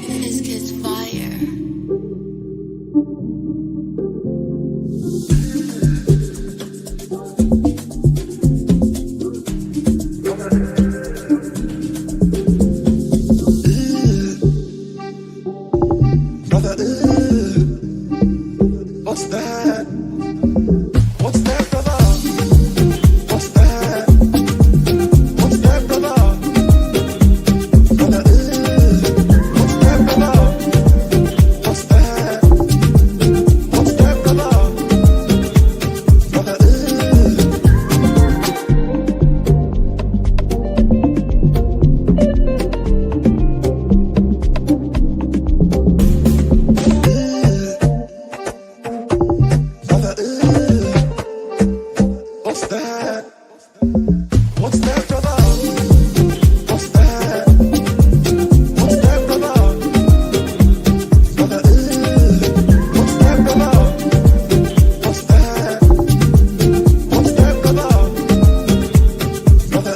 This kid's fire. What's that? What's that, brother? What's that? What's that, brother? Brother, what's that, brother? What's that? What's that, brother? Brother, what's that? What's that, brother? What's that? What's that, brother? Brother, what's that, brother? What's that? What's that, brother? Brother,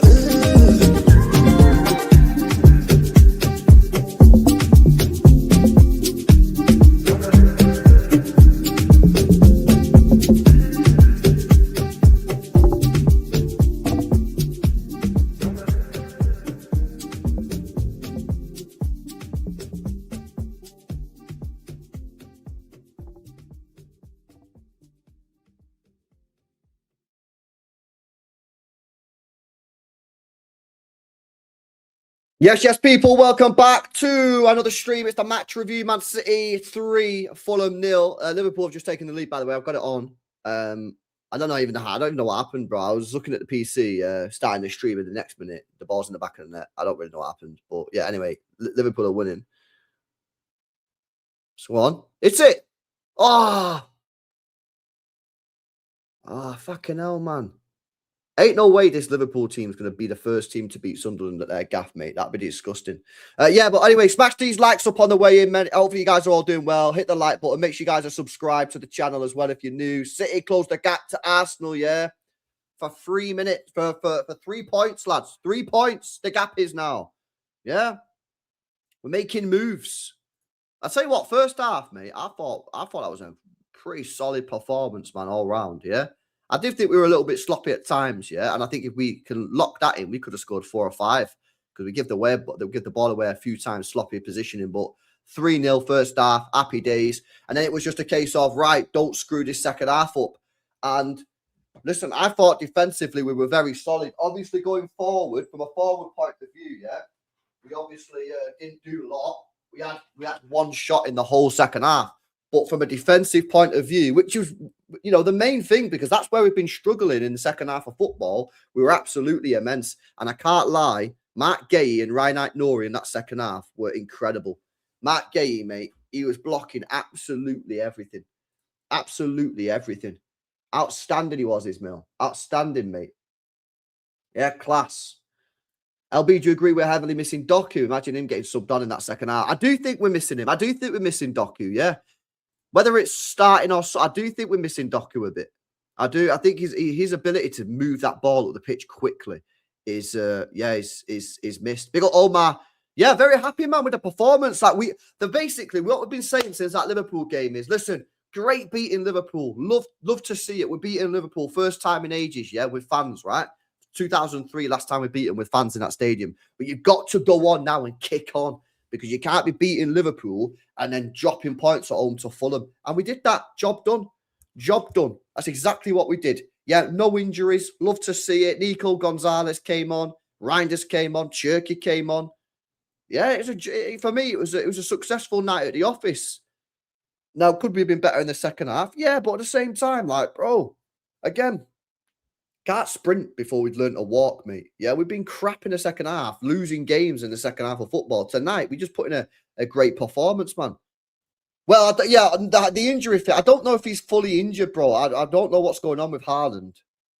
Yes, people, welcome back to another stream. It's the match review. Man City 3, Fulham 0. Liverpool have just taken the lead, by the way. I've got it on. I don't even know what happened, bro. I was looking at the PC, starting the stream in the next minute. The ball's in the back of the net. I don't really know what happened. But yeah, anyway, Liverpool are winning. So on. It's it. Fucking hell, man. Ain't no way this Liverpool team is going to be the first team to beat Sunderland at their gaff, mate. That'd be disgusting. Yeah, but anyway, smash these likes up on the way in, man. Hopefully you guys are all doing well. Hit the like button. Make sure you guys are subscribed to the channel as well if you're new. City closed the gap to Arsenal, yeah, for 3 minutes, for 3 points, lads. 3 points. The gap is now. Yeah, we're making moves. I'll tell you what, first half, mate, I thought that was a pretty solid performance, man, all round, yeah. I did think we were a little bit sloppy at times, yeah. And I think if we can lock that in, we could have scored 4 or 5 because we give the ball away a few times, sloppy positioning. But 3-0 first half, happy days. And then it was just a case of, right, don't screw this second half up. And listen, I thought defensively we were very solid. Obviously, going forward, from a forward point of view, yeah, we obviously didn't do a lot. We had one shot in the whole second half. But from a defensive point of view, which was, the main thing, because that's where we've been struggling in the second half of football, we were absolutely immense. And I can't lie, Mark Gay and Reinhard Nori in that second half were incredible. Mark Gay, mate, he was blocking absolutely everything. Absolutely everything. Outstanding he was, Ismail. Outstanding, mate. Yeah, class. LB, do you agree we're heavily missing Doku? Imagine him getting subbed on in that second half. I do think we're missing him. I do think we're missing Doku, yeah. Whether it's starting or I do think we're missing Doku a bit. I do. I think his ability to move that ball up the pitch quickly is missed. Big up Omar. Yeah, very happy, man, with the performance. Like basically what we've been saying since that Liverpool game is, listen, great beating Liverpool. Love to see it. We're beating Liverpool first time in ages, yeah, with fans, right? 2003, last time we beat them with fans in that stadium. But you've got to go on now and kick on, because you can't be beating Liverpool and then dropping points at home to Fulham. And we did that. Job done. Job done. That's exactly what we did. Yeah, no injuries. Love to see it. Nico Gonzalez came on. Reinders came on. Cherky came on. Yeah, for me, it was a successful night at the office. Now, could we have been better in the second half? Yeah, but at the same time, like, bro, again, can't sprint before we'd learned to walk, mate. Yeah, we've been crap in the second half, losing games in the second half of football. Tonight, we just put in a great performance, man. Well, the injury fit. I don't know if he's fully injured, bro. I don't know what's going on with Haaland.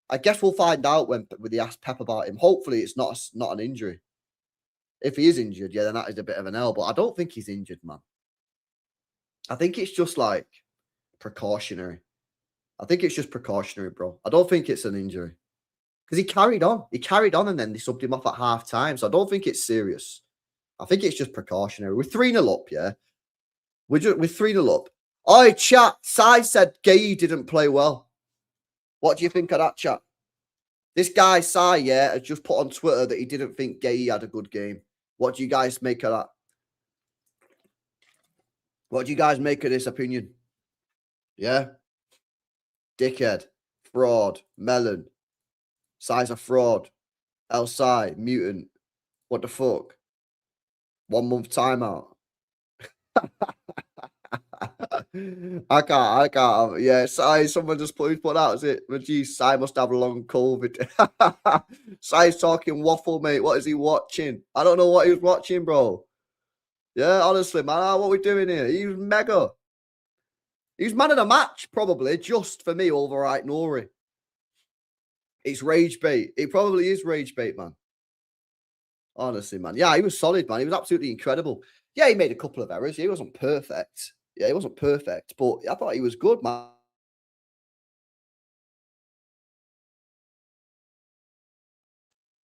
I guess we'll find out when they ask Pep about him. Hopefully, it's not an injury. If he is injured, yeah, then that is a bit of an L. But I don't think he's injured, man. I think it's just like precautionary. I think it's just precautionary, bro. I don't think it's an injury. Because he carried on. He carried on and then they subbed him off at half time. So I don't think it's serious. I think it's just precautionary. We're 3-0 up, yeah? We're 3-0 up. Oi, chat. Sai said Gay didn't play well. What do you think of that, chat? This guy, Sai, yeah, has just put on Twitter that he didn't think Gay had a good game. What do you guys make of that? What do you guys make of this opinion? Yeah? Dickhead. Fraud. Melon. Sai's a fraud. El Sai. Mutant. What the fuck? 1 month timeout. I can't. Yeah, Sai, someone just put out, is it? Geez, Sai must have long COVID. Sai's talking waffle, mate. What is he watching? I don't know what he was watching, bro. Yeah, honestly, man, what are we doing here? He was mega. He was man of the match, probably, just for me, over right Nori. It's rage bait. It probably is rage bait, man. Honestly, man. Yeah, he was solid, man. He was absolutely incredible. Yeah, he made a couple of errors. He wasn't perfect. Yeah, he wasn't perfect, but I thought he was good, man.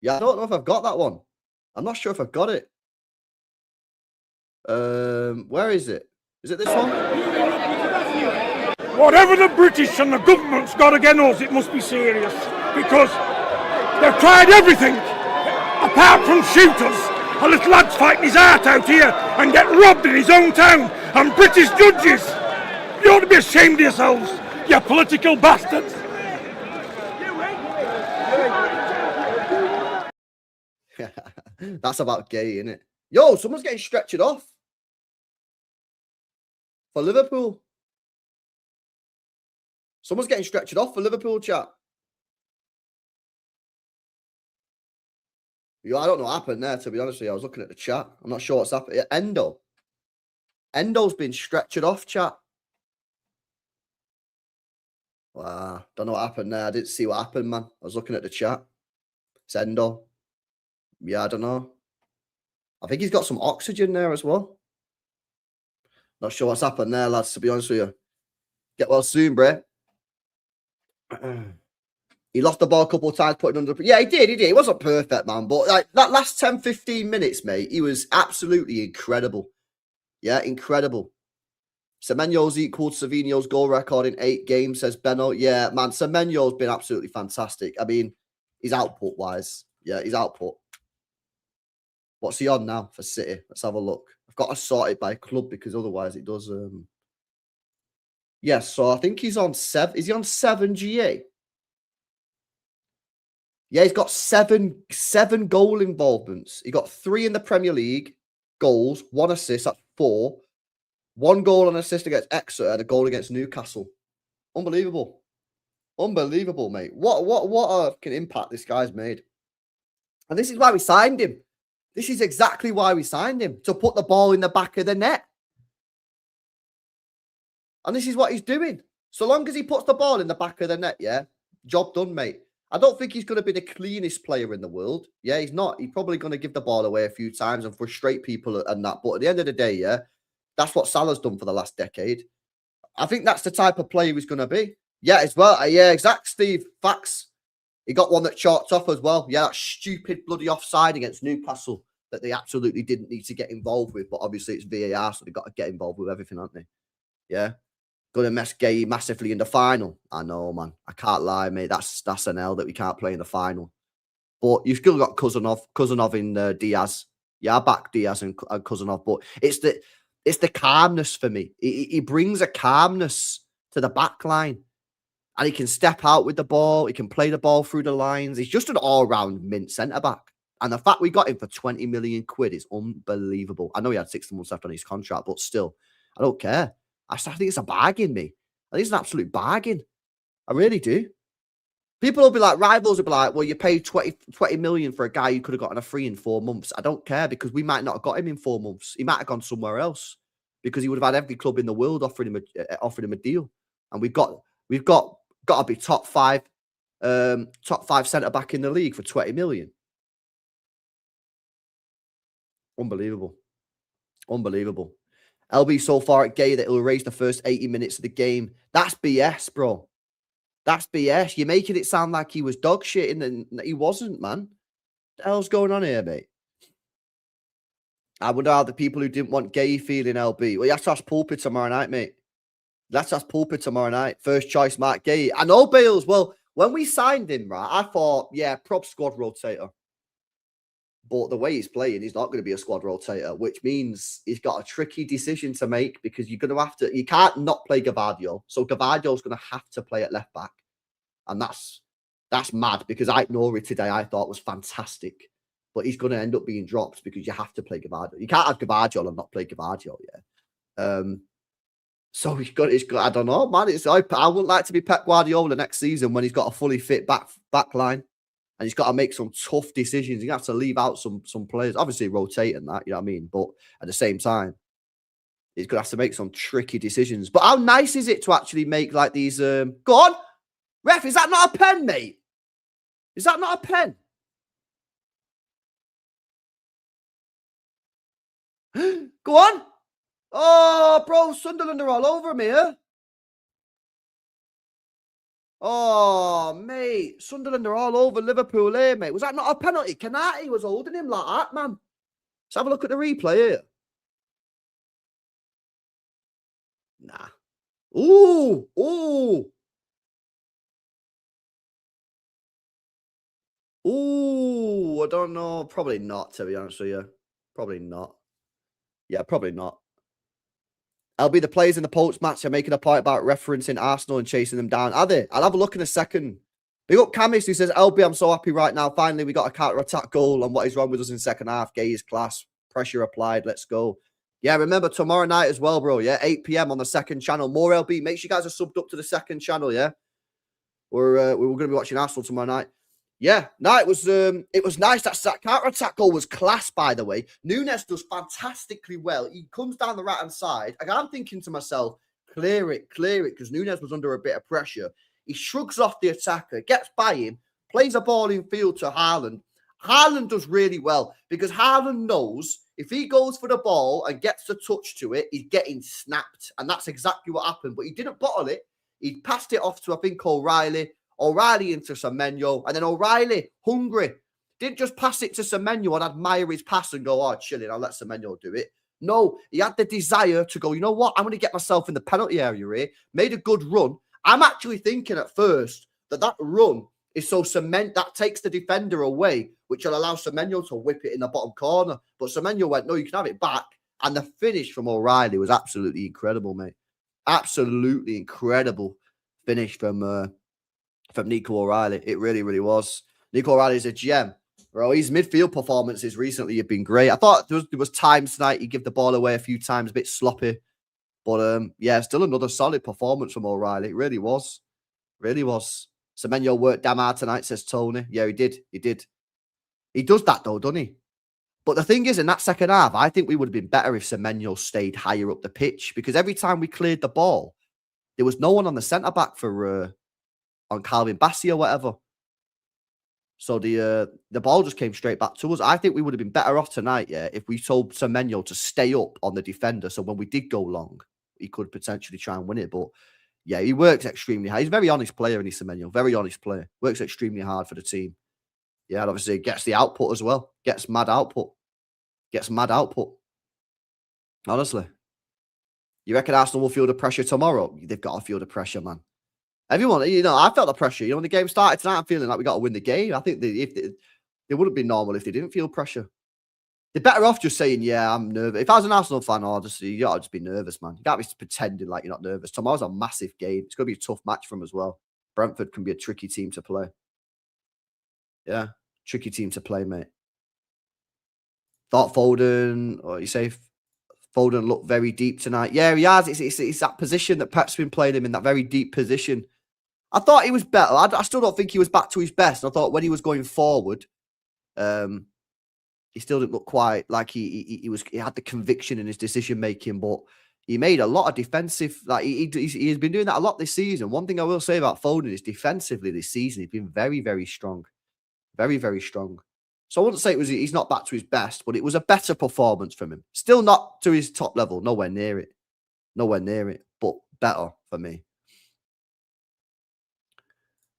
Yeah, I don't know if I've got that one. I'm not sure if I've got it. Where is it? Is it this one? Whatever the British and the government's got against us, it must be serious. Because they've tried everything, apart from shooters. A little lad's fighting his heart out here and get robbed in his own town. And British judges, you ought to be ashamed of yourselves, you political bastards. That's about Gay, isn't it? Yo, someone's getting stretched off for Liverpool. Someone's getting stretched off for Liverpool, chat. Yo, I don't know what happened there, to be honest with you. I was looking at the chat. I'm not sure what's happened. Endo. Endo's been stretched off, chat. Wow. Don't know what happened there. I didn't see what happened, man. I was looking at the chat. It's Endo. Yeah, I don't know. I think he's got some oxygen there as well. Not sure what's happened there, lads, to be honest with you. Get well soon, Bray. He lost the ball a couple of times, putting under. Yeah, he did. He wasn't perfect, man. But like that last 10, 15 minutes, mate, he was absolutely incredible. Yeah, incredible. Semenyo's equaled Savinho's goal record in 8 games, says Benno. Yeah, man, Semenyo's been absolutely fantastic. I mean, his output-wise. Yeah, his output. What's he on now for City? Let's have a look. I've got to sort it by club because otherwise it does. Yeah, so I think he's on 7. Is he on 7 GA? Yeah, he's got seven goal involvements. He got 3 in the Premier League goals, 1 assist, that's 4. 1 goal and assist against Exeter and a goal against Newcastle. Unbelievable. Unbelievable, mate. What a fucking impact this guy's made. And this is why we signed him. This is exactly why we signed him, to put the ball in the back of the net. And this is what he's doing. So long as he puts the ball in the back of the net, yeah, job done, mate. I don't think he's going to be the cleanest player in the world. Yeah, he's not. He's probably going to give the ball away a few times and frustrate people and that. But at the end of the day, yeah, that's what Salah's done for the last decade. I think that's the type of player he's going to be. Yeah, as well. Yeah, exact, Steve. Facts. He got one that chalked off as well. Yeah, that stupid bloody offside against Newcastle that they absolutely didn't need to get involved with. But obviously it's VAR, so they've got to get involved with everything, haven't they? Yeah. Going to mess Gay massively in the final. I know, man. I can't lie, mate. That's an L that we can't play in the final. But you've still got Cousinov in Diaz. Yeah, I back Diaz and Cousinov. But it's the calmness for me. He brings a calmness to the back line. And he can step out with the ball. He can play the ball through the lines. He's just an all-round mint centre-back. And the fact we got him for 20 million quid is unbelievable. I know he had 6 months left on his contract, but still, I don't care. I think it's a bargain, me. I think it's an absolute bargain. I really do. People will be like, rivals will be like, well, you paid 20 million for a guy you could have gotten a free in 4 months. I don't care because we might not have got him in 4 months. He might have gone somewhere else because he would have had every club in the world offering him a deal. And we've got to be top five centre back in the league for 20 million. Unbelievable. Unbelievable. LB so far at Gay that he'll erase the first 80 minutes of the game. That's BS, bro. That's BS. You're making it sound like he was dog shit, and he wasn't, man. What the hell's going on here, mate? I wonder how the people who didn't want Gay feeling LB. Well, you have to ask Pulpit tomorrow night, mate. Let's ask Pulpit tomorrow night. First choice, Mark Gay. I know Bales. Well, when we signed him, right, I thought, yeah, prop squad rotator. But the way he's playing, he's not going to be a squad rotator, which means he's got a tricky decision to make because you're going to have to, you can't not play Gavardio. So Gavardio's going to have to play at left back. And that's mad because Nori today I thought was fantastic. But he's going to end up being dropped because you have to play Gavardio. You can't have Gavardio and not play Gavardio, yeah. So he's got, I don't know, man. I wouldn't like to be Pep Guardiola next season when he's got a fully fit back line. And he's got to make some tough decisions. You have to leave out some players, obviously rotating that, you know what I mean? But at the same time, he's going to have to make some tricky decisions. But how nice is it to actually make like these? Go on, ref. Is that not a pen, mate? Is that not a pen? Go on. Oh, bro, Sunderland are all over me here. Oh, mate. Sunderland are all over Liverpool here, mate. Was that not a penalty? Kanati was holding him like that, man. Let's have a look at the replay here. Nah. Ooh. Ooh. Ooh. I don't know. Probably not, to be honest with you. Probably not. Yeah, probably not. I'll be the players in the post match are making a point about referencing Arsenal and chasing them down. Are they? I'll have a look in a second. Big up Camis who says, LB, I'm so happy right now. Finally, we got a counter-attack goal and what is wrong with us in second half. Gay is class. Pressure applied. Let's go. Yeah, remember tomorrow night as well, bro. Yeah, 8 p.m. on the second channel. More LB. Make sure you guys are subbed up to the second channel, yeah? We're going to be watching Arsenal tomorrow night. Yeah, no, it was nice. That counter-attack goal was class, by the way. Nunes does fantastically well. He comes down the right-hand side. And I'm thinking to myself, clear it, because Nunes was under a bit of pressure. He shrugs off the attacker, gets by him, plays a ball in field to Haaland. Haaland does really well because Haaland knows if he goes for the ball and gets the touch to it, he's getting snapped. And that's exactly what happened. But he didn't bottle it. He passed it off to, I think, O'Reilly into Semenyo, and then O'Reilly, hungry, didn't just pass it to Semenyo and admire his pass and go, oh, chilling, I'll let Semenyo do it. No, he had the desire to go, you know what, I'm going to get myself in the penalty area here, made a good run. I'm actually thinking at first that run is so that takes the defender away, which will allow Semenyo to whip it in the bottom corner. But Semenyo went, no, you can have it back. And the finish from O'Reilly was absolutely incredible, mate. Absolutely incredible finish from Nico O'Reilly. It really, really was. Nico O'Reilly's a gem. Bro, his midfield performances recently have been great. I thought there was times tonight he gave the ball away a few times, a bit sloppy. But, yeah, still another solid performance from O'Reilly. It really was. Really was. Semenyo worked damn hard tonight, says Tony. Yeah, he did. He did. He does that, though, doesn't he? But the thing is, in that second half, I think we would have been better if Semenyo stayed higher up the pitch because every time we cleared the ball, there was no one on the centre-back for... on Calvin Bassey or whatever. So the ball just came straight back to us. I think we would have been better off tonight, yeah, if we told Semenyo to stay up on the defender. So when we did go long, he could potentially try and win it. But yeah, he works extremely hard. He's a very honest player, isn't he, Semenyo? Very honest player. Works extremely hard for the team. Yeah, and obviously gets the output as well. Gets mad output. Honestly. You reckon Arsenal will feel the pressure tomorrow? They've got to feel the pressure, man. Everyone, I felt the pressure. When the game started tonight, I'm feeling like we got to win the game. I think it wouldn't be normal if they didn't feel pressure. They're better off just saying, yeah, I'm nervous. If I was an Arsenal fan, you got to just be nervous, man. You can't be pretending like you're not nervous. Tomorrow's a massive game. It's going to be a tough match for them as well. Brentford can be a tricky team to play. Yeah, tricky team to play, mate. Thought Foden, or you say Foden looked very deep tonight. Yeah, he has. It's that position that Pep's been playing him in, that very deep position. I thought he was better. I still don't think he was back to his best. I thought when he was going forward, he still didn't look quite like he had the conviction in his decision making, but he made a lot of defensive. Like he's been doing that a lot this season. One thing I will say about Foden is defensively this season he's been very, very strong, very, very strong. So I wouldn't say he's not back to his best, but it was a better performance from him. Still not to his top level, nowhere near it, but better for me.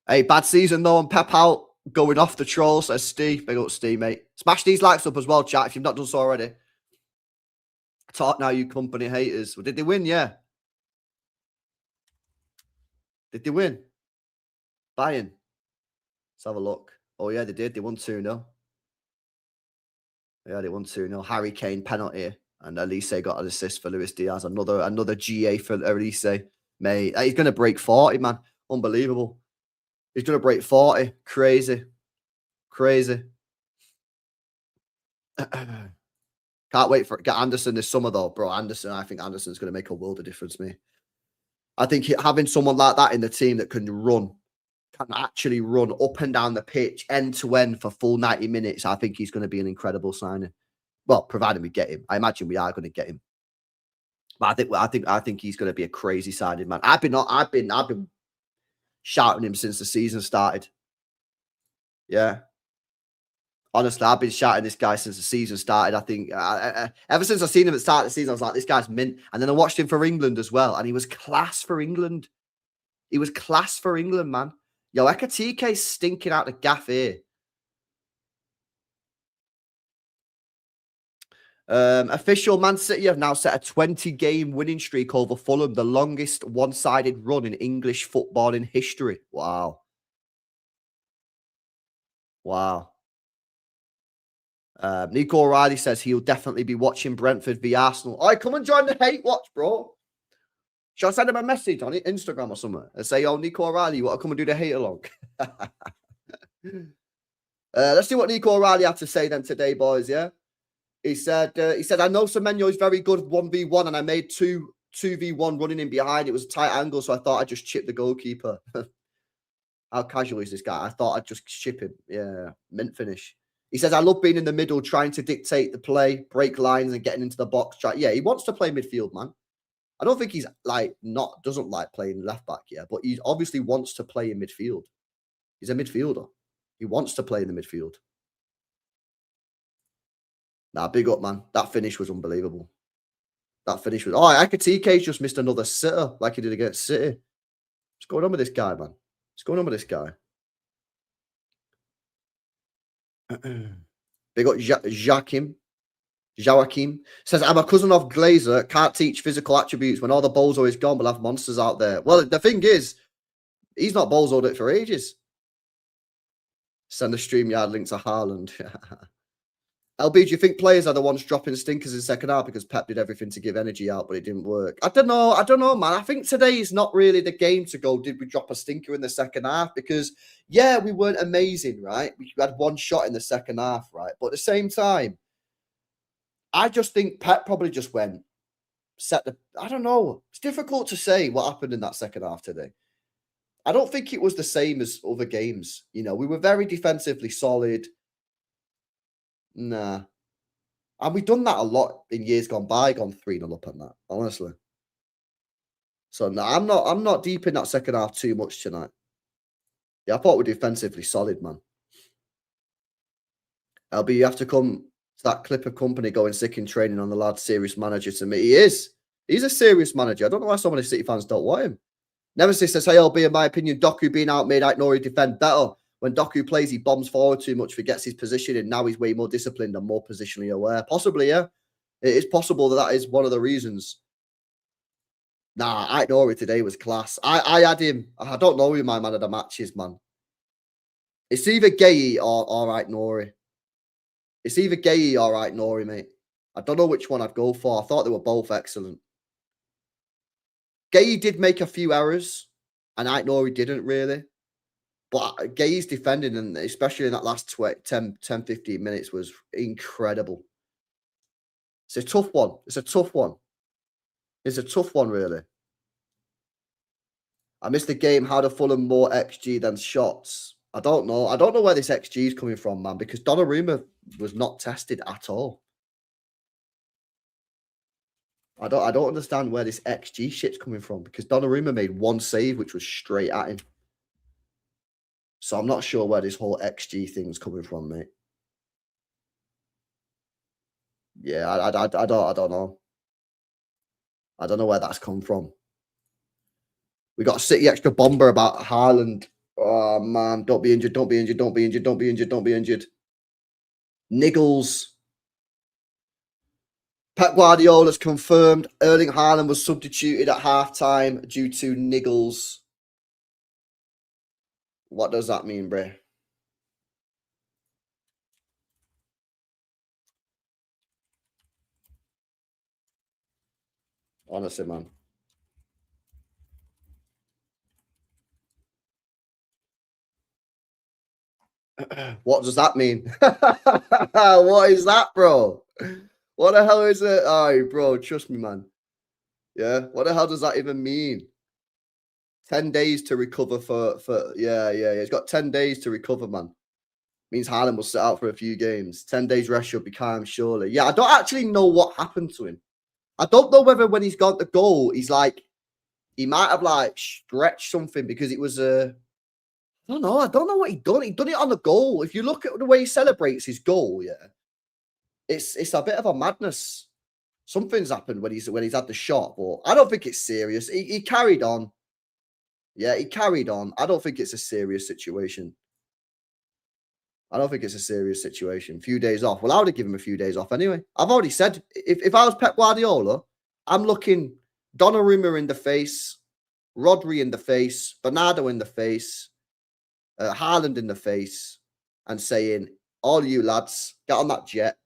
Hey, bad season though, and Pep out. Going off the troll, says Steve. Big up, Steve, mate. Smash these likes up as well, chat, if you've not done so already. Talk now, you company haters. Well, did they win? Yeah. Did they win? Bayern. Let's have a look. Oh, yeah, they did. They won 2-0. Yeah, they won 2-0. Harry Kane penalty. And Elise got an assist for Luis Diaz. Another GA for Elise. Mate, he's going to break 40, man. Unbelievable. He's going to break 40. Crazy. Crazy. Can't wait for get Anderson this summer, though. Bro, I think Anderson's going to make a world of difference, mate. I think having someone like that in the team that can actually run up and down the pitch, end to end for full 90 minutes, I think he's going to be an incredible signing. Well, provided we get him. I imagine we are going to get him. But I think he's going to be a crazy signing, man. I've been shouting him since the season started. Yeah. Honestly, I've been shouting this guy since the season started. I think ever since I seen him at the start of the season, I was like, this guy's mint. And then I watched him for England as well, and he was class for England. He was class for England, man. Yo, Ekatike's stinking out the gaff here. Official Man City have now set a 20-game winning streak over Fulham, the longest one-sided run in English football in history. Wow. Wow. Nico O'Reilly says he'll definitely be watching Brentford v Arsenal. All right, come and join the hate watch, bro. Shall I send him a message on Instagram or something and say, "Oh, Nico O'Reilly, you want to come and do the hate along?" Let's see what Nico O'Reilly had to say then today, boys. Yeah, he said, "I know Semenyo is very good 1v1, and I made 2v1 running in behind. It was a tight angle, so I thought I'd just chip the goalkeeper." How casual is this guy? I thought I'd just chip him. Yeah, mint finish. He says, "I love being in the middle, trying to dictate the play, break lines, and getting into the box." Yeah, he wants to play midfield, man. I don't think he's doesn't like playing left back, yeah, but he obviously wants to play in midfield. He's a midfielder. He wants to play in the midfield. Nah, big up, man. That finish was unbelievable. Ekatike's just missed another sitter like he did against City. What's going on with this guy, man? What's going on with this guy? Big up Joachim says, "I'm a cousin of Glazer. Can't teach physical attributes. When all the balls are always gone, we'll have monsters out there." Well, the thing is, he's not ballsed it for ages. Send the StreamYard link to Haaland. LB, do you think players are the ones dropping stinkers in second half because Pep did everything to give energy out, but it didn't work? I don't know, man. I think today is not really the game to go, did we drop a stinker in the second half? Because, yeah, we weren't amazing, right? We had one shot in the second half, right? But at the same time, I just think Pep probably just went, I don't know. It's difficult to say what happened in that second half today. I don't think it was the same as other games. You know, we were very defensively solid. Nah. And we've done that a lot in years gone by, gone 3-0 up on that, honestly. So no, I'm not deep in that second half too much tonight. Yeah, I thought we're defensively solid, man. LB, you have to come to that clip of company going sick in training on the lad, serious manager to me. He is. He's a serious manager. I don't know why so many City fans don't want him. Nemesis says, "Hey, LB, in my opinion, Doku being outmade, Aït-Nouri defend better. When Doku plays, he bombs forward too much, forgets his position, and now he's way more disciplined and more positionally aware." Possibly, yeah. It is possible that is one of the reasons. Nah, Aït-Nouri today was class. I had him. I don't know who my man of the match is, man. It's either Gay or Aït-Nouri. It's either Gay or Aït-Nouri, mate. I don't know which one I'd go for. I thought they were both excellent. Gay did make a few errors, and Aït-Nouri didn't really. But Gay's defending, and especially in that last 10, 15 minutes, was incredible. It's a tough one. It's a tough one, really. I missed the game. How do Fulham more XG than shots? I don't know. I don't know where this XG is coming from, man, because Donnarumma was not tested at all. I don't understand where this XG shit's coming from, because Donnarumma made one save, which was straight at him. So I'm not sure where this whole XG thing's coming from, mate. Yeah, I don't know. I don't know where that's come from. We got a City extra bomber about Haaland Oh man, don't be injured, don't be injured, don't be injured, don't be injured, don't be injured. Niggles. Pep Guardiola's confirmed Erling Haaland was substituted at halftime due to niggles. What does that mean, bruh? Honestly, man. What does that mean? What is that, bro? What the hell is it? Oh, bro, trust me, man. Yeah, what the hell does that even mean? 10 days to recover for yeah. He's got 10 days to recover, man. Means Haaland will sit out for a few games. 10 days rest should be calm, surely. Yeah, I don't actually know what happened to him. I don't know whether when he's got the goal, he's like, he might have like stretched something because it was a. I don't know. I don't know what he done. He done it on the goal. If you look at the way he celebrates his goal, yeah, it's a bit of a madness. Something's happened when he's had the shot, but I don't think it's serious. He carried on. Yeah, he carried on. I don't think it's a serious situation. I don't think it's a serious situation. Few days off. Well, I would have given him a few days off anyway. I've already said if I was Pep Guardiola, I'm looking Donnarumma in the face, Rodri in the face, Bernardo in the face, Haaland in the face, and saying, all you lads, get on that jet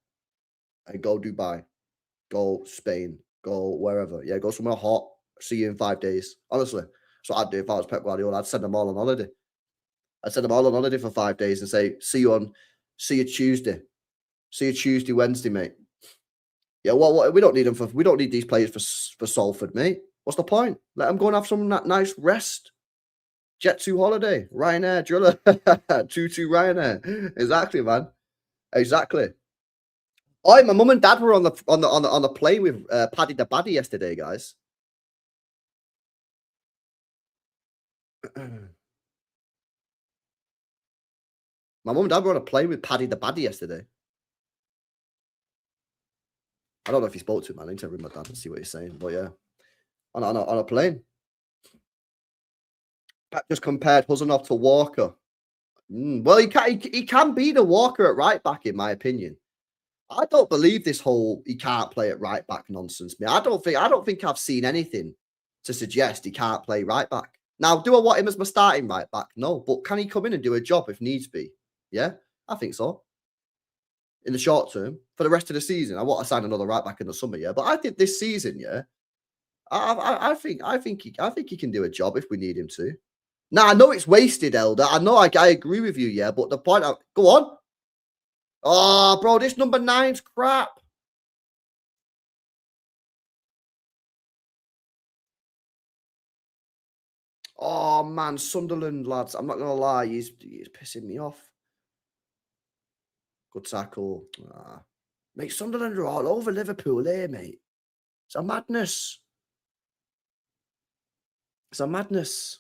and go Dubai, go Spain, go wherever. Yeah, go somewhere hot. See you in 5 days. Honestly, that's what I'd do if I was Pep Guardiola. I'd send them all on holiday. I'd send them all on holiday for 5 days and say, see you Tuesday. See you Tuesday, Wednesday, mate. Yeah, what we don't need them for. We don't need these players for Salford, mate. What's the point? Let them go and have some nice rest. Jet to holiday, Ryanair, driller, 2-2 Ryanair. Exactly, man. Exactly. Oh, my mum and dad were on the plane with Paddy the Baddy yesterday, guys. My mum and dad were on a plane with Paddy the Baddy yesterday. I don't know if he spoke to him, man. I need to ring my dad and see what he's saying. But yeah, on a plane. Pat just compared Huzanov to Walker. Well, he can be the Walker at right back, in my opinion. I don't believe this whole he can't play at right back nonsense. I don't think I've seen anything to suggest he can't play right back. Now, do I want him as my starting right back? No, but can he come in and do a job if needs be? Yeah, I think so. In the short term, for the rest of the season, I want to sign another right back in the summer. Yeah, but I think this season, yeah, I think he can do a job if we need him to. Now I know it's wasted, Elder. I know I agree with you, yeah, but the point of go on. Oh, bro, this number 9's crap. Oh man, Sunderland lads. I'm not gonna lie, he's pissing me off. Good tackle. Mate, Sunderland are all over Liverpool here, mate. It's a madness. It's a madness.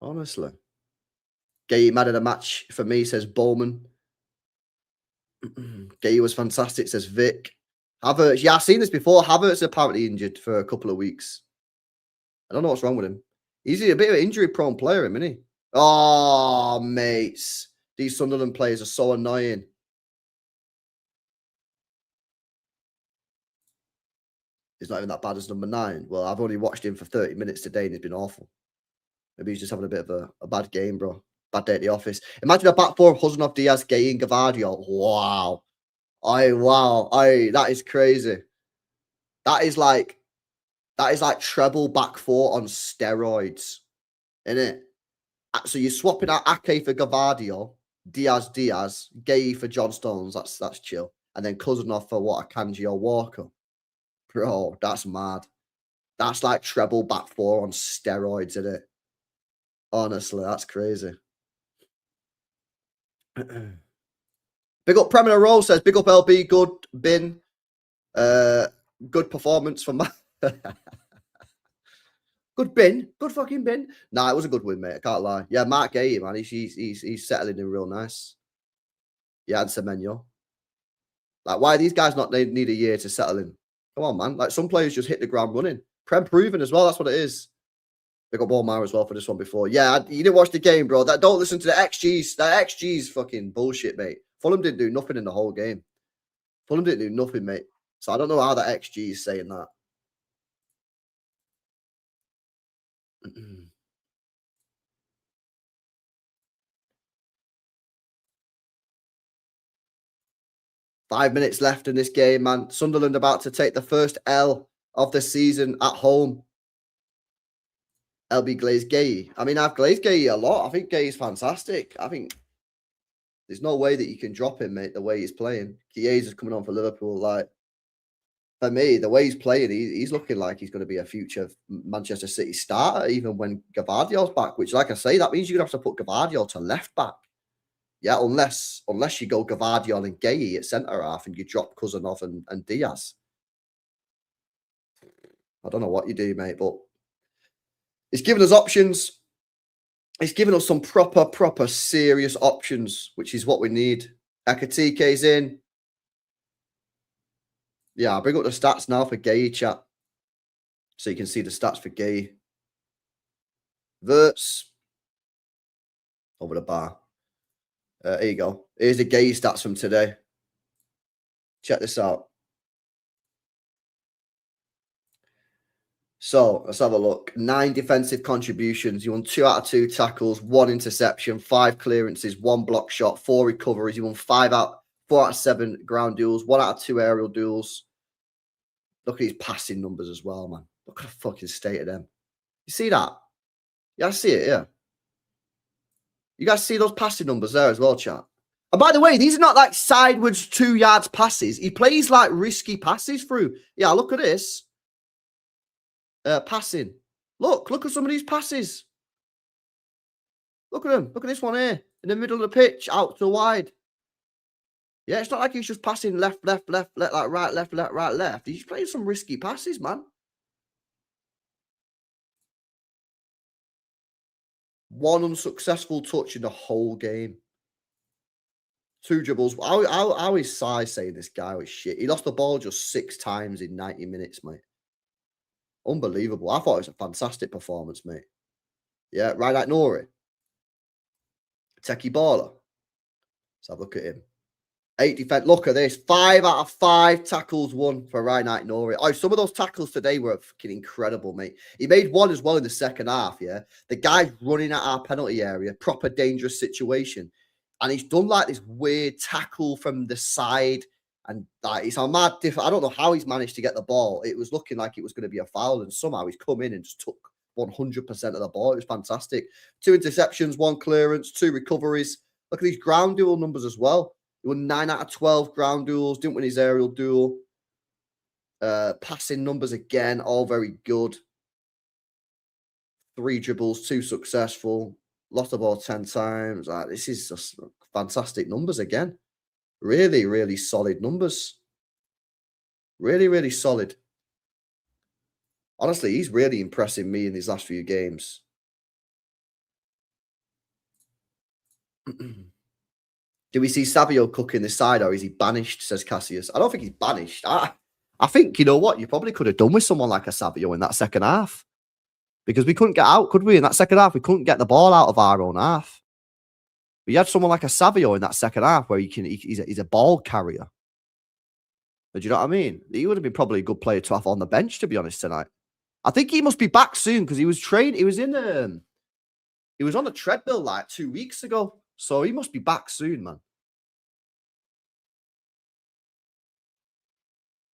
Honestly. Gay man of the match for me, says Bowman. Gay was fantastic, says Vic. Havertz, yeah, I've seen this before. Havertz apparently injured for a couple of weeks. I don't know what's wrong with him. He's a bit of an injury-prone player, isn't he? Oh, mates. These Sunderland players are so annoying. He's not even that bad as number 9. Well, I've only watched him for 30 minutes today and he's been awful. Maybe he's just having a bit of a bad game, bro. Bad day at the office. Imagine a back four of Huzanov, Diaz, Gay, and Gavardio. Wow. That is crazy. That is like treble back four on steroids, isn't it? So you're swapping out Ake for Gavardio, Diaz, Gay for John Stones. That's chill. And then Cousinov for what, Akanji or Walker. Bro, that's mad. That's like treble back four on steroids, isn't it? Honestly, that's crazy. Big up Premier Roll says, big up LB, good bin. Good performance from my good bin, good fucking bin. Nah, it was a good win, mate. I can't lie. Yeah, Mark Gay, man, he's settling in real nice. Yeah, and Semenyo. Like, why these guys not need a year to settle in? Come on, man. Like, some players just hit the ground running. Prem proven as well. That's what it is. They got Walmart as well for this one before. Yeah, you didn't watch the game, bro. Don't listen to the XGs. That XG's fucking bullshit, mate. Fulham didn't do nothing in the whole game. Fulham didn't do nothing, mate. So I don't know how that XG is saying that. 5 minutes left in this game, man. Sunderland about to take the first L of the season at home. LB glazed Gay. I mean, I've glazed Gay a lot. I think Gay is fantastic. I think there's no way that you can drop him, mate, the way he's playing. Chiesa's coming on for Liverpool. Like, for me, the way he's playing, he's looking like he's going to be a future Manchester City starter, even when Gavardio's back, which, like I say, that means you're going to have to put Gavardio to left back. Yeah, unless you go Gavardio and Gay at centre half and you drop Kuzanov and Diaz. I don't know what you do, mate, but it's given us options. It's given us some proper, serious options, which is what we need. Ekatike's in. Yeah, I'll bring up the stats now for Gay, chat. So you can see the stats for Gay. Verts. Over the bar. Here you go. Here's the Gay stats from today. Check this out. So let's have a look. 9 defensive contributions. You won 2 out of 2 tackles, 1 interception, 5 clearances, 1 block shot, 4 recoveries. You won 4 out of 7 ground duels, 1 out of 2 aerial duels. Look at his passing numbers as well, man. Look at the fucking state of them. You see that? Yeah, I see it, yeah. You guys see those passing numbers there as well, chat? And by the way, these are not like sideways 2 yards passes. He plays like risky passes through. Yeah, look at this. Passing. Look at some of these passes. Look at them. Look at this one here. In the middle of the pitch, out to wide. Yeah, it's not like he's just passing left, like right, left. He's playing some risky passes, man. 1 unsuccessful touch in the whole game. 2 dribbles. How is Sai saying this guy was shit? He lost the ball just 6 times in 90 minutes, mate. Unbelievable. I thought it was a fantastic performance, mate. Yeah, right at Nori. Techie baller. Let's have a look at him. 8 defense. Look at this. 5 out of 5 tackles won for Reinhard Nori. Oh, some of those tackles today were fucking incredible, mate. He made 1 as well in the second half, yeah? The guy's running at our penalty area. Proper dangerous situation. And he's done like this weird tackle from the side. And like, it's a mad different. I don't know how he's managed to get the ball. It was looking like it was going to be a foul. And somehow he's come in and just took 100% of the ball. It was fantastic. 2 interceptions, 1 clearance, 2 recoveries. Look at these ground duel numbers as well. He won 9 out of 12 ground duels. Didn't win his aerial duel. Passing numbers again, all very good. 3 dribbles, 2 successful. Lost the ball 10 times. This is just fantastic numbers again. Really, really solid numbers. Really solid. Honestly, he's really impressing me in these last few games. Do we see Savio cooking this side, or is he banished, says Cassius? I don't think he's banished. I think, you know what, you probably could have done with someone like a Savio in that second half. Because we couldn't get out, could we? In that second half, we couldn't get the ball out of our own half. But you had someone like a Savio in that second half where he's a ball carrier. Do you know what I mean? He would have been probably a good player to have on the bench, to be honest, tonight. I think he must be back soon because he was trained. He was on the treadmill like 2 weeks ago. So he must be back soon, man.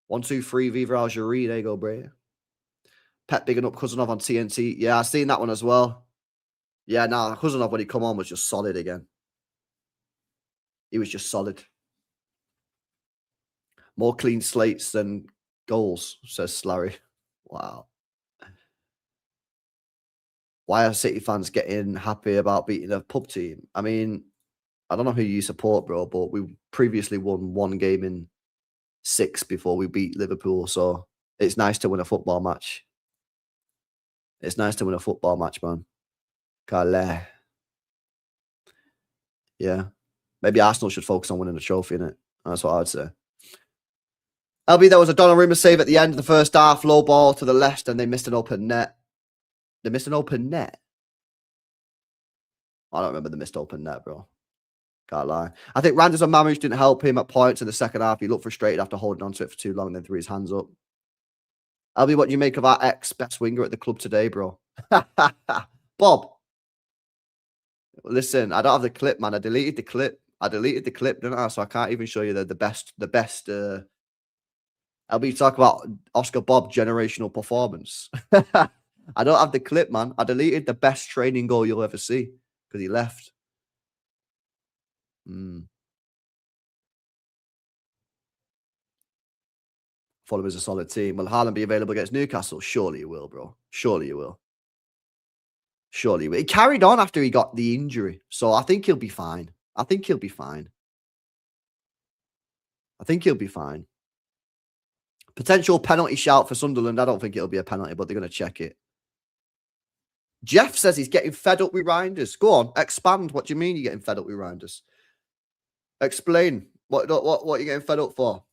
1, 2, 3, Viva Algeria. There you go, bro. Pep bigging up Kuzanov on TNT. Yeah, I've seen that one as well. Yeah, Kuzanov, when he come on, was just solid again. He was just solid. More clean slates than goals, says Slarry. Wow. Why are City fans getting happy about beating a pub team? I mean, I don't know who you support, bro, but we previously won 1 game in 6 before we beat Liverpool. So it's nice to win a football match. It's nice to win a football match, man. Karl. Yeah. Maybe Arsenal should focus on winning the trophy, innit? That's what I'd say. LB, there was a Donnarumma save at the end of the first half. Low ball to the left and they missed an open net. They missed an open net. I don't remember the missed open net, bro. Can't lie. I think Randers and Mamush didn't help him at points in the second half. He looked frustrated after holding on to it for too long and then threw his hands up. Albie, what do you make of our ex-best winger at the club today, bro? Bob. Listen, I don't have the clip, man. I deleted the clip. Didn't I? So I can't even show you the best. I'll be talking about Oscar Bob generational performance. I don't have the clip, man. I deleted the best training goal you'll ever see because he left. Fulham is a solid team. Will Haaland be available against Newcastle? Surely he will, bro. Surely he will. Surely he will. He carried on after he got the injury. So I think he'll be fine. I think he'll be fine. Potential penalty shout for Sunderland. I don't think it'll be a penalty, but they're going to check it. Jeff says he's getting fed up with Reinders. Go on, expand. What do you mean you're getting fed up with Reinders? Explain. What are you getting fed up for?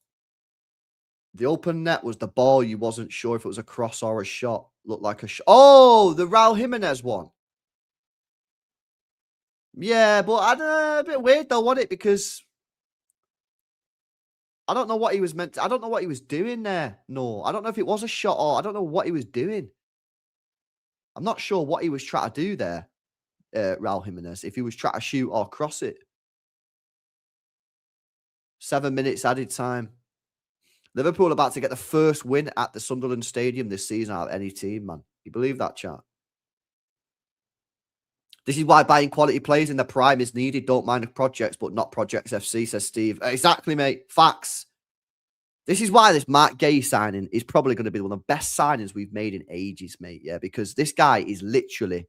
The open net was the ball. You wasn't sure if it was a cross or a shot. Looked like a shot. Oh, the Raul Jimenez one. Yeah, but I don't know, a bit weird though, wasn't it? Because I don't know what he was meant to, I don't know what he was doing there. No, I don't know if it was a shot or I don't know what he was doing. I'm not sure what he was trying to do there, Raul Jimenez, if he was trying to shoot or cross it. 7 minutes added time. Liverpool about to get the first win at the Sunderland Stadium this season out of any team, man. You believe that, chat? This is why buying quality players in the prime is needed. Don't mind the projects, but not Projects FC, says Steve. Exactly, mate. Facts. This is why this Mark Gay signing is probably going to be one of the best signings we've made in ages, mate. Yeah, because this guy is literally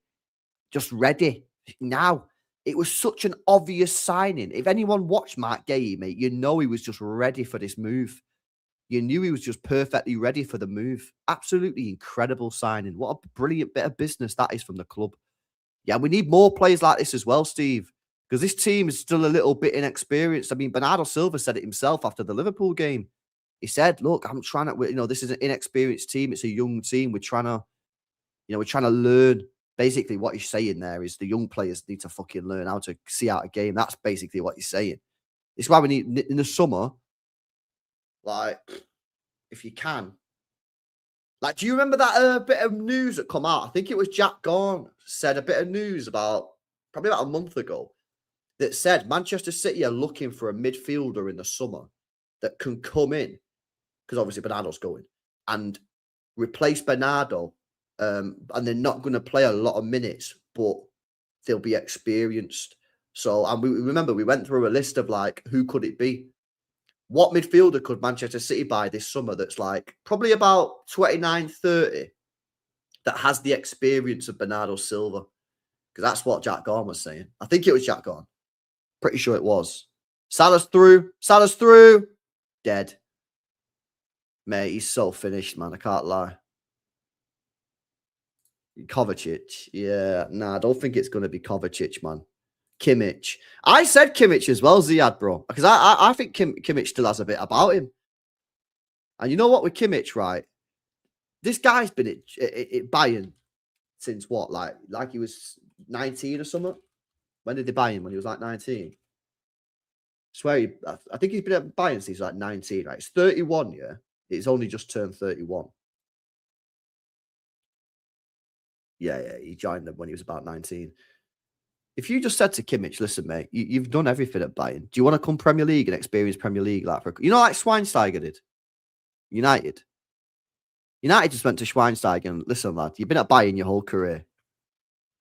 just ready now. It was such an obvious signing. If anyone watched Mark Gay, mate, you know he was just ready for this move. You knew he was just perfectly ready for the move. Absolutely incredible signing. What a brilliant bit of business that is from the club. Yeah, we need more players like this as well, Steve, because this team is still a little bit inexperienced. I mean, Bernardo Silva said it himself after the Liverpool game. He said, look, I'm trying to, this is an inexperienced team. It's a young team. We're trying to learn. Basically, what he's saying there is the young players need to fucking learn how to see out a game. That's basically what he's saying. It's why we need, in the summer, like, if you can. Like, do you remember that bit of news that come out? I think it was Jack Gorn said a bit of news probably about a month ago, that said Manchester City are looking for a midfielder in the summer that can come in, because obviously Bernardo's going, and replace Bernardo. And they're not going to play a lot of minutes, but they'll be experienced. So, and we remember we went through a list of like, who could it be? What midfielder could Manchester City buy this summer that's like probably about 29, 30 that has the experience of Bernardo Silva? Because that's what Jack Gorn was saying. I think it was Jack Gorn. Pretty sure it was. Salah's through. Dead. Mate, he's so finished, man. I can't lie. Kovacic. Yeah. Nah, I don't think it's going to be Kovacic, man. Kimmich. I said Kimmich as well, Ziad, bro. Because I think Kimmich still has a bit about him. And you know what with Kimmich, right? This guy's been at Bayern since what? Like he was 19 or something? When did they buy him? When he was like 19? I swear, I think he's been at Bayern since he's like 19, right? It's 31, yeah? It's only just turned 31. Yeah, he joined them when he was about 19. If you just said to Kimmich, listen, mate, you've done everything at Bayern. Do you want to come Premier League and experience Premier League? Like Schweinsteiger did? United just went to Schweinsteiger and, listen, lad, you've been at Bayern your whole career. Do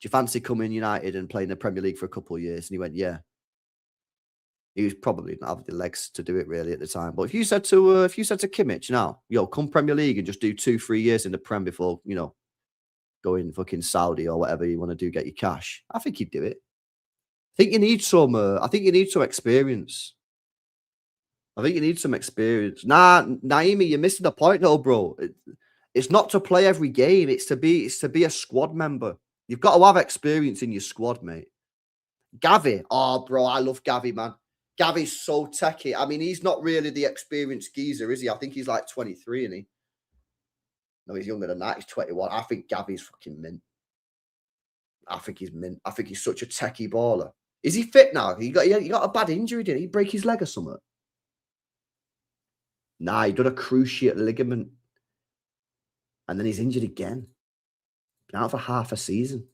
you fancy coming United and playing the Premier League for a couple of years? And he went, yeah. He was probably not having the legs to do it really at the time. But if you said to Kimmich now, come Premier League and just do 2-3 years in the Prem before, going fucking Saudi or whatever you want to do, get your cash, I think he'd do it. I think you need some experience. Nah, Naimi, you're missing the point though, bro. It's not to play every game. It's to be a squad member. You've got to have experience in your squad, mate. Gavi. Oh, bro, I love Gavi, man. Gavi's so techie. I mean, he's not really the experienced geezer, is he? I think he's like 23, isn't he? No, he's younger than that. He's 21. I think Gavi's fucking mint. I think he's mint. I think he's such a techie baller. Is he fit now? He got a bad injury, didn't he? Break his leg or something? Nah, he done a cruciate ligament. And then he's injured again. Been out for half a season.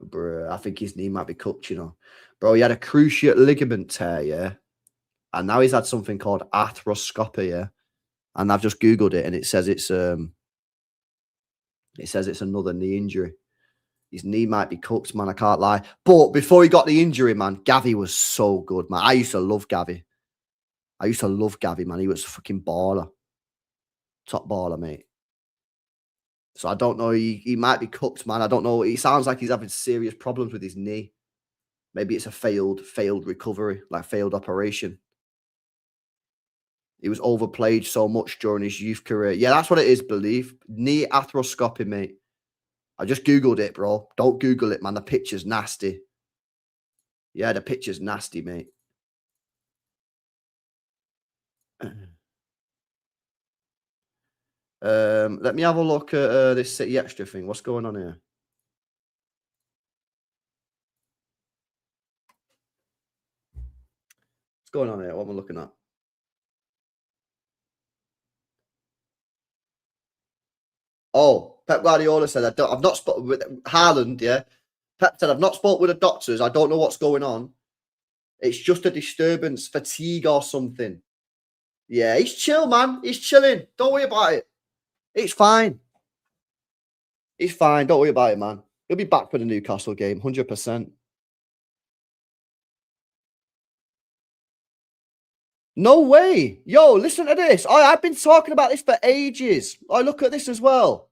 Bro, I think his knee might be cooked, you know. Bro, he had a cruciate ligament tear, yeah? And now he's had something called arthroscopy, yeah? And I've just Googled it and it says it's another knee injury. His knee might be cooked, man. I can't lie. But before he got the injury, man, Gavi was so good, man. I used to love Gavi. Man. He was a fucking baller. Top baller, mate. So I don't know. He might be cooked, man. I don't know. He sounds like he's having serious problems with his knee. Maybe it's a failed recovery, like failed operation. He was overplayed so much during his youth career. Yeah, that's what it is, believe. Knee arthroscopy, mate. I just Googled it, bro. Don't Google it, man. The picture's nasty. Yeah, the picture's nasty, mate. Let me have a look at this City Extra thing. What's going on here? What's going on here? What am I looking at? Oh, Pep Guardiola said, I've not spoken with Haaland, yeah? Pep said, I've not spoken with the doctors. I don't know what's going on. It's just a disturbance, fatigue or something. Yeah, he's chill, man. He's chilling. Don't worry about it. It's fine. He's fine. Don't worry about it, man. He'll be back for the Newcastle game, 100%. No way. Yo, listen to this. I've been talking about this for ages. Look at this as well.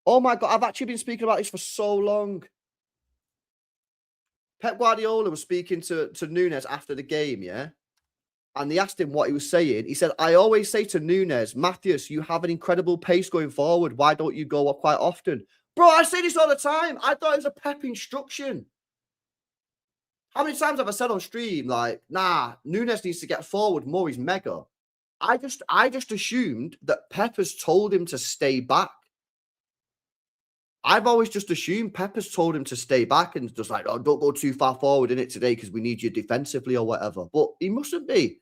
Oh my God, I've actually been speaking about this for so long. Pep Guardiola was speaking to Nunes after the game, yeah? And they asked him what he was saying. He said, I always say to Nunes, Matthias, you have an incredible pace going forward. Why don't you go up quite often? Bro, I say this all the time. I thought it was a Pep instruction. How many times have I said on stream, like, nah, Nunes needs to get forward more. He's mega. I just assumed that Pep has told him to stay back. I've always just assumed Pep has told him to stay back and just like, oh, don't go too far forward in it today because we need you defensively or whatever. But he mustn't be.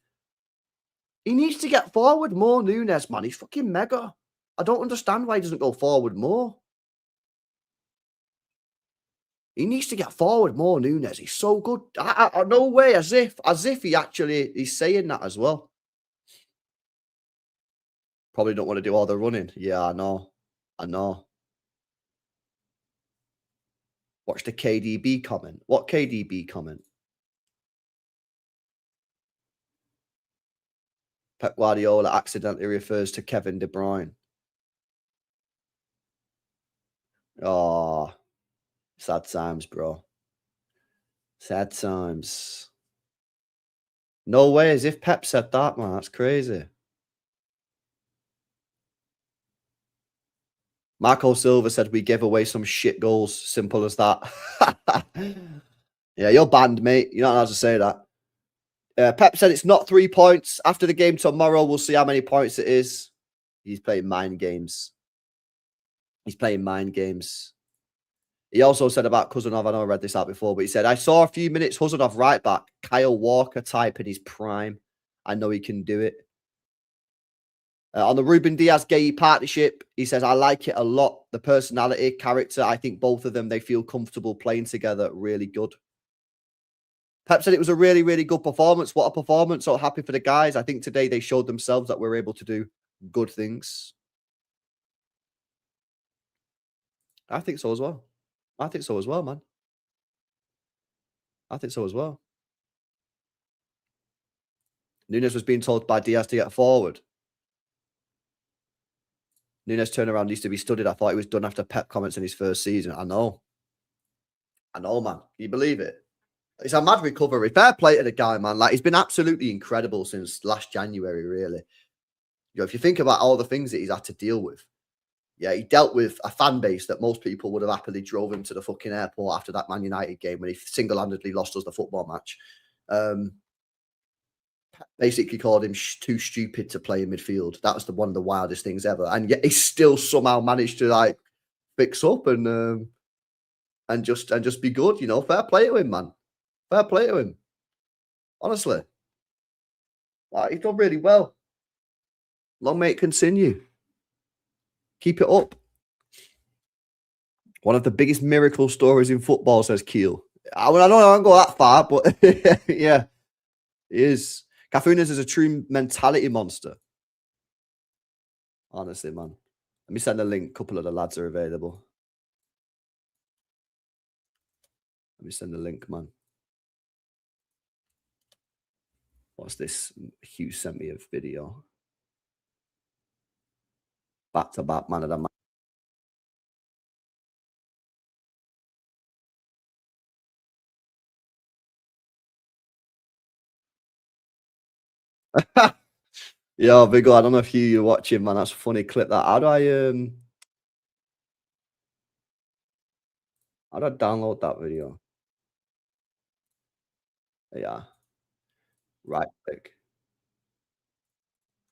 He needs to get forward more, Nunes, man. He's fucking mega. I don't understand why he doesn't go forward more. He needs to get forward more, Nunes. He's so good. No way, as if he actually is saying that as well. Probably don't want to do all the running. Yeah, I know. Watch the KDB comment. What KDB comment? Pep Guardiola accidentally refers to Kevin De Bruyne. Oh, sad times, bro. Sad times. No way, as if Pep said that, man. That's crazy. Marco Silva said we gave away some shit goals. Simple as that. Yeah, you're banned, mate. You're not allowed to say that. Pep said it's not 3 points. After the game tomorrow, we'll see how many points it is. He's playing mind games. He also said about Kuzanov, I know I read this out before, but he said, I saw a few minutes Kuzanov right back, Kyle Walker type in his prime. I know he can do it. On the Ruben Diaz-Gay partnership, he says, I like it a lot. The personality, character, I think both of them, they feel comfortable playing together. Really good. Pep said it was a really, really good performance. What a performance. So happy for the guys. I think today they showed themselves that we're able to do good things. I think so as well. Man. I think so as well. Nunes was being told by Diaz to get forward. Nunes' turnaround needs to be studied. I thought he was done after Pep comments in his first season. I know, man. Can you believe it? It's a mad recovery. Fair play to the guy, man. Like, he's been absolutely incredible since last January, really. You know, if you think about all the things that he's had to deal with. Yeah, he dealt with a fan base that most people would have happily drove him to the fucking airport after that Man United game when he single-handedly lost us the football match. basically called him too stupid to play in midfield. That was one of the wildest things ever. And yet he still somehow managed to like fix up and just be good. You know, fair play to him, man. Fair play to him. Honestly, like, he's done really well. Long may it continue. Keep it up. One of the biggest miracle stories in football, says Keel. I don't go that far, but yeah, he is. Cafunas is a true mentality monster. Honestly, man. Let me send a link. A couple of the lads are available. Let me send the link, man. What's this? Hugh sent me a video. Back to back, man of the match. Yo, big I don't know if you're watching, man. That's a funny clip. That how do I download that video? Yeah, right click.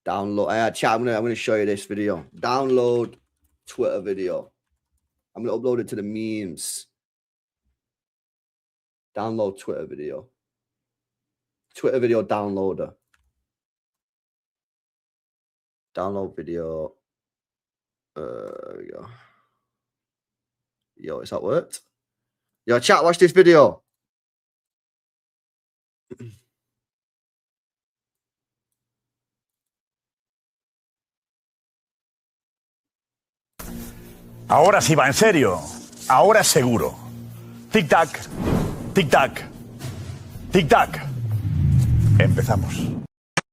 Download. Chat. I'm gonna show you this video. Download Twitter video. I'm gonna upload it to the memes. Download Twitter video. Twitter video downloader. Download video. There we go. Yo, is that worked? Yo, chat, watch this video. Ahora sí va, en serio. Ahora seguro. Tic-tac, tic-tac, tic-tac. Empezamos.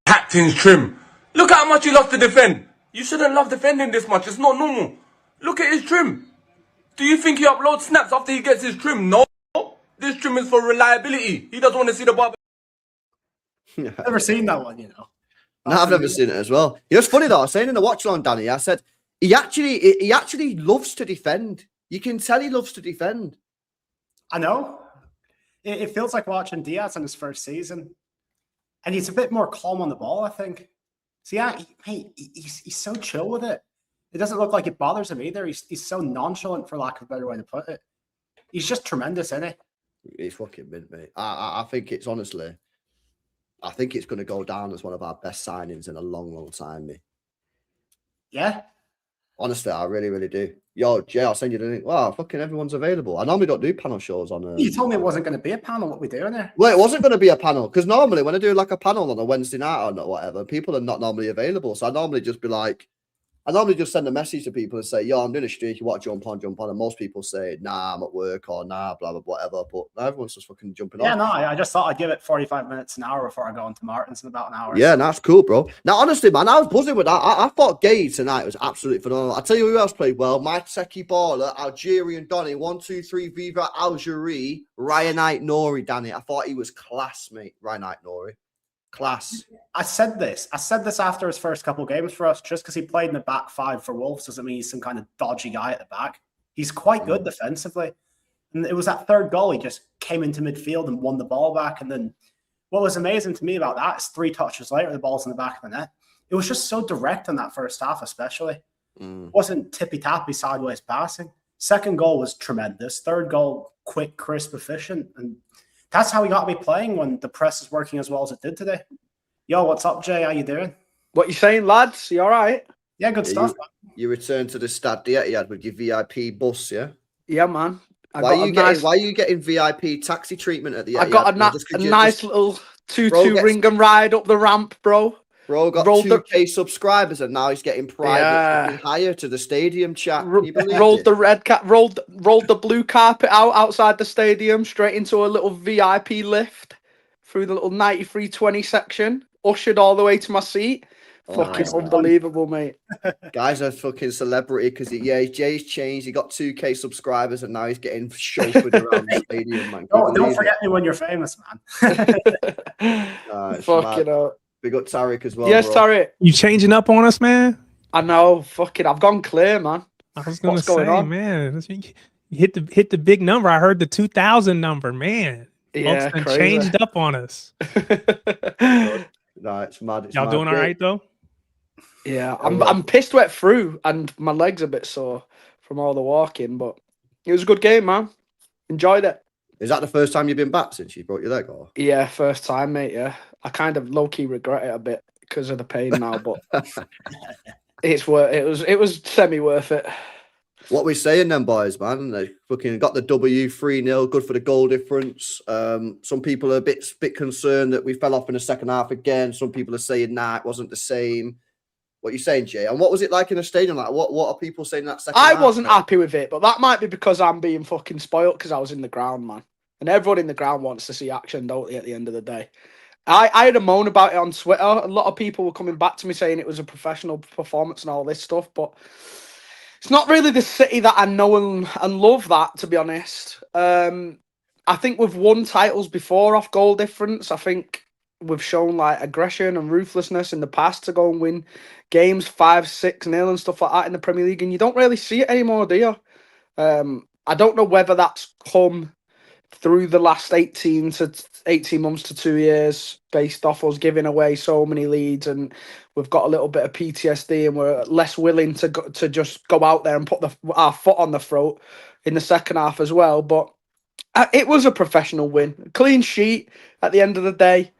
Captain's trim. Look how much he loves to defend. You shouldn't love defending this much. It's not normal. Look at his trim. Do you think he uploads snaps after he gets his trim? No. This trim is for reliability. He doesn't want to see the barber. Never seen that one, you know. No, I've never seen it as well. It was funny though. I was saying in the watch along, Danny, I said he actually loves to defend. You can tell he loves to defend. I know. It feels like watching Diaz in his first season. And he's a bit more calm on the ball, I think. So yeah, he's so chill with it. It doesn't look like it bothers him either. He's so nonchalant, for lack of a better way to put it. He's just tremendous, isn't he? He's fucking mint, mate. I think it's honestly, I think it's going to go down as one of our best signings in a long, long time, mate. Yeah. Honestly, I really, really do. Yo, Jay, I'll send you the link. Wow, fucking everyone's available. I normally don't do panel shows on. You told me it wasn't going to be a panel. What we doing there? Well, it wasn't going to be a panel because normally when I do like a panel on a Wednesday night or whatever, people are not normally available. So I normally just be like, I normally just send a message to people and say, yo, I'm doing a streak. You want to jump on? And most people say, nah, I'm at work or nah, blah, blah, whatever. But everyone's just fucking jumping on. Yeah, no, I just thought I'd give it 45 minutes, an hour before I go into Martin's in about an hour. Yeah, that's cool, bro. Now, honestly, man, I was buzzing with that. I thought Gay tonight was absolutely phenomenal. I'll tell you who else played well. Mike Seki Baller, Algerian Donny, 1, 2, 3, Viva Algerie, Ryan Knight Nori, Danny. I thought he was class, mate. Ryan Knight Nori. Class. I said this after his first couple of games for us. Just because he played in the back five for Wolves doesn't mean he's some kind of dodgy guy at the back. He's quite good defensively. And it was that third goal, he just came into midfield and won the ball back. And then what was amazing to me about that is 3 touches later, the ball's in the back of the net. It was just so direct in that first half, especially. It wasn't tippy-tappy sideways passing. Second goal was tremendous. Third goal, quick, crisp, efficient. And that's how we got to be playing when the press is working as well as it did today. Yo, what's up, Jay? How you doing? What you saying, lads? You all right? Yeah, good stuff. You returned to the Stade Etihad with your VIP bus, yeah? Yeah, man. Why are you getting VIP taxi treatment at the Etihad? I got a nice little 2-2 ring and ride up the ramp, bro. Bro got 2K subscribers and now he's getting private hire to the stadium chat. Rolled the blue carpet outside the stadium, straight into a little VIP lift through the little 9320 section, ushered all the way to my seat. Fucking unbelievable, mate. Guy's a fucking celebrity because Jay's changed. He got 2K subscribers and now he's getting chauffeured around the stadium, man. Don't forget me when you're famous, man. Fucking hell. Big up Tariq as well. Yes, bro. Tariq. You changing up on us, man? I know. Fucking, I've gone clear, man. I was going to say, man, you hit the big number. I heard the 2,000 number, man. Yeah, folks changed up on us. No, it's mad. It's Y'all mad. doing all right though? Yeah, well. I'm pissed wet through, and my legs a bit sore from all the walking, but it was a good game, man. Enjoyed it. Is that the first time you've been back since you broke your leg? Or Yeah, first time, mate. Yeah, I kind of low key regret it a bit because of the pain now, but it's worth. It was semi worth it. what we saying then, boys, man? They fucking got the W 3-0, good for the goal difference. Some people are a bit concerned that we fell off in the second half again. Some people are saying, nah, it wasn't the same. What are you saying, Jay? And what was it like in the stadium? Like, what are people saying that second half? I wasn't happy with it, but that might be because I'm being fucking spoilt because I was in the ground, man. And everyone in the ground wants to see action, don't they, at the end of the day? I had a moan about it on Twitter. A lot of people were coming back to me saying it was a professional performance and all this stuff, but it's not really the City that I know and love that, to be honest. I think we've won titles before off goal difference. I think we've shown like aggression and ruthlessness in the past to go and win games 5-6-0 and stuff like that in the Premier League, and you don't really see it anymore, do you? I don't know whether that's come through the last 18 months to 2 years based off us giving away so many leads, and we've got a little bit of PTSD and we're less willing to just go out there and put our foot on the throat in the second half as well. But it was a professional win, clean sheet at the end of the day,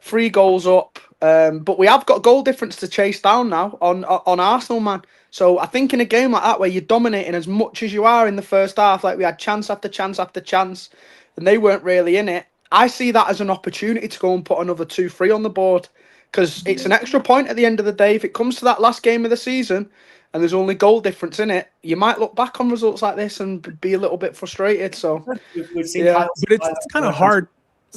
3 goals up, but we have got goal difference to chase down now on Arsenal, man. So I think in a game like that where you're dominating as much as you are in the first half, like we had chance after chance after chance, and they weren't really in it, I see that as an opportunity to go and put another 2-3 on the board, because it's an extra point at the end of the day. If it comes to that last game of the season and there's only goal difference in it, you might look back on results like this and be a little bit frustrated. So We've seen Yeah. titles But it's kind of hard.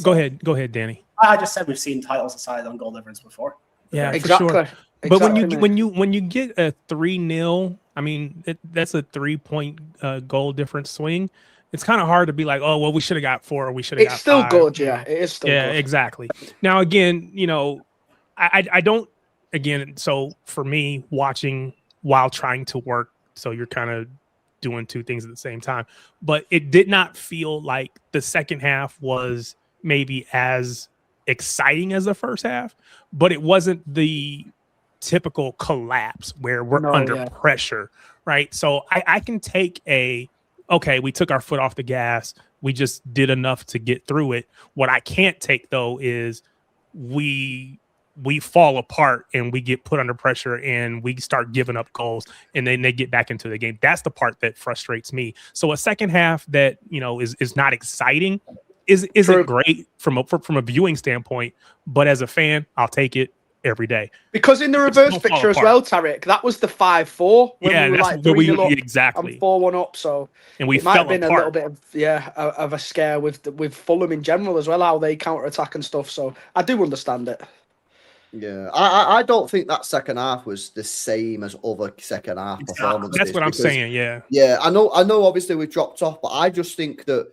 Go ahead, Danny. I just said we've seen titles decided on goal difference before. Yeah, exactly. for sure. But Exactly, mate. when you get a 3-0, I mean that's a 3-point goal difference swing. It's kind of hard to be like, oh well, we should have got 4, or we should have got It's still 5. good, yeah. It is still Yeah, good. exactly. Now again, I don't. Again, so for me, watching while trying to work, so you're kind of doing 2 things at the same time. But it did not feel like the second half was maybe as exciting as the first half, but it wasn't the typical collapse where we're under pressure, right? So I can take okay, we took our foot off the gas. We just did enough to get through it. What I can't take, though, is we fall apart and we get put under pressure and we start giving up goals and then they get back into the game. That's the part that frustrates me. So a second half that, is not exciting isn't great from a viewing standpoint, but as a fan, I'll take it every day. Because in the reverse picture as well, Tarek, that was the 5-4 when yeah, we were that's like where 3-0 up exactly and 4-1 up. So and we it might have fell been apart. a little bit of a scare with Fulham in general as well, how they counter attack and stuff. So I do understand it. Yeah, I don't think that second half was the same as other second half performances. That's what I'm saying. Yeah. Yeah, I know. Obviously, we dropped off, but I just think that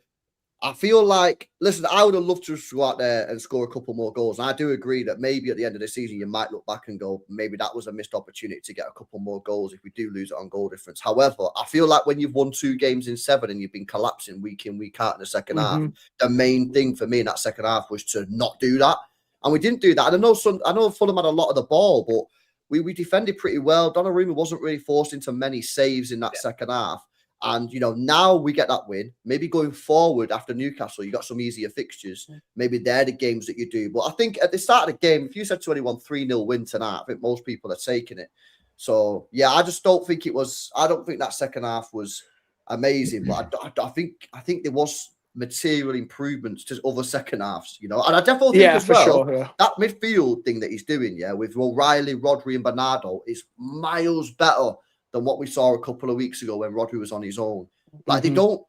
I feel like, listen, I would have loved to go out there and score a couple more goals. And I do agree that maybe at the end of the season, you might look back and go, maybe that was a missed opportunity to get a couple more goals if we do lose it on goal difference. However, I feel like when you've won 2 games in 7 and you've been collapsing week in, week out in the second half, the main thing for me in that second half was to not do that. And we didn't do that. And I know Fulham had a lot of the ball, but we defended pretty well. Donnarumma wasn't really forced into many saves in that second half. And, now we get that win. Maybe going forward after Newcastle, you got some easier fixtures. Maybe they're the games that you do. But I think at the start of the game, if you said to anyone 3-0 win tonight, I think most people are taking it. So, yeah, I just don't think I don't think that second half was amazing. But I think there was material improvements to other second halves, and I definitely think as well, that midfield thing that he's doing, with O'Reilly, Rodri and Bernardo is miles better than what we saw a couple of weeks ago when Rodri was on his own. Like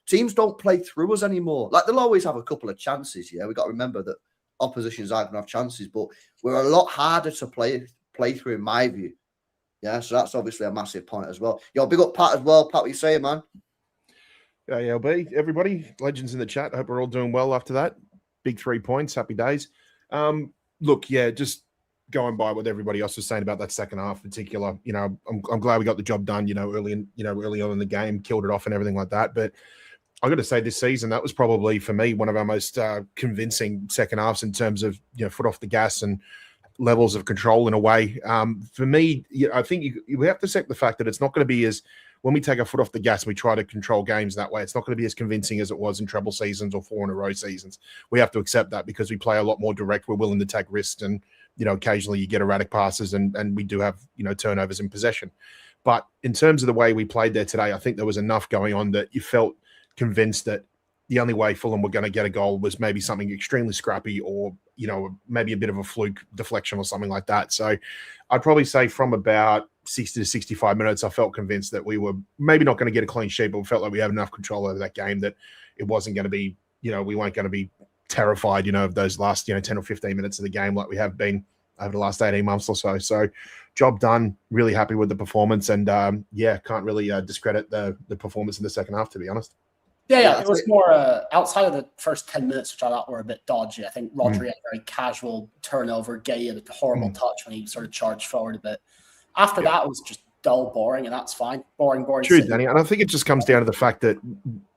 teams don't play through us anymore. Like they'll always have a couple of chances. Yeah, we got to remember that oppositions aren't going to have chances, but we're a lot harder to play through, in my view. Yeah, so that's obviously a massive point as well. Yo, big up Pat as well. Pat, what you saying, man? LB, everybody, legends in the chat. I hope we're all doing well after that. Big 3 points, happy days. Look, just going by what everybody else was saying about that second half in particular, I'm glad we got the job done, early on in the game, killed it off and everything like that. But I got to say, this season, that was probably for me one of our most convincing second halves in terms of foot off the gas and levels of control in a way. For me, I think you have to accept the fact that it's not going to be as when we take our foot off the gas and we try to control games that way, it's not going to be as convincing as it was in treble seasons or 4-in-a-row seasons. We have to accept that because we play a lot more direct. We're willing to take risks, and occasionally you get erratic passes, and we do have turnovers in possession. But in terms of the way we played there today, I think there was enough going on that you felt convinced that the only way Fulham were going to get a goal was maybe something extremely scrappy, or maybe a bit of a fluke deflection or something like that. So I'd probably say from about 60 to 65 minutes, I felt convinced that we were maybe not going to get a clean sheet, but we felt like we had enough control over that game that it wasn't going to be, we weren't going to be terrified, of those last, 10 or 15 minutes of the game like we have been over the last 18 months or so. So job done, really happy with the performance, and can't really discredit the performance in the second half, to be honest. Yeah, it was more outside of the first 10 minutes, which I thought were a bit dodgy. I think Rodri had a very casual turnover, Gay had a horrible touch when he sort of charged forward a bit. After that, it was just dull, boring, and that's fine. Boring. True, Danny. And I think it just comes down to the fact that,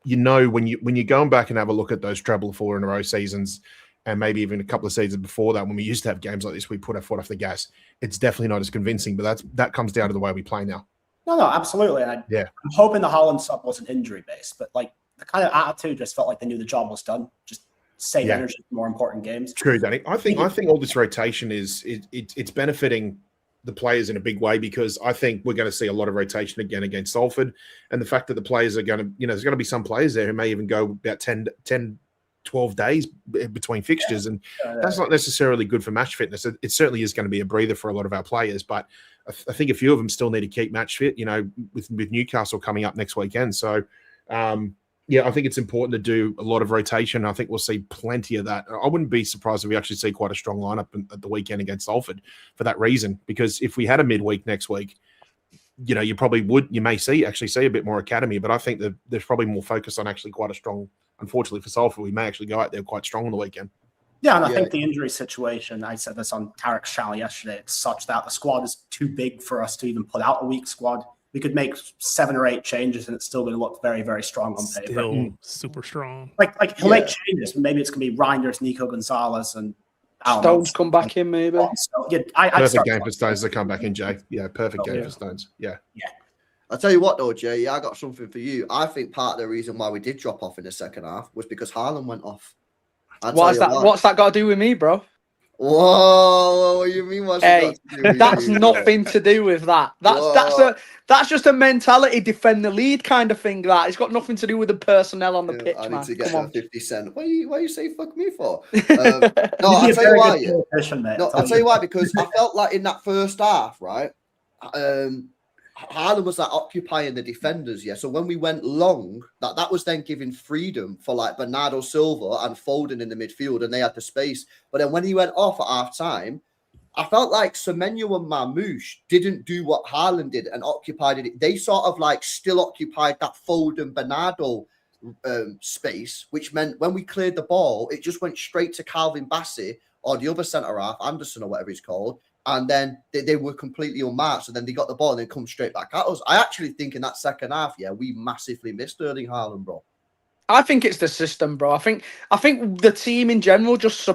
when you're going back and have a look at those treble 4-in-a-row seasons, and maybe even a couple of seasons before that, when we used to have games like this, we put our foot off the gas. It's definitely not as convincing, but that comes down to the way we play now. No, absolutely. And I'm hoping the Haaland sub wasn't injury-based, but the kind of attitude just felt like they knew the job was done. Just save energy for more important games. True, Danny. I think all this rotation it's benefiting the players in a big way, because I think we're going to see a lot of rotation again against Salford, and the fact that the players are going to, there's going to be some players there who may even go about 10, 12 days between fixtures, and that's not necessarily good for match fitness. It certainly is going to be a breather for a lot of our players, but I think a few of them still need to keep match fit, with Newcastle coming up next weekend. So, I think it's important to do a lot of rotation. I think we'll see plenty of that. I wouldn't be surprised if we actually see quite a strong lineup at the weekend against Salford for that reason, because if we had a midweek next week, you may see a bit more academy, but I think that there's probably more focus on actually quite a strong, unfortunately for Salford, we may actually go out there quite strong on the weekend. Yeah, and I think the injury situation, I said this on Tarek's channel yesterday, it's such that the squad is too big for us to even put out a weak squad. We could make 7 or 8 changes and it's still going to look very, very strong on paper. Still super strong. Like he'll make changes. Maybe it's going to be Reinders, Nico Gonzalez, and Stones come back in, maybe. So, perfect game for Stones to come back in, Jay. Yeah, perfect game for Stones. Yeah. I'll tell you what, though, Jay, I got something for you. I think part of the reason why we did drop off in the second half was because Haaland went off. What's that got to do with me, bro? Whoa, what do you mean? That's nothing to do with that. That's just a mentality, defend the lead kind of thing. That it's got nothing to do with the personnel on the pitch. I need man. to get Come on. 50 Cent. Why you say fuck me for? No, I'll tell you why. I'll tell you why, because I felt like in that first half, right? Haaland was occupying the defenders, So when we went long, that was then giving freedom for Bernardo Silva and Foden in the midfield, and they had the space. But then when he went off at half time, I felt like Semenyo and Marmoush didn't do what Haaland did and occupied it. They sort of still occupied that Foden Bernardo space, which meant when we cleared the ball, it just went straight to Calvin Bassey or the other centre half, Anderson or whatever he's called. And then they were completely unmarked. So then they got the ball and then come straight back at us. I actually think in that second half, we massively missed Erling Haaland, bro. I think it's the system, bro. I think the team in general just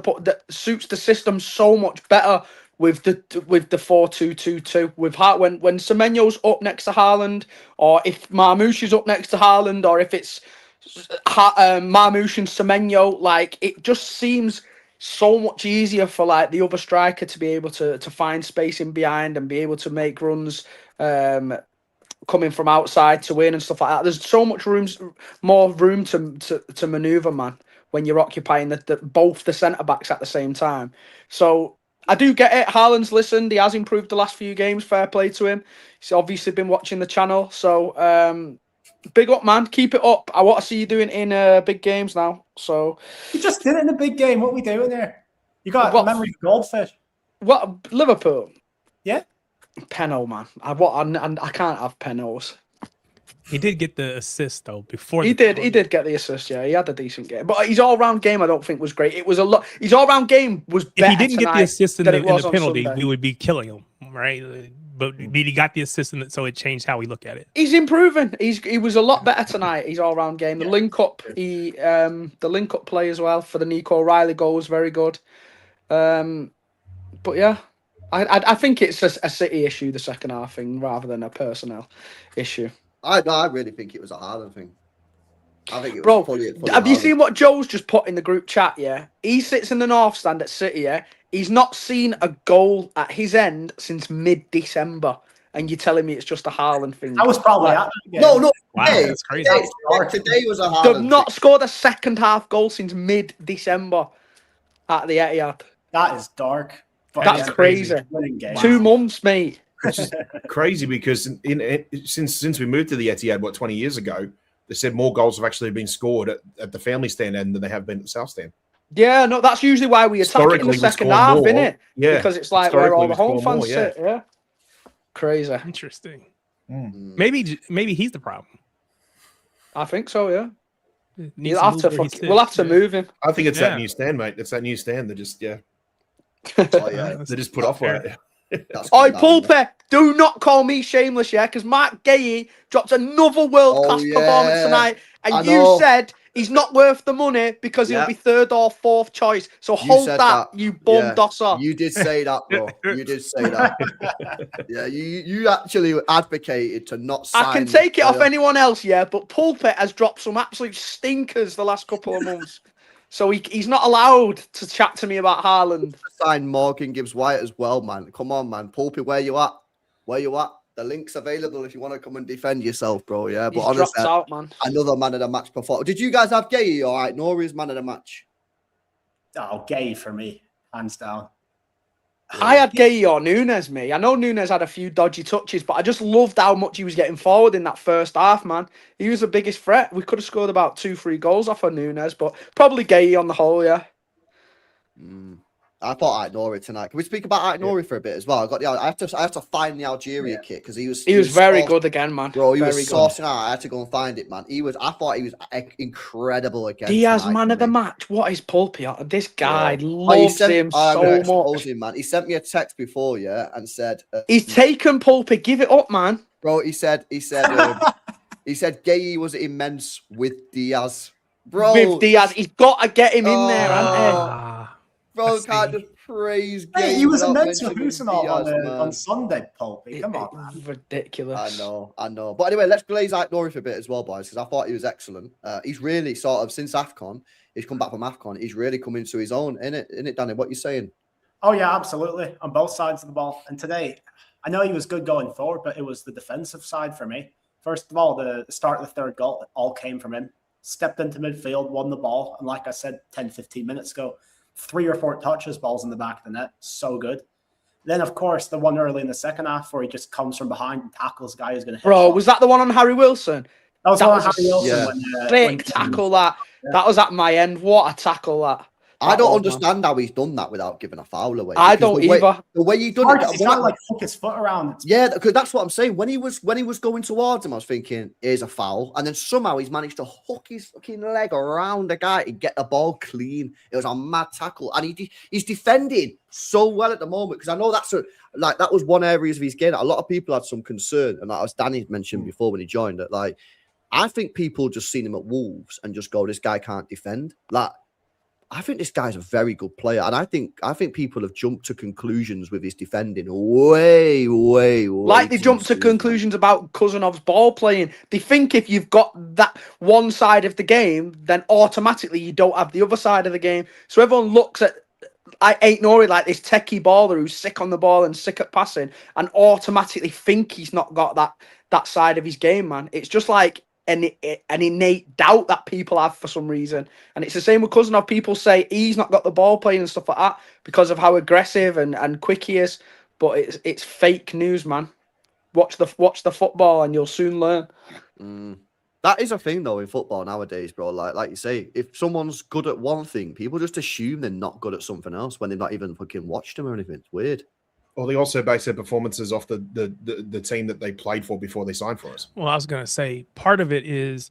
suits the system so much better with the 4-2-2-2. With when Semenyo's up next to Haaland, or if Marmoush is up next to Haaland, or if it's Marmoush and Semenyo, it just seems so much easier for the other striker to be able to find space in behind and be able to make runs coming from outside to win and stuff like that. There's so much more room to maneuver, man, when you're occupying both the centre backs at the same time. So I do get it. Haaland's listened. He has improved the last few games. Fair play to him. He's obviously been watching the channel. So big up, man. Keep it up. I want to see you doing in big games now. So you just did it in a big game. What are we doing there? You got a memory of goldfish. What, Liverpool? Yeah. Penno, man. I can't have pennos. He did get the assist though before. He did get the assist. Yeah, he had a decent game, but his all-round game I don't think was great. It was a lot. His all-round game was better. If he didn't get the assist in the penalty, Sunday. we would be killing him, right? But he got the assist, so it changed how we look at it. He's improving. He was a lot better tonight. His all-round game, the link up, the link up play as well for the Nico Riley goal was very good. But yeah, I think it's a City issue, the second half thing, rather than a personnel issue. I really think it was a Haaland thing. I think it was Bro, fully have you Haaland. seen what Joe's just put in the group chat? Yeah, he sits in the north stand at City. Yeah, he's not seen a goal at his end since mid-December, and you're telling me it's just a Haaland thing? I was probably Like, at that game. No, Wow, today, that's crazy. today was a they've Haaland not thing. scored a second half goal since mid-December at the Etihad. That is dark. But That's yeah, crazy. winning game. 2 months, mate. Which is crazy because since we moved to the Etihad, 20 years ago, they said more goals have actually been scored at the family stand end than they have been at the South stand. Yeah, no, that's usually why we attack it in the Historically, we second score half, more. innit? Yeah, Because it's like where all historically, the we home score fans more, yeah. sit. Yeah, crazy. Interesting. Mm. Maybe he's the problem. I think so. Yeah, Needs You'll have move to where he we'll have sits, to yeah. move him. I think it's Yeah. that new stand, mate. It's that new stand. They just Oh, yeah. they just put off on it. That's Oi, good, that, Pulpy, do not call me shameless, yeah? Because Mark Gahey dropped another world-class Oh, performance yeah. tonight, and I you know. said he's not worth the money because Yeah. he'll be third or fourth choice. So You hold said that, you bum Yeah. dosser. You did say that, bro. You did say that. Yeah, you actually advocated to not sign. I can take it off player. anyone else, yeah, but Pulpit has dropped some absolute stinkers the last couple of months. So he's not allowed to chat to me about Haaland. Sign Morgan Gibbs White as well, man. Come on, man. Pulpy, where you at? Where you at? The link's available if you want to come and defend yourself, bro. Yeah, but He's dropped honestly, out, man. another man of the match performance. Did you guys have Gay? All right, Nori's man of the match. Oh, gay for me, hands down. I had Gay or Nunes, me. I know Nunes had a few dodgy touches, but I just loved how much he was getting forward in that first half, man. He was the biggest threat. We could have scored about 2-3 goals off of Nunes, but probably Gay on the whole, yeah. I thought Nori tonight. Can we speak about Nori for a bit as well? I have to find the Algeria kit because he was very saucing- good again, man. Bro, he very was good. saucing out. I had to go and find it, man. I thought he was incredible again. Diaz, tonight man for of the me. match. What is Pulpy? This guy He loves sent- him I'm gonna so expose much. him, man. He sent me a text before, yeah, and said, He's taken Pulpy. Give it up, man. bro, he said, he said, Gay was immense with Diaz, bro. With Diaz, he's got to get him in there, hasn't Ah, Bro, I can't see. just praise Gay. Hey, he was without immense with mentioning Husinov Diaz, on man. Sunday, Pulpy. he? Come on, man. Ridiculous. I know. But anyway, let's glaze out Nori for a bit as well, boys, because I thought he was excellent. He's really sort of, since AFCON, he's come back from AFCON, he's really come into his own, innit, Danny? What you saying? Oh, yeah, absolutely. On both sides of the ball. And today, I know he was good going forward, but it was the defensive side for me. First of all, the start of the third goal all came from him. Stepped into midfield, won the ball. And like I said 10, 15 minutes ago, 3 or 4 touches, balls in the back of the net. So good. Then, of course, the one early in the second half where he just comes from behind and tackles a guy who's going to hit. Bro, shot. was that the one on Harry Wilson? That was that on was a Harry Wilson yeah. when, Big tackle that. Yeah. That was at my end. What a tackle that. I That don't was, man. understand how he's done that without giving a foul away. I because don't the way, either. The way he done Hard, it, he's got to like hook his foot around. It's yeah, because that's what I'm saying. When he was going towards him, I was thinking, here's a foul, and then somehow he's managed to hook his fucking leg around the guy and get the ball clean. It was a mad tackle, and he's defending so well at the moment because I know that was one area of his game. A lot of people had some concern, and as Danny mentioned before when he joined, that like I think people just seen him at Wolves and just go, this guy can't defend. Like I think this guy's a very good player, and I think people have jumped to conclusions with his defending way Like they too jumped to soon, man. conclusions about Cousinov's ball playing. They think if you've got that one side of the game, then automatically you don't have the other side of the game. So everyone looks at Ain't Nori like this techie baller who's sick on the ball and sick at passing, and automatically think he's not got that side of his game, man. It's just like an innate doubt that people have for some reason. And it's the same with Cousinov. People say he's not got the ball playing and stuff like that because of how aggressive and quick he is. But it's fake news, man. Watch the football and you'll soon learn. That is a thing though in football nowadays, bro. Like you say, if someone's good at one thing, people just assume they're not good at something else when they've not even fucking watched them or anything. It's weird. Well, they also base their performances off the team that they played for before they signed for us. Well, I was going to say part of it is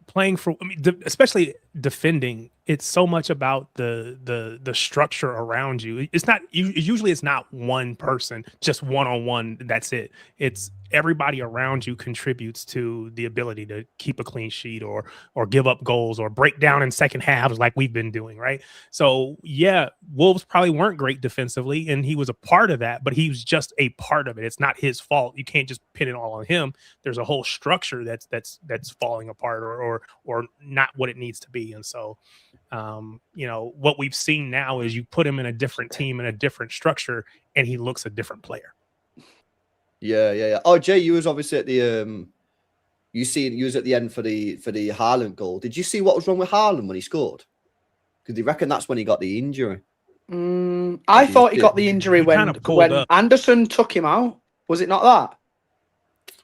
playing for, I mean, especially defending. It's so much about the structure around you. It's not usually it's not one person, just one-on-one. That's it. It's everybody around you contributes to the ability to keep a clean sheet or give up goals or break down in second halves like we've been doing, right? So yeah, Wolves probably weren't great defensively, and he was a part of that, but he was just a part of it. It's not his fault. You can't just pin it all on him. There's a whole structure that's falling apart or not what it needs to be. And so what we've seen now is you put him in a different team in a different structure, and he looks a different player. Yeah. Oh, Jay, you was obviously at the you was at the end for the Haaland goal. Did you see what was wrong with Haaland when he scored? Because they reckon that's when he got the injury. I thought he got the injury when Anderson took him out. Was it not that?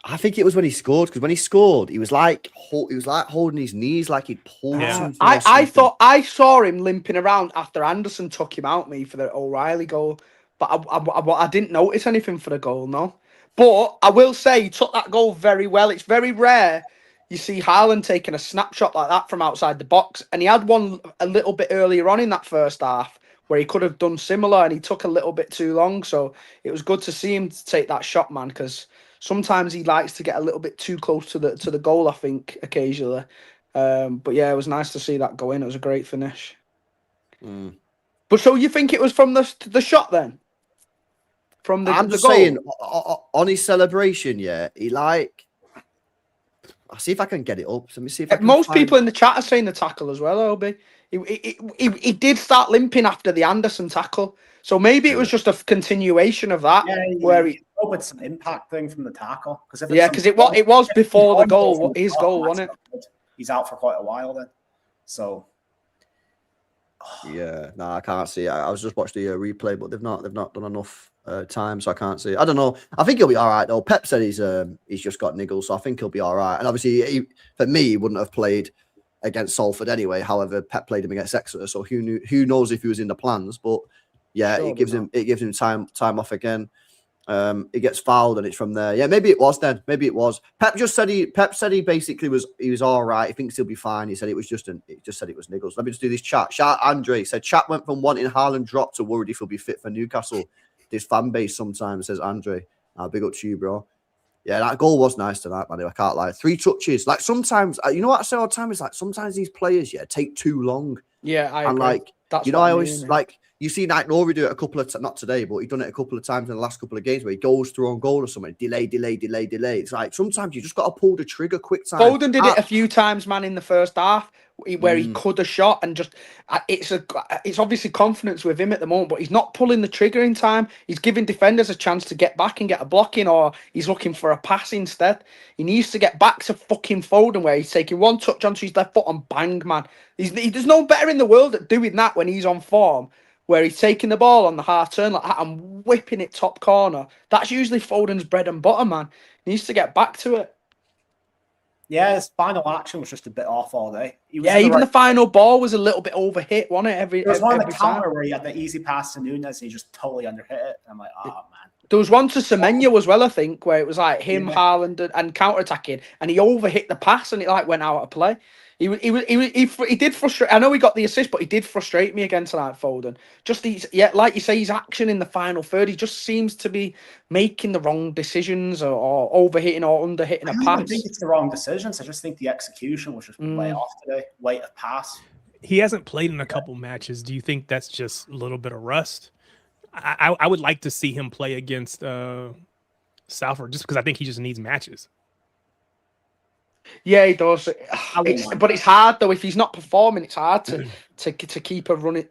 I think it was when he scored, because when he scored, he was like holding his knees, like he'd pulled something. I thought I saw him limping around after Anderson took him out for the O'Reilly goal, but I didn't notice anything for the goal, no. But I will say he took that goal very well. It's very rare you see Haaland taking a snapshot like that from outside the box, and he had one a little bit earlier on in that first half where he could have done similar, and he took a little bit too long. So it was good to see him take that shot, man, because sometimes he likes to get a little bit too close to the goal, I think, occasionally. But yeah, it was nice to see that go in. It was a great finish. But so you think it was from the shot then? From the I'm just goal? saying, on his celebration, yeah, he I'll see if I can get it up. Let me see if most people in the chat are saying the tackle as well, Obi. He did start limping after the Anderson tackle. So maybe it was just a continuation of that, where he hope it's an impact thing from the tackle. Because it was before the goal, his goal, wasn't it? He's out for quite a while then. So yeah, no, I can't see it. I was just watching the replay, but they've not done enough time, so I can't see it. I don't know. I think he'll be all right though. Pep said he's just got niggles, so I think he'll be all right. And obviously, for me, he wouldn't have played against Salford anyway. However, Pep played him against Exeter, so who knows if he was in the plans? But yeah, it gives him time off again. He gets fouled and it's from there. Yeah, maybe it was then. Maybe it was. Pep said he basically was all right. He thinks he'll be fine. He said it was just said it was niggles. Let me just do this chat. Andre said chat went from wanting Haaland dropped to worried if he'll be fit for Newcastle. This fan base sometimes, says Andre. Big up to you, bro. Yeah, that goal was nice tonight, man. I can't lie. 3 touches. Like sometimes, you know what I say all the time is like sometimes these players, take too long. Yeah, I agree. Like that's I always like. You see Night Nori do it a couple of not today, but he's done it a couple of times in the last couple of games where he goes through on goal or something. Delay. It's like sometimes you just got to pull the trigger quick time. Foden did it a few times, man, in the first half where he could have shot and just it's obviously confidence with him at the moment, but he's not pulling the trigger in time. He's giving defenders a chance to get back and get a block in, or he's looking for a pass instead. He needs to get back to fucking Foden where he's taking one touch onto his left foot and bang, man. There's no better in the world at doing that when he's on form, where he's taking the ball on the half turn like that and whipping it top corner. That's usually Foden's bread and butter, man. He needs to get back to it. Yeah, his final action was just a bit off all day. Even the final ball was a little bit overhit, wasn't it? There was one on the counter where he had the easy pass to Nunes and he just totally underhit it. I'm like, oh, man. There was one to Semenyo as well, I think, where it was like him, Haaland, and counter-attacking, and he overhit the pass and it went out of play. He did frustrate. I know he got the assist, but he did frustrate me again tonight, Foden. Just like you say, his action in the final third, he just seems to be making the wrong decisions or overhitting or underhitting a pass. I don't think it's the wrong decisions. I just think the execution was just way off today. Late of pass. He hasn't played in a couple matches. Do you think that's just a little bit of rust? I would like to see him play against Salford just because I think he just needs matches. Yeah, he does. But it's hard though. If he's not performing, it's hard to keep a running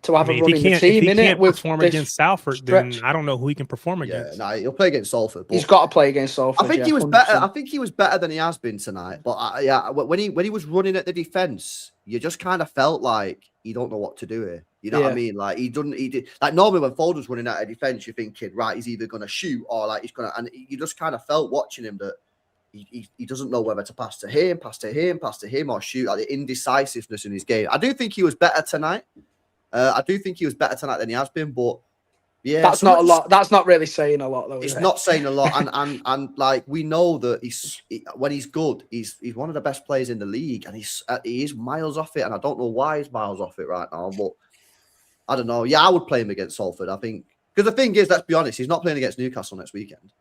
to have a run in the team. If he can't perform against Salford, then I don't know who he can perform against. Yeah, he'll play against Salford. He's got to play against Salford. I think he was 100%. better. I think he was better than he has been tonight. But when he was running at the defense, you just kind of felt like he don't know what to do here. You know what I mean? Like he did. Like normally when Foden's running out of defense, you're thinking, right, he's either going to shoot or like he's going to. And you just kind of felt watching him that. He doesn't know whether to pass to him, or shoot. Like the indecisiveness in his game. I do think he was better tonight. I do think he was better tonight than he has been. But yeah, that's not a lot. That's not really saying a lot, though. It's not saying a lot. And like we know that when he's good, he's one of the best players in the league, and he is miles off it. And I don't know why he's miles off it right now. But I don't know. Yeah, I would play him against Salford. I think because the thing is, let's be honest, he's not playing against Newcastle next weekend.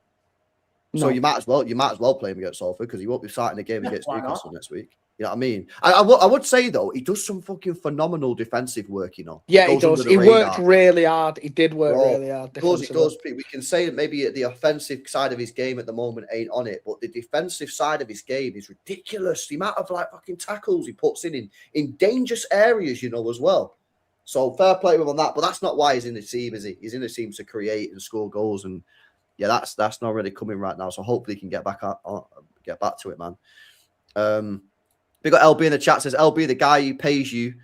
So No. you might as well play him against Salford because he won't be starting the game Yeah, against why not? Newcastle next week. You know what I mean? I would say though, he does some fucking phenomenal defensive work. You know, Yeah, he Goes under does. the He radar. worked really hard. He did work Bro, really hard. It does. defensively. We can say that maybe the offensive side of his game at the moment ain't on it, but the defensive side of his game is ridiculous. The amount of like fucking tackles he puts in dangerous areas, you know, as well. So fair play with him on that, but that's not why he's in the team, is he? He's in the team to create and score goals, and yeah, that's not really coming right now. So hopefully he can get back to it, man. We got LB in the chat, says LB, the guy who pays you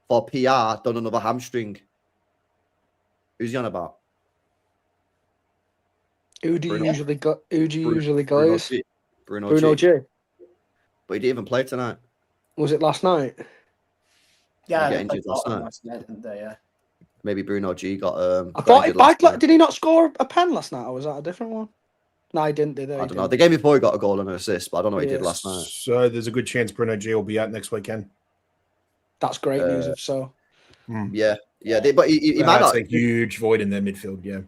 for PR done another hamstring. Who's he on about? Who do you Bruno. usually go? Who do you usually go? Bruno Is G. Bruno Bruno G. G. But he didn't even play tonight. Was it last night? Yeah, Did he they get played injured last Tottenham night? last night, didn't they? Yeah. Maybe Bruno G got I got thought injured last night. did he not score a pen last night, or was that a different one? No, he didn't. Did he? I don't know. The game before he got a goal and an assist, but I don't know what he did Yes. last night. So there's a good chance Bruno G will be out next weekend. That's great news. If so, Yeah. But he might That's not. a huge void in their midfield. Yeah.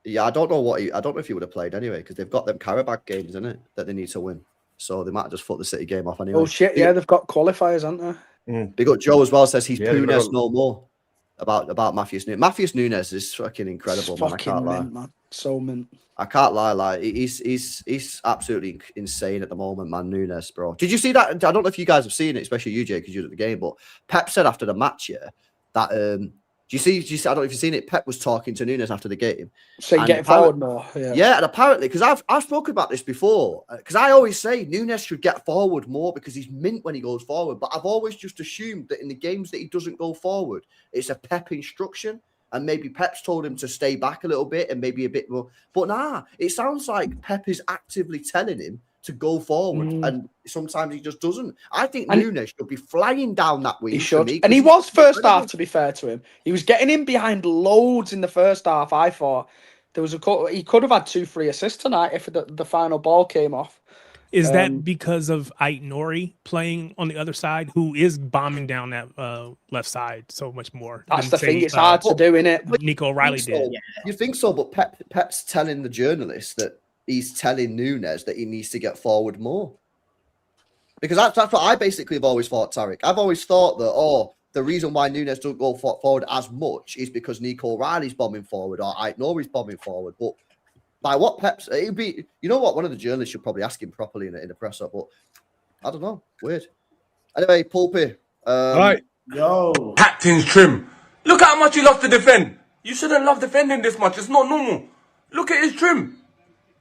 Yeah, I don't know if he would have played anyway because they've got them Karabakh games, isn't it, that they need to win. So they might have just put the City game off anyway. oh shit, yeah, they've got qualifiers, haven't they? Big up Joe as well, says he's Yeah, they've Punes got- no more. About Matthews Nunes. Matthews Nunes is fucking incredible, It's man. I fucking can't lie. mint, man. So mint. I can't lie. Like he's absolutely insane at the moment, man. Nunes, bro. Did you see that? I don't know if you guys have seen it, especially you, Jay, because you're at the game. But Pep said after the match, yeah, that do you see? I don't know if you've seen it. Pep was talking to Nunes after the game. So you And get forward more. Yeah. Yeah, and apparently, because I've spoken about this before, because I always say Nunes should get forward more because he's mint when he goes forward. But I've always just assumed that in the games that he doesn't go forward, it's a Pep instruction. And maybe Pep's told him to stay back a little bit and maybe a bit more. But nah, it sounds like Pep is actively telling him to go forward. And sometimes he just doesn't. I think Nunes should be flying down that wing. He should. And he was first half, to be fair to him. He was getting in behind loads in the first half, I thought. There was he could have had 2-3 assists tonight if the final ball came off. Is that because of Ait Nori playing on the other side, who is bombing down that left side so much more? That's than, the thing. It's hard to do, innit? Nico O'Reilly did. You think so, but Pep's telling the journalist that he's telling Nunes that he needs to get forward more. Because that's what I basically have always thought, Tarek. I've always thought that, the reason why Nunes doesn't go forward as much is because Nico O'Reilly's bombing forward or Ait Nori's bombing forward. But by what Pep's, it'd be, you know what, one of the journalists should probably ask him properly in the presser, but I don't know. Weird. Anyway, Pulpy. All right. Yo. Captain's trim. Look at how much he loves to defend. You shouldn't love defending this much. It's not normal. Look at his trim.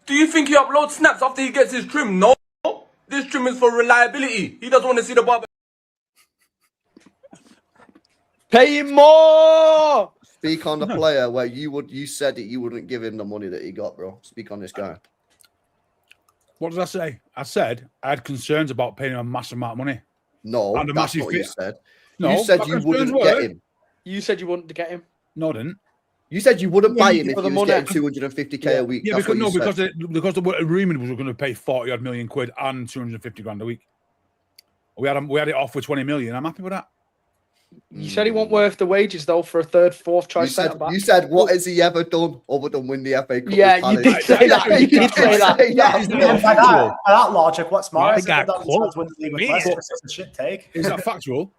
Do you think he uploads snaps after he gets his trim? No. This trim is for reliability. He doesn't want to see the barber. Pay him more. Speak on the player where you said that you wouldn't give him the money that he got, bro. Speak on this guy. What did I say? I said I had concerns about paying him a massive amount of money. No, And a that's massive not what you fee. said. No, you said my you concerns wouldn't were- get him. You said you wanted to get him. No, I didn't. You said you wouldn't buy him if for he the was money. getting 250k a week. Yeah, That's because what you said. because the agreement was we're going to pay 40 odd million quid and 250 grand a week. We had it off for 20 million. I'm happy with that. You said he wasn't worth the wages though for a third, fourth choice centre back. You said, what has he ever done other than win the FA Cup? Yeah, with you Palace? did say that. You did say that. Yeah, Is that bro. not By factual? that logic, what's Why Morris? got quote? Wins the league with Man. Leicester. It's a shit take. Is that factual?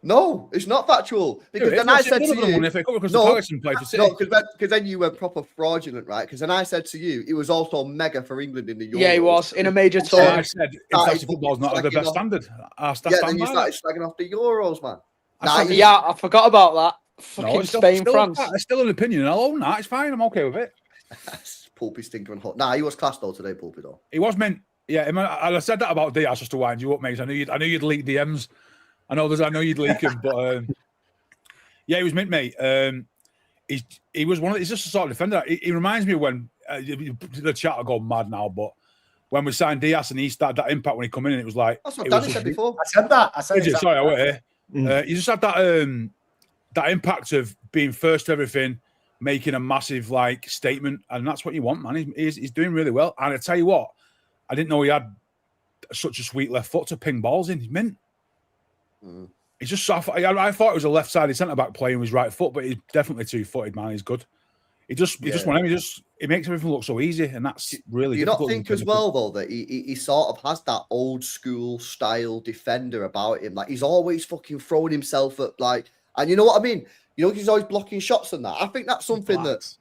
No, it's not factual. Because then I said to you, because No, the Palace played for City. no, because then you went proper fraudulent, right? Because then I said to you, it was also mega for England in the Euros. Yeah, he was in a major So tour. I said international football's not of the best standard. I Yeah, stand then you by started that. slagging off the Euros, man. Yeah, I forgot about that. Fucking it's still, Spain, still, France. It's still an opinion, and I'll own that. It's fine. I'm okay with it. Pulpy stinker and hot. Nah, he was class though today, Pulpy though. He was meant. Yeah, I said that about Diaz just to wind you up, mate. I knew you'd leak DMs. I know you'd leak him, but yeah, he was mint, mate. He was he's just a sort of defender. He reminds me of when the chat will go mad now, but when we signed Diaz and he started that impact when he come in, and it was like That's what it Danny was said before. I said that. I said Did you? exactly Sorry, I that. went here. He just had that impact of being first to everything, making a massive statement, and that's what you want, man. He's doing really well. And I tell you what, I didn't know he had such a sweet left foot to ping balls in. He's mint. He's just I thought it was a left-sided centre back playing with his right foot, but he's definitely two-footed, man. He's good. He just it makes everything look so easy, and that's really. Do you not difficult think in as well though that he sort of has that old school style defender about him? Like he's always fucking throwing himself at like, and you know what I mean? You know he's always blocking shots and that. I think that's something that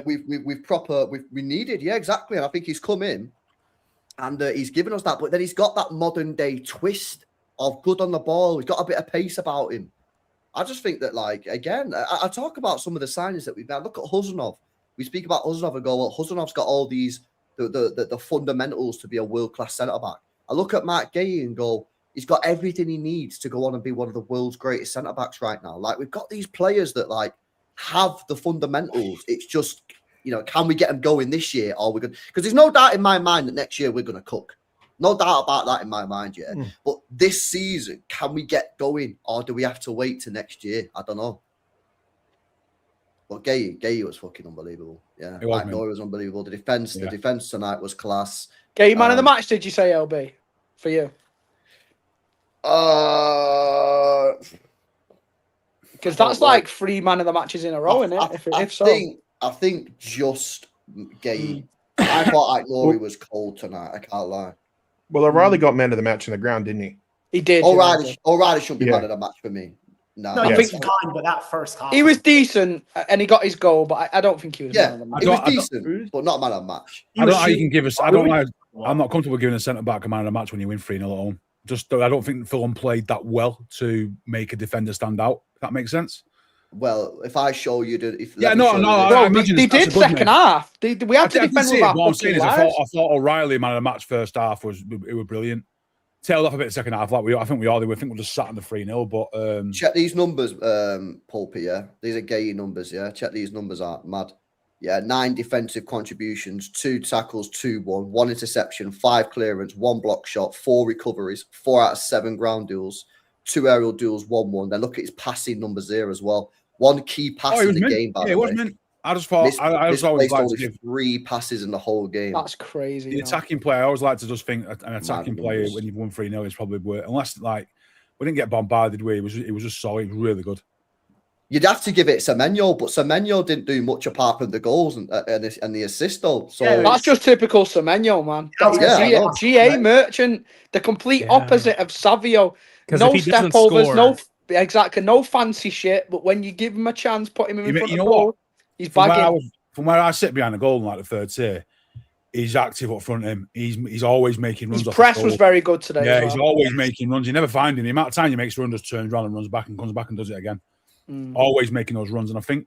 we needed. Yeah, exactly. And I think he's come in and he's given us that. But then he's got that modern day twist of good on the ball. He's got a bit of pace about him. I just think that, like, again, I talk about some of the signings that we've had. Look at Huzanov. We speak about Huzanov and go, well, Huzanov's got all these the fundamentals to be a world class centre back. I look at Mark Gay and go, he's got everything he needs to go on and be one of the world's greatest centre backs right now. Like we've got these players that like have the fundamentals. It's just, you know, can we get them going this year? Or we're good? Because there's no doubt in my mind that next year we're going to cook. No doubt about that in my mind, yeah. But this season, can we get going, or do we have to wait to next year? I don't know. But Gay was fucking unbelievable. Yeah, Mike Noy was unbelievable. The defense tonight was class. Gay man of the match, did you say, LB? For you? Because that's like 3 man of the matches in a row, isn't it? I think just Gay. I thought like Laurie was cold tonight. I can't lie. Well, O'Reilly got man of the match in the ground, didn't he? He did. O'Reilly shouldn't be man of the match for me. No, I think fine, but that first half. He was decent and he got his goal, but I don't think he was man of the match. He was decent, but not man of the match. I don't know how you can give us. I'm not comfortable giving a centre back a man of the match when you win 3-0 at home. I don't think Fulham played that well to make a defender stand out. If that makes sense. Well, if I show you the, they did second half. We had to defend with our what I'm saying is, I thought O'Reilly man of the match first half was brilliant. Tailed off a bit second half. I think we we're just sat on the 3-0. But check these numbers, Pulpy. Yeah, these are Gay numbers. Yeah, check these numbers out. Mad. Yeah, 9 defensive contributions, 2 tackles, 2-1, 1 interception, 5 clearance, 1 block shot, 4 recoveries, 4 out of 7 ground duels, 2 aerial duels, 1-1. Then look at his passing numbers there as well. 1 key pass in the game. By the way, I just thought I was always like to give 3 passes in the whole game. That's crazy. The attacking player, I always like to just think an attacking player when you've won 3-0 is probably worth. Unless like we didn't get bombarded with, it was just solid, really good. You'd have to give it Semenyo, but Semenyo didn't do much apart from the goals and the assist though. So that's just typical Semenyo, man. GA merchant, the complete opposite of Savio. No step overs, no fancy shit. But when you give him a chance, put him in front of the goal, he's bagging. From where I sit behind the goal in like the third tier, he's active up front of him. He's always making runs. His press was very good today. Yeah, he's always making runs. You never find him. The amount of time he makes run, just turns around and runs back and comes back and does it again. Always making those runs, and I think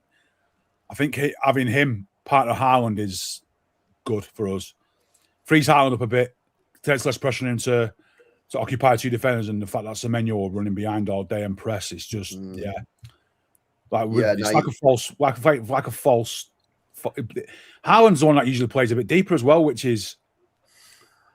having him part of Haaland is good for us. Frees Haaland up a bit, takes less pressure on him to occupy 2 defenders, and the fact that Semenyo running behind all day and press, it's just like a false. Haaland's the one that usually plays a bit deeper as well, which is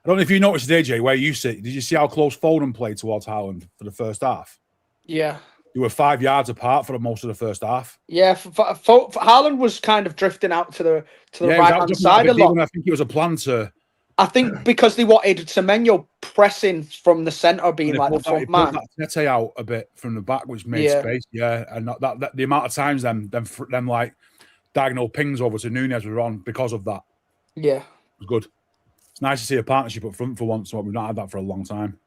I don't know if you noticed AJ where you sit. Did you see how close Foden played towards Haaland for the first half? Yeah. You were 5 yards apart for most of the first half. Yeah, Haaland was kind of drifting out to the right hand side a lot. I think it was a plan to. I think because they wanted Semenyo pressing from the centre, being like the front man. Tete out a bit from the back, which made space. Yeah, and that the amount of times them like diagonal pings over to Nunez were on because of that. Yeah, it was good. It's nice to see a partnership up front for once. We've not had that for a long time.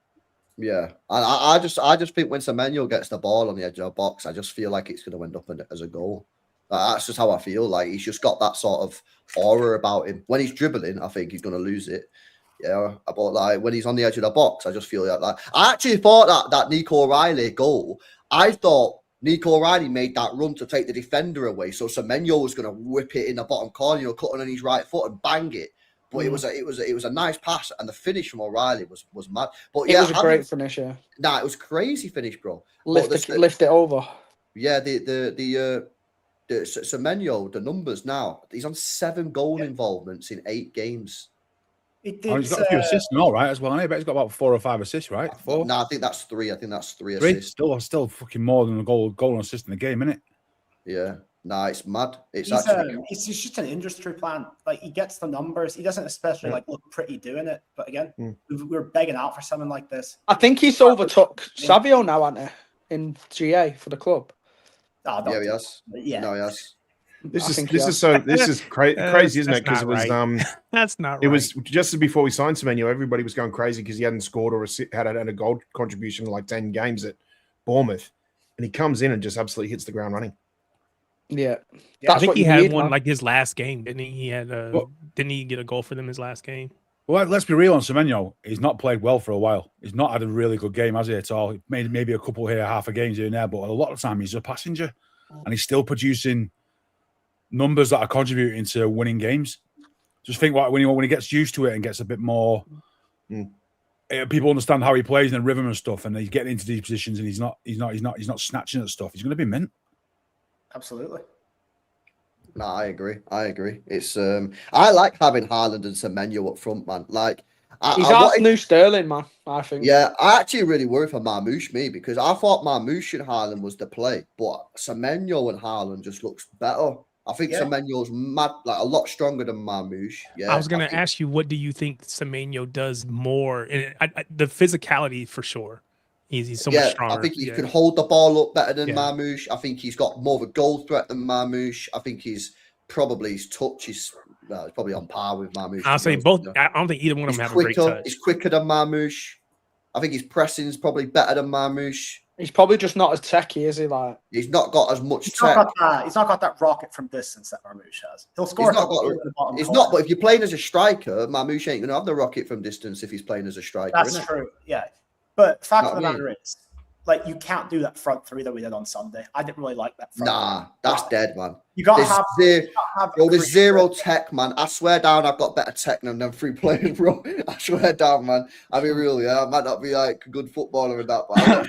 Yeah, I just think when Semenyo gets the ball on the edge of the box, I just feel like it's going to end up as a goal. That's just how I feel. Like he's just got that sort of aura about him. When he's dribbling, I think he's going to lose it. Yeah, but like when he's on the edge of the box, I just feel like I actually thought that Nico O'Reilly goal. I thought Nico O'Reilly made that run to take the defender away, so Semenyo was going to whip it in the bottom corner, cutting on his right foot and bang it. But it was a nice pass, and the finish from O'Reilly was mad. But it was a great finish. Yeah, it was crazy finish, bro. Lift it over. Yeah, the Semenyo, the numbers now. He's on 7 goal involvements in 8 games. He's got a few assists and all right as well. I bet he's got about 4 or 5 assists, right? 4. No, I think that's 3. I think that's 3 assists. Still fucking more than a goal and assist in the game, isn't it? Yeah. No, it's mad. It's just an industry plant. Like he gets the numbers. He doesn't especially look pretty doing it. But again, we're begging out for something like this. I think he's overtook Savio now, hasn't he? In GA for the club. Yeah, he has. Yeah. No, he has. This think, is crazy, isn't it? Because That's it was not right. That's not right. it was just before we signed Semenyo, everybody was going crazy because he hadn't scored or had a goal contribution in like 10 games at Bournemouth, and he comes in and just absolutely hits the ground running. Yeah, I think he had one man. like his last game, didn't he? He had didn't he get a goal for them his last game? Well, let's be real on Semenyo. He's not played well for a while. He's not had a really good game, has he, at all? Maybe a couple here, half a games here and there, but a lot of the time he's a passenger, and he's still producing numbers that are contributing to winning games. Just think when he gets used to it and gets a bit more, people understand how he plays and the rhythm and stuff, and he's getting into these positions and he's not snatching at stuff. He's going to be mint. Absolutely. No, I agree. It's I like having Haaland and Semenyo up front, man. Like he's our new Sterling, man. I think. Yeah, I actually really worry for Marmoush, because I thought Marmoush and Haaland was the play, but Semenyo and Haaland just looks better. I think Semenyo's mad, like a lot stronger than Marmoush. Yeah, I was going to ask you, what do you think Semenyo does more? And the physicality for sure. He's so much stronger. I think he can hold the ball up better than Marmoush. I think he's got more of a goal threat than Marmoush. I think his touch is it's probably on par with Marmoush. I'll say both. I don't think either one of them have a great touch. He's quicker than Marmoush. I think his pressing is probably better than Marmoush. He's probably just not as techy, is he? Like he's not got as much tech. He's not got that rocket from distance that Marmoush has. He'll score. It's not. But if you're playing as a striker, Marmoush ain't going to have the rocket from distance if he's playing as a striker. That's true. Yeah. But fact of the matter is, like, you can't do that front three that we did on Sunday. I didn't really like that. That's dead, man. You got to have. There's zero tech, man. I swear down, I've got better tech than them three players, bro. I swear down, man. I mean, really, I might not be like a good footballer in that, but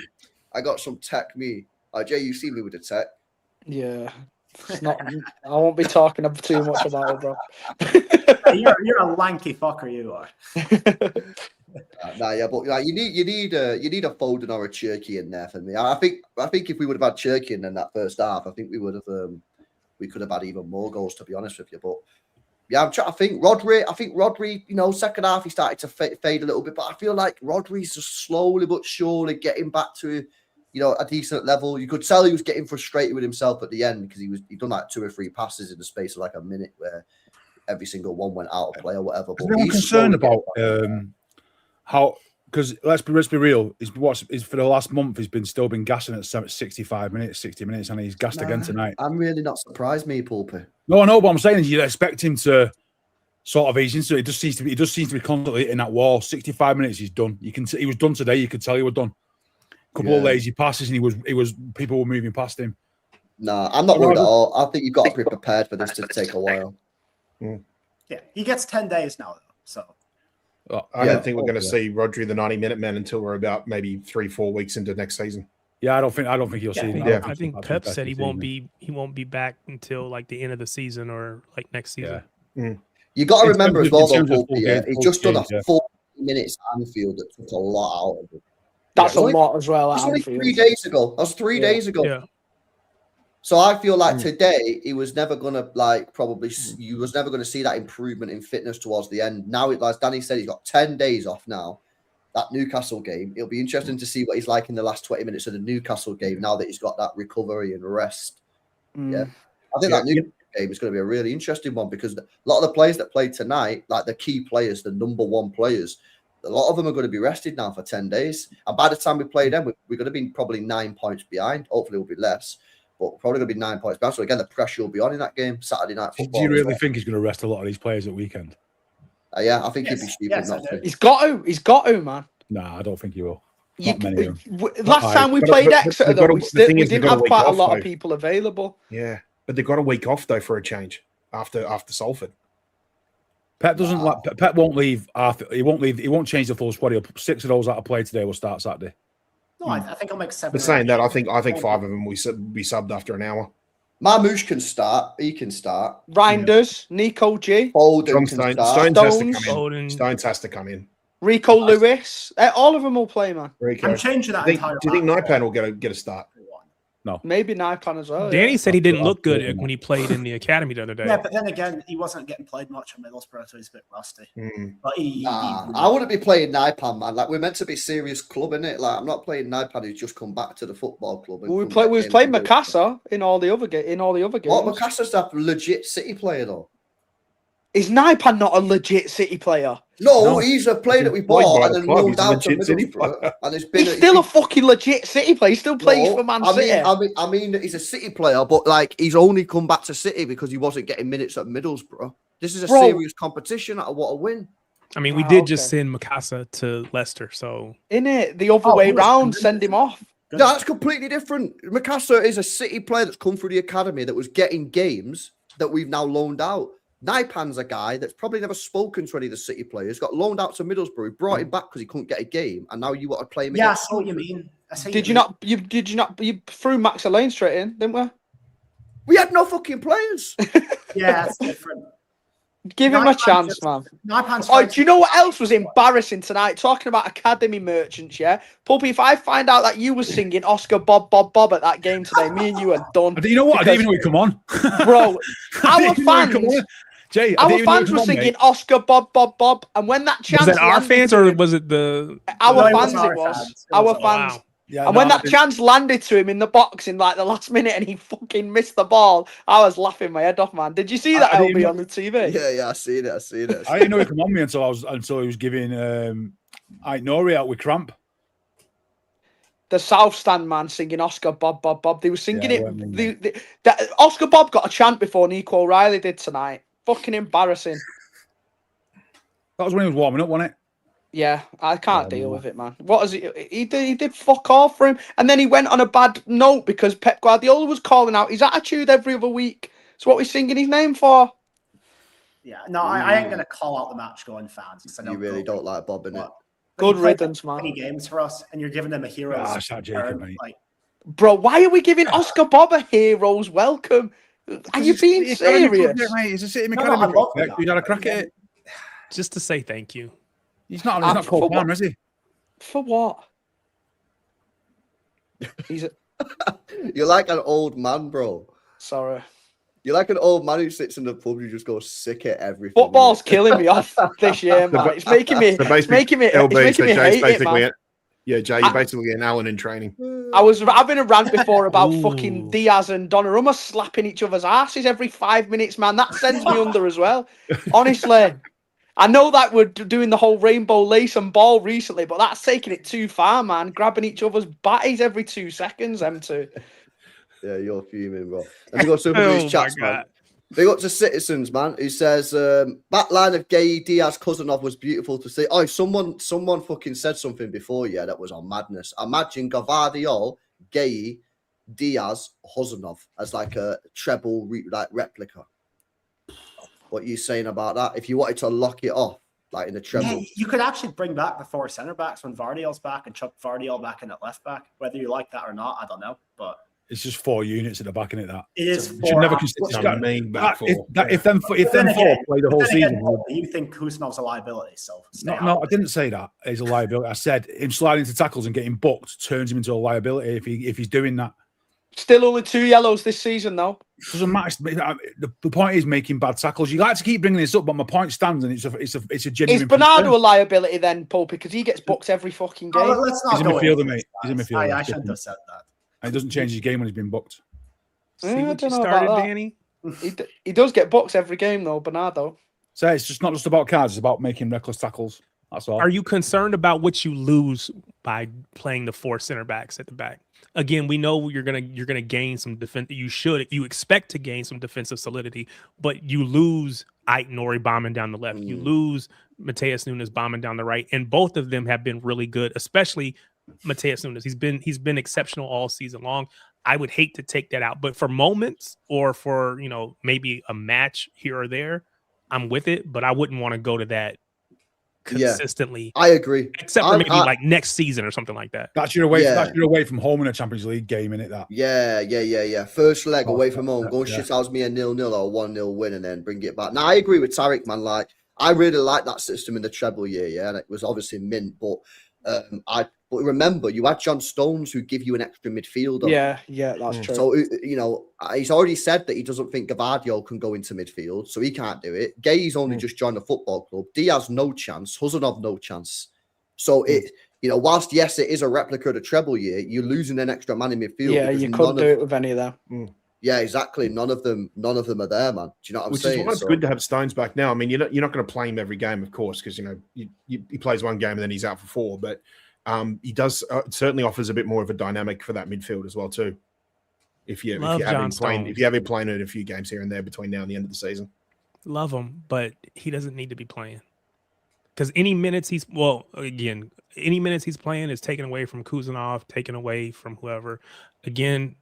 I got some tech. Me, Jay, you see me with the tech. Yeah, it's not. I won't be talking too much about it, bro. You're a lanky fucker, you are. But like, you need a Foden or a Cherky in there for me. I think if we would have had Cherky in that first half, I think we could have had even more goals, to be honest with you. But yeah, I'm trying to think. Rodri, second half he started to fade a little bit, but I feel like Rodri's just slowly but surely getting back to a decent level. You could tell he was getting frustrated with himself at the end because he'd done like 2 or 3 passes in the space of like a minute where every single one went out of play or whatever. But I'm concerned about how, because let's be real, he's for the last month he's still been gassing at 65 minutes, 60 minutes, and he's gassed again tonight. I'm really not surprised, me, Pulpy. No, I know, but I'm saying is you expect him to sort of ease into it. He just seems to be constantly hitting that wall. 65 minutes, he's done. He was done today. You could tell he was done. A couple of lazy passes, and he was people were moving past him. No, I'm not worried at all. I think you've got to be prepared for this to take a while. Yeah, he gets 10 days now, though. So I don't think we're going to see Rodri the 90-minute man until we're about maybe 3-4 weeks into next season. Yeah, I don't think you'll see him. I think Pep said he won't be back until like the end of the season or like next season. You got to remember as well, though, he just done a 40 minutes Anfield that took a lot out of it. That's a lot as well. It was only 3 days ago. That was 3 days ago. Yeah. So I feel like today he was never gonna you was never gonna see that improvement in fitness towards the end. Now, as Danny said, he's got 10 days off now. That Newcastle game, it'll be interesting to see what he's like in the last 20 minutes of the Newcastle game. Now that he's got that recovery and rest, yeah, I think that Newcastle game is going to be a really interesting one because a lot of the players that played tonight, like the key players, the number one players, a lot of them are going to be rested now for 10 days. And by the time we play them, we're going to be probably 9 points behind. Hopefully, it'll be less. But probably going to be 9 points back. So again, the pressure will be on in that game, Saturday night football. Do you really think he's going to rest a lot of these players at weekend? Yeah, I think he'd be stupid not to. He's got to, man. Nah, I don't think he will. Not many of them. Last time we played Exeter, though, we didn't have quite a lot of people available. Yeah, but they've got a week off though for a change after Salford. Pep doesn't like. Pep won't leave. He won't leave. He won't change the full squad. He'll 6 of those out of play today will start Saturday. No, I think I'll make 7. But saying that, I think 5 of them will be subbed after an hour. Marmoush can start. He can start. Reinders, Nico G. Foden can start. Stones has to come in. Rico Lewis. All of them will play, man. I'm changing that. Do you think Naipan will get a start? No. Maybe Naipan as well. Danny yeah. said he didn't I'll look put it good in when he played in the academy the other day. Yeah, but then again, he wasn't getting played much at Middlesbrough, so he's a bit rusty. But I wouldn't be playing Naipan, man. Like, we're meant to be a serious club, innit? Like, I'm not playing Naipan who's just come back to the football club. We was playing Mikasa in all the other games. What? Makasa's that legit City player, though? Is Naipan not a legit City player? No, he's a player that we bought and then club. loaned He's a out to legit City Middlesbrough. And it's been He's still a fucking legit City player. He still plays for Man City. I mean, he's a City player, but like he's only come back to City because he wasn't getting minutes at Middlesbrough. This is a serious competition. I want to win. I mean, we did just send Mikasa to Leicester, so in it the other way round, send him off. No, that's completely different. Mikasa is a City player that's come through the academy that was getting games that we've now loaned out. Naipan's a guy that's probably never spoken to any of the City players, got loaned out to Middlesbrough, brought him back because he couldn't get a game, and now you want to play him. Yeah, I see what you mean. Did you not? You threw Max Lane straight in, didn't we? We had no fucking players. Yeah, it's different. Give him a chance, man. Oh, do you know what else was embarrassing tonight? Talking about academy merchants, yeah? Puppy, if I find out that you were singing Oscar Bob Bob Bob at that game today, me and you are done. Do you know what? I didn't even know he'd come on. Bro, our fans... Jay, our fans were singing Oscar Bob Bob Bob, and when that chance was that our fans or was it the our fans? It was our fans. Wow. Yeah, and when that chance landed to him in the box in like the last minute, and he fucking missed the ball, I was laughing my head off, man. Did you see that LB on the TV? Yeah, I seen it. I didn't know he'd come on me until he was giving Nori out with cramp. The South Stand man singing Oscar Bob Bob Bob. They were singing it. Oscar Bob got a chant before Nico O'Reilly did tonight. Fucking embarrassing. That was when he was warming up, wasn't it? Yeah, I can't deal with it, man. What is it? He did fuck off for him, and then he went on a bad note because Pep Guardiola was calling out his attitude every other week. So what we singing his name for? Yeah, no, I ain't gonna call out the match going fans. You really don't like Bob, innit? Good riddance, man. Many games for us, and you're giving them a hero's turn, like, bro, why are we giving Oscar Bob a hero's welcome? Are you being serious? He's a City No, academy. I love that. He's had a crack at it. just to say thank you. He's not Cole Palmer, is he? For what? He's You're like an old man, bro. sorry. You're like an old man who sits in the pub. You just go sick at everything. Football's killing me off this year, man. It's making me. So It's making me. LB, It's making me so Jay's hate it, basically man. Jay, you're basically an Allen in training. I've been a rant before about Ooh. fucking Diaz and Donnarumma slapping each other's asses every 5 minutes, man. That sends me under as well. Honestly, I know that we're doing the whole rainbow lace and ball recently, but that's taking it too far, man. Grabbing each other's batties every 2 seconds, them two. Yeah, you're fuming, bro. Let me go to these chats, man. Big up to Citizens, man, who says back line of Gay Diaz Cousinov was beautiful to see. Oh, someone fucking said something before, yeah, that was on madness. Imagine Gavardiol, Gay, Diaz, Huzanov as like a treble replica. What are you saying about that? If you wanted to lock it off, like in the treble. yeah, you could actually bring back the 4 centre backs when Vardiol's back and chuck Vardiol back in at left back. Whether you like that or not, I don't know, but It's just 4 units at the back, isn't it? That it is. You should never consider main back four. if them 4 play the whole season. You think Kusanov's a liability? So No, I didn't say that he's a liability. I said him sliding into tackles and getting booked turns him into a liability if he's doing that. Still only 2 yellows this season, though. Doesn't matter. The point is making bad tackles. You like to keep bringing this up, but my point stands, and it's a genuine. Is Bernardo a liability then, Paul? Because he gets booked every fucking game. Let's not He's a go midfielder, into mate. this, He's a guys. midfielder. I shouldn't have said that. And it doesn't change his game when he's been booked. See I what you don't know started, about that. Danny? He does get booked every game, though, Bernardo. So it's just not just about cards; it's about making reckless tackles. That's all. Are you concerned about what you lose by playing the 4 center backs at the back? Again, we know you're gonna gain some defense. You expect to gain some defensive solidity, but you lose Ait Nori bombing down the left. You lose Mateus Nunes bombing down the right, and both of them have been really good. Especially Mateus Nunes. He's been exceptional all season long. I would hate to take that out, but for moments or for maybe a match here or there, I'm with it. But I wouldn't want to go to that consistently. I agree. Except for maybe like next season or something like that. That's your away. That's your away from home in a Champions League game, isn't it? That. Yeah. First leg away from home, go and shit out me a 0-0 or a 1-0 win, and then bring it back. Now I agree with Tarek, man. Like I really like that system in the treble year, and it was obviously mint, but But remember, you had John Stones who give you an extra midfielder. Yeah, that's true. So, he's already said that he doesn't think Gavardio can go into midfield, so he can't do it. Gay's only just joined the football club. Diaz, no chance. Huzanov, no chance. So, whilst, yes, it is a replica of the treble year, you're losing an extra man in midfield. Yeah, you couldn't do it with any of them. Yeah, exactly. None of them are there, man. Do you know what I'm saying? Which is why it's good to have Stones back now. I mean, you're not going to play him every game, of course, because he plays one game and then he's out for 4. But he does certainly offers a bit more of a dynamic for that midfield as well too. If you have him playing in a few games here and there between now and the end of the season, love him, but he doesn't need to be playing because any minutes he's playing is taken away from Kuzanov, taken away from whoever. Again,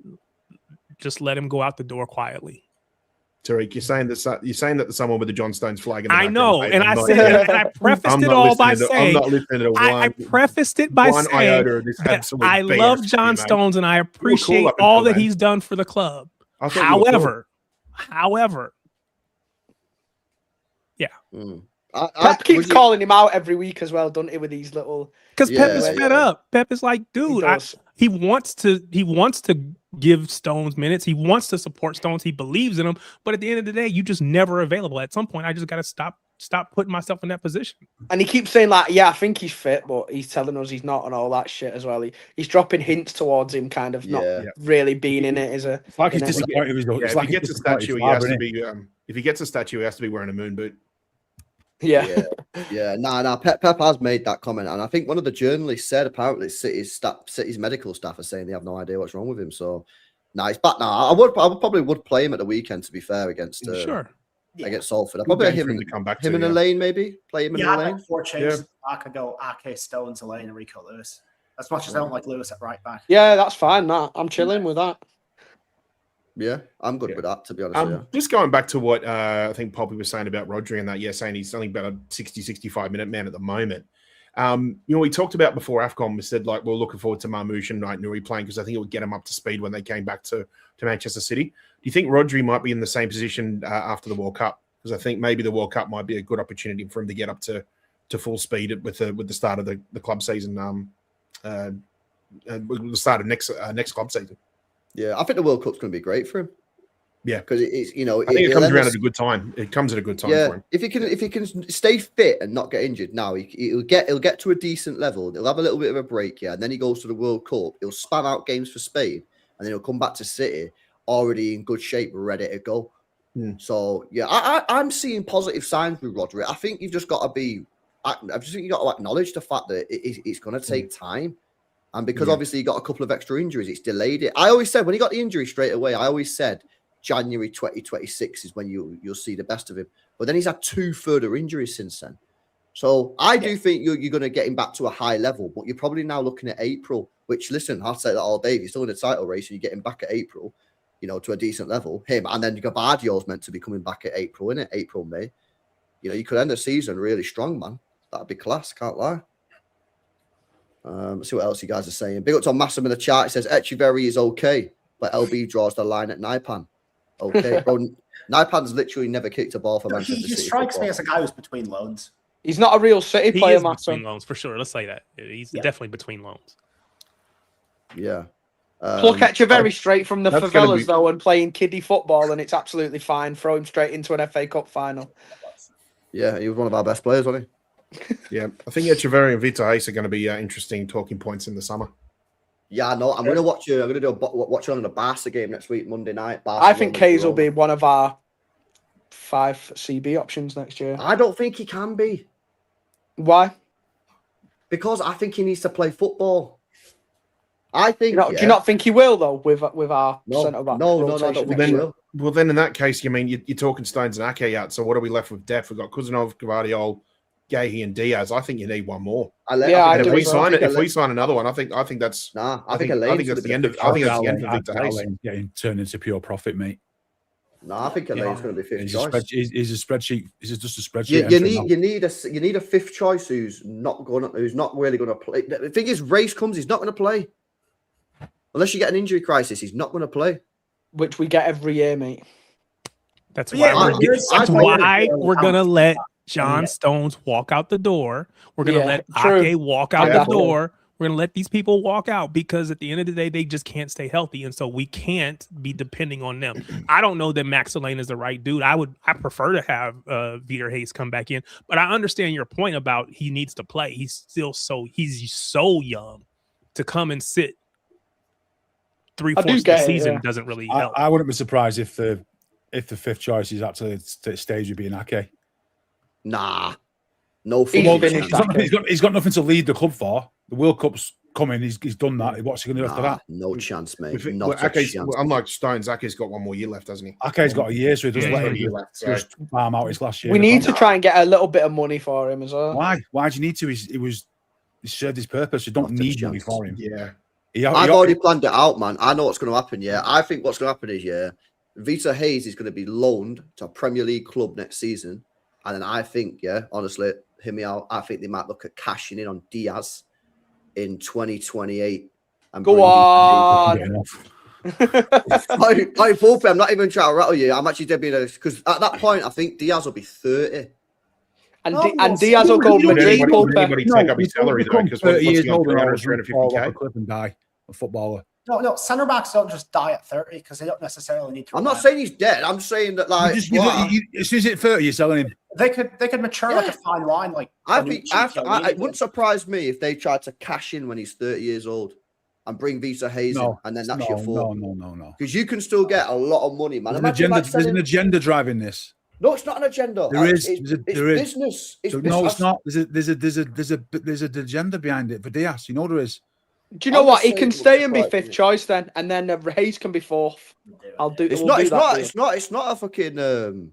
just let him go out the door quietly. Tariq, you're saying that someone with the John Stones flag in the I know, and I prefaced it all by saying I prefaced it by saying that I love John Stones and I appreciate all that he's done for the club. However, yeah. Pep keeps calling him out every week as well, doesn't he? With these little because Pep is fed up. Pep is like, dude, he wants to give Stones minutes. He wants to support Stones. He believes in him. But at the end of the day, you just never available. At some point, I just got to stop putting myself in that position. And he keeps saying like, yeah, I think he's fit, but he's telling us he's not and all that shit as well. He's dropping hints towards him, kind of not really being in it. It's like he's disappointed. If he gets a statue, he has to be. If he gets a statue, he has to be wearing a moon boot. Yeah. No. Pep has made that comment, and I think one of the journalists said apparently City's medical staff are saying they have no idea what's wrong with him. So, he's back now. I probably would play him at the weekend, to be fair, against against Salford. I'd probably have him to come back. Him in a lane, maybe play him in a lane. 4 changes. I could go RK Stones, Elaine, and Rico Lewis. As much as I don't like Lewis at right back. Yeah, that's fine. That I'm chilling with that. Yeah, I'm good with that, to be honest. Just going back to what I think Poppy was saying about Rodri and that, saying he's only about a 60, 65-minute man at the moment. We talked about before AFCON, we said, like, we're looking forward to Marmoush and Nuri playing because I think it would get him up to speed when they came back to Manchester City. Do you think Rodri might be in the same position after the World Cup? Because I think maybe the World Cup might be a good opportunity for him to get up to full speed with the start of the club season, the start of next club season. Yeah, I think the World Cup's going to be great for him. Yeah, because it's I think it comes around at a good time. It comes at a good time for him. If he can stay fit and not get injured now, he'll get to a decent level. He'll have a little bit of a break, and then he goes to the World Cup. He'll spam out games for Spain, and then he'll come back to City already in good shape, ready to go. So I'm seeing positive signs with Rodri. I think you've just got to be. I just think you got to acknowledge the fact that it's going to take time. And because obviously he got a couple of extra injuries, it's delayed it. I always said when he got the injury straight away, I always said January 2026 is when you'll see the best of him. But then he's had 2 further injuries since then. So I do think you're going to get him back to a high level, but you're probably now looking at April, which, listen, I'll say that all day. If you're still in the title race and you get him back at April, to a decent level, him, and then Gabardio's meant to be coming back at April, innit? April, May. You could end the season really strong, man. That'd be class, can't lie. See what else you guys are saying. Big up to Massam in the chat. It says Echeverry is okay, but LB draws the line at Naipan. Okay, bro. Naipan's literally never kicked a ball for Manchester City. He strikes me as a guy who's between loans. He's not a real City player, Massam. Between loans for sure. Let's say that he's definitely between loans. Yeah. Pluck Echeverry straight from the favelas though and playing kiddie football, and it's absolutely fine. Throw him straight into an FA Cup final. Yeah, he was one of our best players, wasn't he? Yeah, I think Echeverry and Vita Hayes are going to be interesting talking points in the summer. Yeah, no, I'm going to watch. I'm going to do watch on the Barca game next week, Monday night. I think Hayes will be one of our 5 CB options next year. I don't think he can be. Why? Because I think he needs to play football. I think. Do you not think he will though? With our centre back? No. Well, then in that case, you mean you're talking Stones and Ake out. So what are we left with depth? We've got Kuzanov, Gvardiol, Gahey, and Diaz. I think you need one more. If we sign another one, I think that's. I think that's the end of. I think that's the end of Victor Hayes. Getting turned into pure profit, mate. No, I think Elaine's going to be fifth choice. He's a spreadsheet. He's just a spreadsheet. You need a fifth choice who's not really going to play. The thing is, race comes, he's not going to play. Unless you get an injury crisis, he's not going to play. Which we get every year, mate. That's why we're going to let John Stones walk out the door. We're gonna let true. Ake walk out Yeah. the door. We're gonna let these people walk out because at the end of the day, they just can't stay healthy, and so we can't be depending on them. I don't know that Max Lane is the right dude. I prefer to have Vitor Hayes come back in, but I understand your point about he needs to play. He's so young to come and sit 3/4 of the season doesn't really help. I wouldn't be surprised if the fifth choice is actually stage with being Ake. Nah, no. He's got nothing to lead the club for. The World Cup's coming. He's done that. What's he going to do after that? No chance, mate. Unlike Stones, Ake's got one more year left, hasn't he? Ake's got a year, so he doesn't let him just farm out his last year. We need to try and get a little bit of money for him as well. Why? Why do you need to? He served his purpose. You don't need money for him. Yeah. I've already planned it out, man. I know what's going to happen. Yeah, I think what's going to happen is Vitor Hayes is going to be loaned to a Premier League club next season, and then I think, honestly, hear me out. I think they might look at cashing in on Diaz in 2028. And go on. I'm not even trying to rattle you. I'm actually dead being because at that point, I think Diaz will be 30. And Diaz will go Madrid. Anybody take up his salary though? Because 30 years older, $350K. clip and die. A footballer. No, centre backs don't just die at 30 because they don't necessarily need to. I'm not saying he's dead. I'm saying that as soon as he's at 30, you're selling him. They could mature like a fine line. Like it wouldn't surprise me if they tried to cash in when he's 30 years old and bring Vitor Hayes in, and then that's your fault. No. Because you can still get a lot of money, man. There's an agenda driving this. No, it's not an agenda. There is. It's There is. business. No, it's not. There's an agenda behind it for Diaz. You know there is. Do you know what? He can stay and be fifth choice then, and then Hayes can be fourth. It's not a fucking.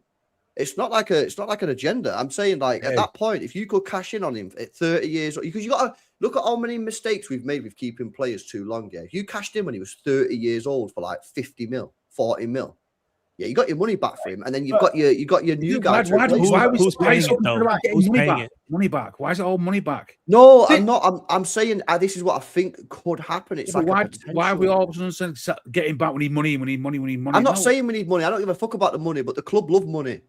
It's not like an agenda. I'm saying at that point, if you could cash in on him at 30 years, because you got to look at how many mistakes we've made with keeping players too long. Yeah, if you cashed in when he was 30 years old for like 50 mil, 40 mil. Yeah, you got your money back for him, and then you've got your new guy. Who's paying it though? Who's paying it? Money back. Why is it all money back? No, I'm not. I'm saying this is what I think could happen. It's why are we all of a sudden getting back? We need money. I'm not saying we need money. I don't give a fuck about the money, but the club love money.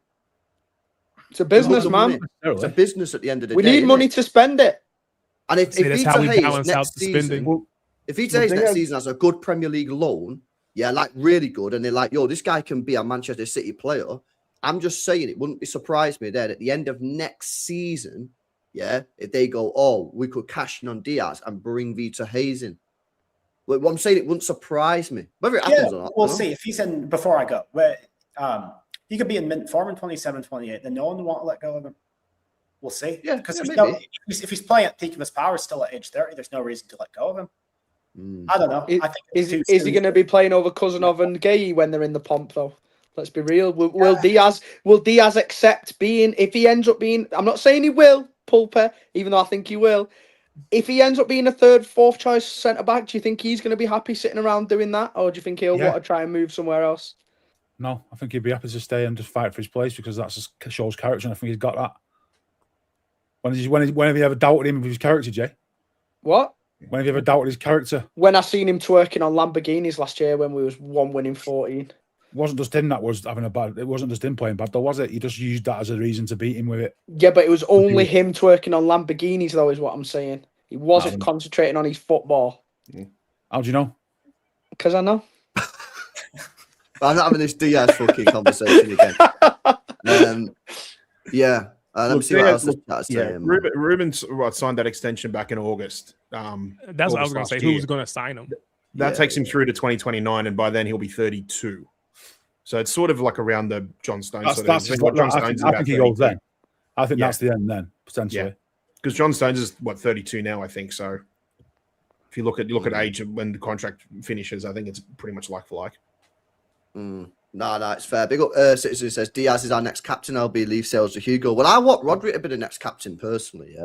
It's a business, man. It's a business at the end of the day. We need money to spend it. And if Vitor Hayes next spending season has a good Premier League loan. Yeah, like really good. And they're like, this guy can be a Manchester City player. I'm just saying it wouldn't surprise me then at the end of next season, if they go, we could cash in on Diaz and bring Vitor Hayes in. Well, what I'm saying, it wouldn't surprise me. Whether it happens or not. We'll see. If he's in, before I go, he could be in mint form in 27, 28, then no one will want to let go of him. We'll see. Yeah, because if he's playing at the peak of his power still at age 30, there's no reason to let go of him. I don't know. I think is he going to be playing over Cousinov and Gay when they're in the pomp though? Let's be real. Will Diaz accept being? If he ends up being, I'm not saying he will, Pulper, even though I think he will. If he ends up being a third, fourth choice centre back, do you think he's going to be happy sitting around doing that, or do you think he'll want to try and move somewhere else? No, I think he'd be happy to stay and just fight for his place because that just shows character, and I think he's got that. When have you ever doubted him with his character, Jay? What? When have you ever doubted his character? When I seen him twerking on Lamborghinis last year when we was one winning 14. It wasn't just him that was having a bad. It wasn't just him playing bad, though, was it? He just used that as a reason to beat him with it. Yeah, but it was only him twerking on Lamborghinis, though, is what I'm saying. He wasn't concentrating on his football. How do you know? Because I know. I'm not having this Diaz fucking conversation again. Let me see what else that's saying. Ruben signed that extension back in August. That's what I was going to say. Who's going to sign him? That takes him through to 2029, and by then he'll be 32. So it's sort of like around the John Stones. I think he goes then. I think that's the end then, potentially. Because John Stones is 32 now, I think. So if you look at age when the contract finishes, I think it's pretty much like for like. No, it's fair. Big up Citizen says Diaz is our next captain. LB leave sales to Hugo. Well, I want Rodri to be the next captain personally,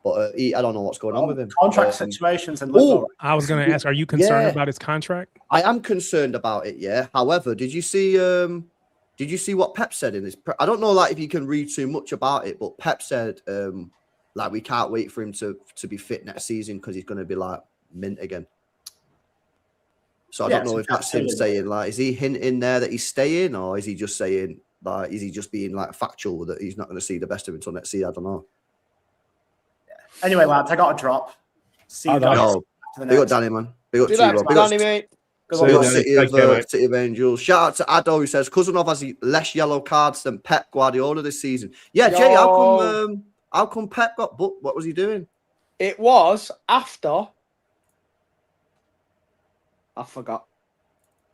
but I don't know what's going on with him. Contract situations and I was going to ask, are you concerned about his contract? I am concerned about it. Yeah. However, did you see what Pep said in this? I don't know, if you can read too much about it, but Pep said, we can't wait for him to be fit next season because he's going to be mint again. So I don't know if that's him saying, is he hinting there that he's staying, or is he just saying Like, is he just being like factual that he's not going to see the best of him until next season? I don't know. Anyway, lads, I got a drop. See you guys. No, after the big up next. Danny, man. Big up See to you you, later, bro. Big up, Danny, mate. Good See big you, up luck. Danny. City of Take care, mate. City of Angels. Shout out to Addo who says Cousinov has less yellow cards than Pep Guardiola this season. Yeah, Jay, how come Pep got booked? What was he doing? It was after. I forgot.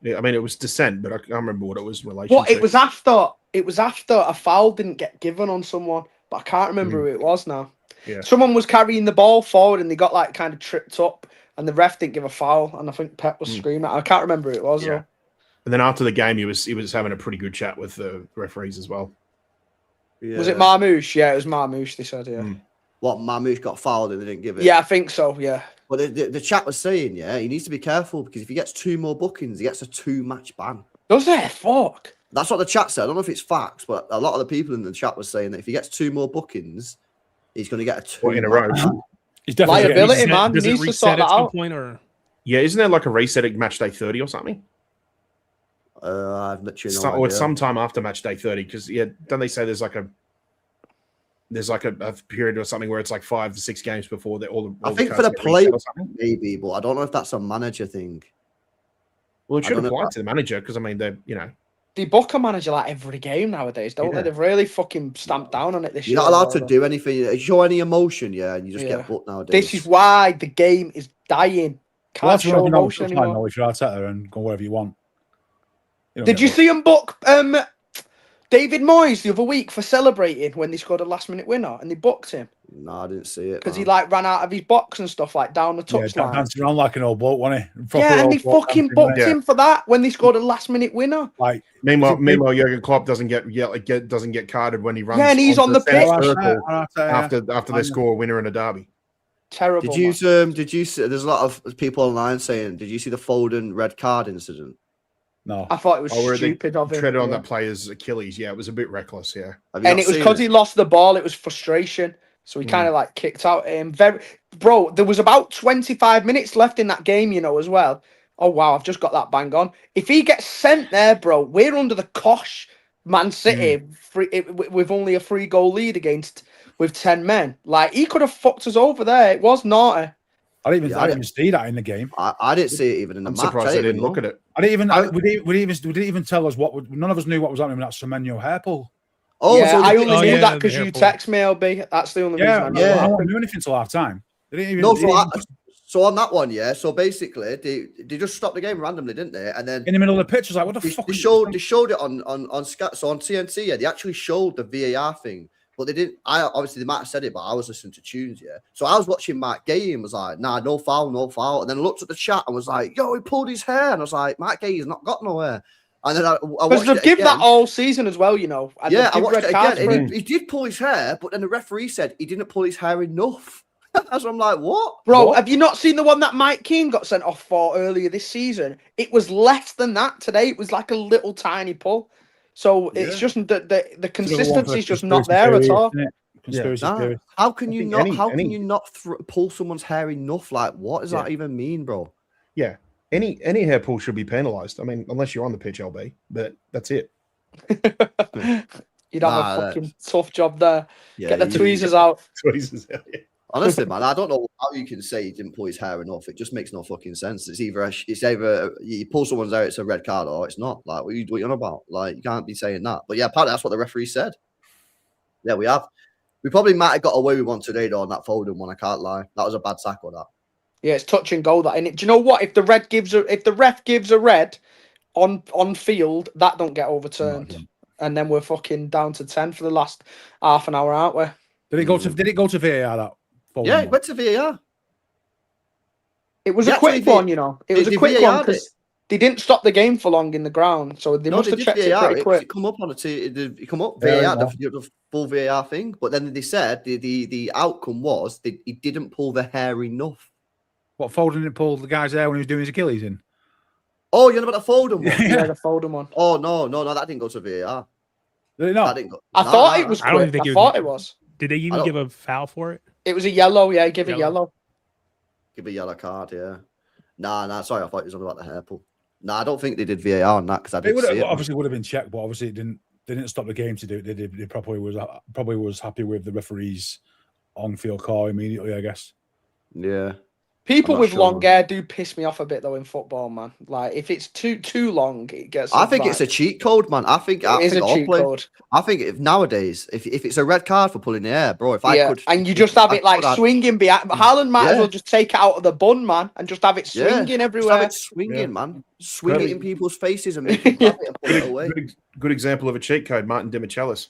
Yeah, I mean, it was dissent, but I can't remember what it was in relation What to. it was after. It was after a foul didn't get given on someone, but I can't remember who it was now. Yeah. Someone was carrying the ball forward and they got like kind of tripped up, and the ref didn't give a foul. And I think Pep was screaming. I can't remember who it was Yeah. though. And then after the game, he was having a pretty good chat with the referees as well. Yeah. Was it Marmouche? Yeah, it was Marmouche. They said, yeah. What, Mamouche got fouled and they didn't give it? Yeah, I think so. Yeah. But the chat was saying, yeah, he needs to be careful because if he gets 2 more bookings, he gets a 2-match ban. Does it? Fuck. That's what the chat said. I don't know if it's facts, but a lot of the people in the chat was saying that if he gets 2 more bookings, he's going to get a 2 in a row. He's definitely Liability, man. He Does it needs to reset sort that at some out. point, or Yeah, isn't there like a reset at match day 30 or something? I've literally no Or idea. sometime after match day 30, because don't they say there's like a period or something where it's like 5 to 6 games before all I the think for cards the get play, reset or something? maybe, but I don't know if that's a manager thing. Well, it I should don't know apply if to the manager because I mean they're They book a manager like every game nowadays, don't Yeah. they? They've really fucking stamped down on it this year. You're not allowed to do anything. You show any emotion, yeah, and you just Yeah. get booked nowadays. This is why the game is dying. Can't Well, that's show what emotion fine anymore. knowledge for Arteta and go wherever you want. You don't Did get you booked. see him book David Moyes the other week for celebrating when they scored a last-minute winner, and they booked him No, I didn't see it. because he man. like ran out of his box and stuff like down the Yeah, touchline. dancing around like an old bloke, wasn't he? Proper Yeah, and old they bloke fucking dancing, booked wasn't him for that when they scored a last-minute winner. Like, Meanwhile, Jurgen Klopp doesn't get carded when he runs. Yeah, and he's onto on the centre pitch. circle after they score a winner in a derby. Terrible. Did you see? There's a lot of people online saying, "Did you see the Foden red card incident?" No, I thought it was Where they stupid of him. treaded on yeah. that player's Achilles. Yeah, it was a bit reckless. Yeah, Have you And not it was seen because he lost the ball. It was frustration. So he kind of like kicked out at him. Bro, there was about 25 minutes left in that game, you know, as well. Oh, wow, I've just got that bang on. If he gets sent there, bro, we're under the cosh Man City with only a 3-goal lead with 10 men. Like, he could have fucked us over there. It was naughty. I didn't even see that in the game. I didn't see it even in the I'm match. surprised they didn't look at it. I didn't even. We didn't even tell us none of us knew what was happening with that Semenyo hair pull. Oh, yeah, so I only knew that the because you hair pull. text me, LB. That's the only reason I know. yeah. No one knew anything until half time. They didn't even. No, they didn't even- so on that one, yeah. So basically, they just stopped the game randomly, didn't they? And then in the middle of the pitch, I was like, "What the they fuck?" showed it on Sky, so on TNT. Yeah, they actually showed the VAR thing, but they didn't. Obviously they might have said it, but I was listening to tunes. Yeah, so I was watching Matt Gay and was like, "Nah, no foul, no foul." And then I looked at the chat and was like, "Yo, he pulled his hair," and I was like, "Matt Gay has not got nowhere." And then I Because watched they've it give again. that all season as well, you know. And Yeah, they've I give watched red it cards again. for And he did pull his hair, but then the referee said he didn't pull his hair enough. So I'm like, what? Bro, What? have you not seen the one that Mike Keane got sent off for earlier this season? It was less than that today. It was like a little tiny pull. So it's just the consistency is just not there at all. Conspiracy Nah, theory. how can you think not? any- How can any- you not pull someone's hair enough? Like, what does that even mean, bro? Yeah. Any hair pull should be penalised. I mean, unless you're on the pitch, LB. But that's it. You'd have Nah, a fucking tough job there. Yeah, Get the you- tweezers out. Tweezers, yeah. Honestly, man, I don't know how you can say he didn't pull his hair enough. It just makes no fucking sense. It's either you pull someone's hair, it's a red card, or it's not. Like, what are you on about? Like, you can't be saying that. But yeah, apparently that's what the referee said. Yeah, we have. We probably might have got away with one today, though, on that Foden one. I can't lie. That was a bad tackle, that. Yeah, it's touch and go that. And do you know what? If the ref gives a red on field, that don't get overturned. And then we're fucking down to 10 for the last half an hour, aren't we? Did it go to VAR that? Yeah, it went to VAR. It was Yeah, a quick actually, one, you know. It was a they quick VAR'd one because they didn't stop the game for long in the ground, so they must have did checked it VAR. pretty quick. It come up on it come up Fair VAR, enough. the full VAR thing. But then they said the outcome was he didn't pull the hair enough. What, Foden didn't pull the guy's hair when he was doing his Achilles in? Oh, you're about the Foden one? Yeah, the Foden one. Oh no, that didn't go to VAR. Did it That not? didn't go. I No, thought no, it was I don't quick. think I it thought was- it was. Did they even don't- give a foul for it? It was a yellow, yeah. Give a Yellow. yellow. Give a yellow card, yeah. Nah. Sorry, I thought it was on about the hair pull. Nah, I don't think they did VAR on that because I It didn't would see it. obviously would have been checked, but obviously it didn't they didn't stop the game to do it. They probably was happy with the referee's on-field call immediately, I guess. Yeah. People not with sure, long man. hair do piss me off a bit though in football, man. Like if it's too long, it gets. I think it's a cheat code, man. I think It is a all cheat play- code. I think if nowadays, if it's a red card for pulling the hair, bro, if I Yeah, could, and you if just have I it like could, I'd- swinging behind. Haaland might as Yeah. well just take it out of the bun, man, and just have it Yeah, swinging just everywhere. have it swinging, Yeah. man. Swing it Perfect. in people's faces and make them grab it and pull it away. Good example of a cheat code, Martin Demichelis.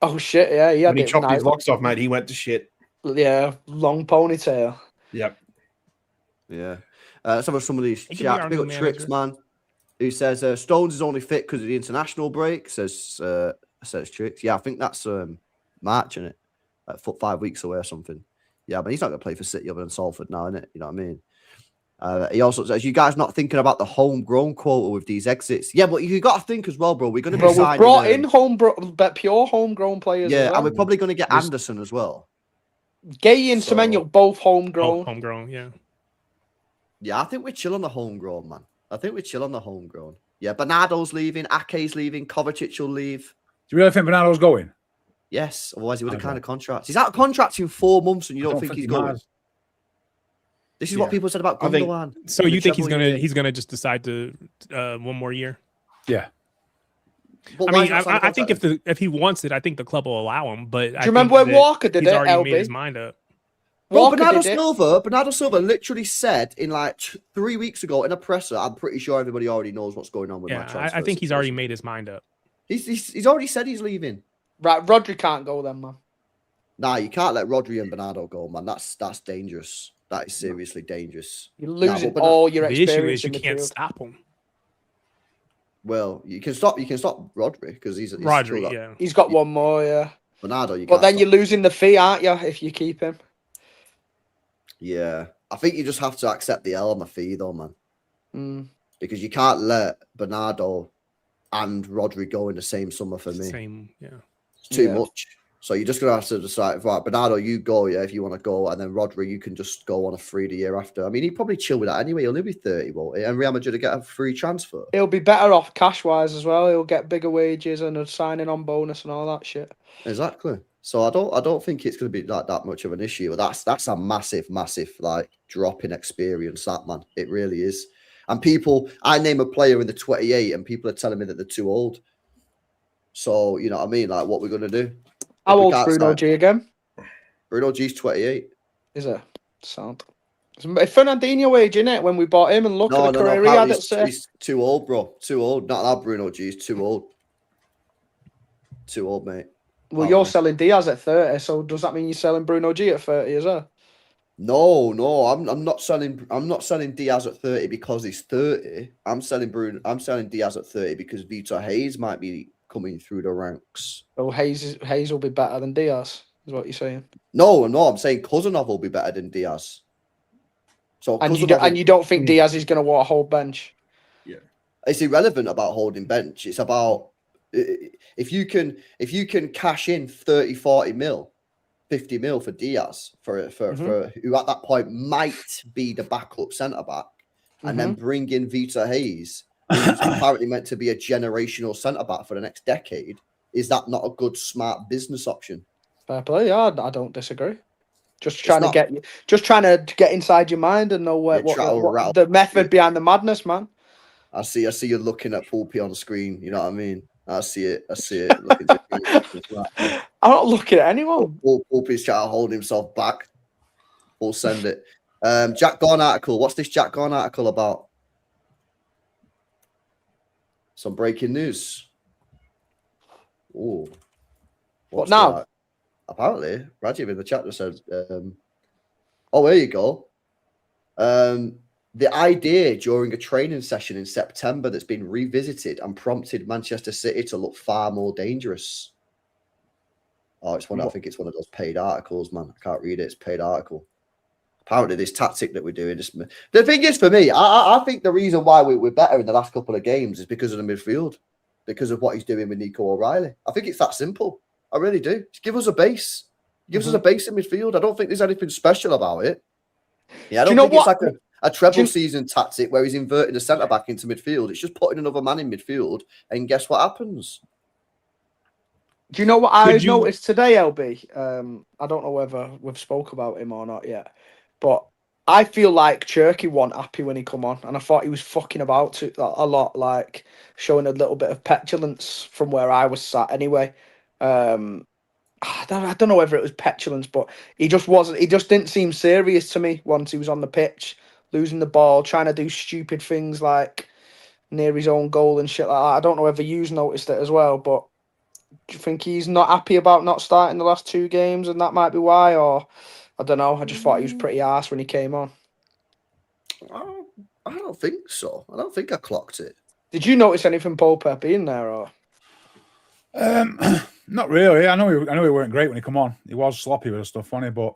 Oh shit! Yeah, he had When he it chopped his nice. locks off, mate, he went to shit. Yeah, long ponytail. Yep. Yeah. Let's have some of these He could be chats. our Big new up Tricks, manager. man. Who says Stones is only fit because of the international break? Says Tricks. Yeah, I think that's March, isn't it? Like 5 weeks away or something. Yeah, but he's not going to play for City other than Salford now, innit? You know what I mean? He also says, you guys not thinking about the homegrown quota with these exits? Yeah, but you got to think as well, bro. We're going to be Bro, we've signing, brought in pure homegrown players. yeah, as well. and we're probably going to get Anderson as well. Gay and So- Semenyo both homegrown. Homegrown, yeah. Yeah, I think we're chill on the homegrown, man. I think we're chill on the homegrown. Yeah, Bernardo's leaving, Ake's leaving, Kovacic will leave. Do you really think Bernardo's going? Yes, otherwise he would have I kind don't. of contracts. He's out of contract in 4 months, and you don't think he's he going. has. This is what Yeah. people said about I think- Gundogan. So In the you think he's treble, he's gonna just decide to one more year? Yeah. But I why mean, is he not signing a I think contract? if he wants it, I think the club will allow him. But Do you remember when Walker did he's it, already made LB? his mind up. Bro, Walker Bernardo did it. Silva literally said in like 3 weeks ago in a presser, I'm pretty sure everybody already knows what's going on with my Yeah, transfer. I think he's already situation. made his mind up. He's already said he's leaving. Right, Rodri can't go then, man. Nah, you can't let Rodri and Bernardo go, man. That's dangerous. That is seriously dangerous. You're losing but all your The issue experience is you in the can't field. stop him. Well, you can stop Rodri because he's still Rodri, got yeah. He's got one more, yeah. Bernardo. You But can't then stop. you're losing the fee, aren't you, if you keep him? Yeah, I think you just have to accept the L on the fee, though, man. Mm. Because you can't let Bernardo and Rodri go in the same summer for me. Same, yeah. It's too Yeah. much. So you're just gonna have to decide, right, Bernardo, you go, yeah, if you want to go, and then Rodri, you can just go on a free the year after. I mean, he'd probably chill with that anyway. He'll only be 30, won't he? And Real Madrid will get a free transfer. He'll be better off cash-wise as well. He'll get bigger wages and a signing-on bonus and all that shit. Exactly. So I don't think it's going to be like that much of an issue. That's a massive like drop in experience. That, man, it really is. And I name a player in the 28, and people are telling me that they're too old. So you know what I mean? Like, what we're going to do? How If we old's can't Bruno sign- G again? Bruno G's 28. Is it? Sound. It's Fernandinho age, innit? When we bought him and look No, at the no, career no. he Pal, had at City. he's too old, bro. Too old. Not that Bruno G's too old. Too old, mate. Well, Oh, you're man. selling Diaz at 30, so does that mean you're selling Bruno G at 30 as well? No, I'm not selling Diaz at 30 because he's 30. I'm selling Diaz at 30 because Vitor Hayes might be coming through the ranks. Oh, Hayes will be better than Diaz, is what you're saying. No, I'm saying Cousinov will be better than Diaz. So And Cousinov you don't think Diaz is going to want a whole bench? it's irrelevant about holding bench. It's about if you can cash in 30, 40 mil, 50 mil for Diaz for who at that point might be the backup centre back, and then bring in Vitor Hayes, who's apparently meant to be a generational centre back for the next decade. Is that not a good, smart business option? Fair play, yeah, I don't disagree. Just trying to get inside your mind and know what the method behind the madness, man. I see you looking at Poolpy on the screen. You know what I mean? I see it. Looking at I'm not looking at anyone. Poolpy's trying to hold himself back. We'll send it. Jack Gorn article. What's this Jack Gorn article about? Some breaking news. Oh, What now? Apparently, Rajiv in the chat just said, "Oh, there you go." The idea during a training session in September that's been revisited and prompted Manchester City to look far more dangerous. Oh, I think it's one of those paid articles, man. I can't read it. It's a paid article. Apparently, this tactic that we're doing. The thing is, for me, I think the reason why we're better in the last couple of games is because of the midfield, because of what he's doing with Nico O'Reilly. I think it's that simple. I really do. Just give us a base. Gives us a base in midfield. I don't think there's anything special about it. Yeah, I don't think it's like a treble season tactic where he's inverting the centre back into midfield. It's just putting another man in midfield, and guess what happens? Do you know what I Could you- noticed today, LB? I don't know whether we've spoke about him or not yet, but I feel like Cherky wasn't happy when he come on, and I thought he was fucking about a lot, like showing a little bit of petulance from where I was sat. Anyway, I don't know whether it was petulance, but he just wasn't. He just didn't seem serious to me once he was on the pitch, losing the ball, trying to do stupid things like near his own goal and shit like that. I don't know whether you've noticed it as well, but do you think he's not happy about not starting the last 2 games, and that might be why? Or I don't know. I just thought he was pretty arse when he came on. I don't think so. I don't think I clocked it. Did you notice anything Paul Pep being there, or? Not really. I know he weren't great when he come on. He was sloppy with stuff, wasn't he? But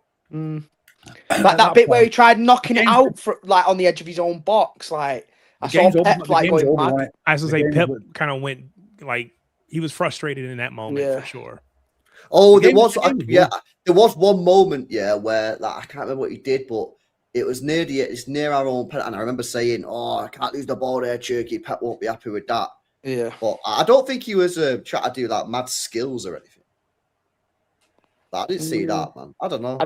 Like that bit where he tried knocking it out for, like on the edge of his own box. Like I saw Pep like going mad. I was gonna say Pep kind of went like he was frustrated in that moment for sure. Oh, there was one moment, where like I can't remember what he did, but it was near our own penalty, and I remember saying, "Oh, I can't lose the ball there, Cherky. Pep won't be happy with that." Yeah, but I don't think he was trying to do like mad skills or anything. But I didn't see that, man. I don't know.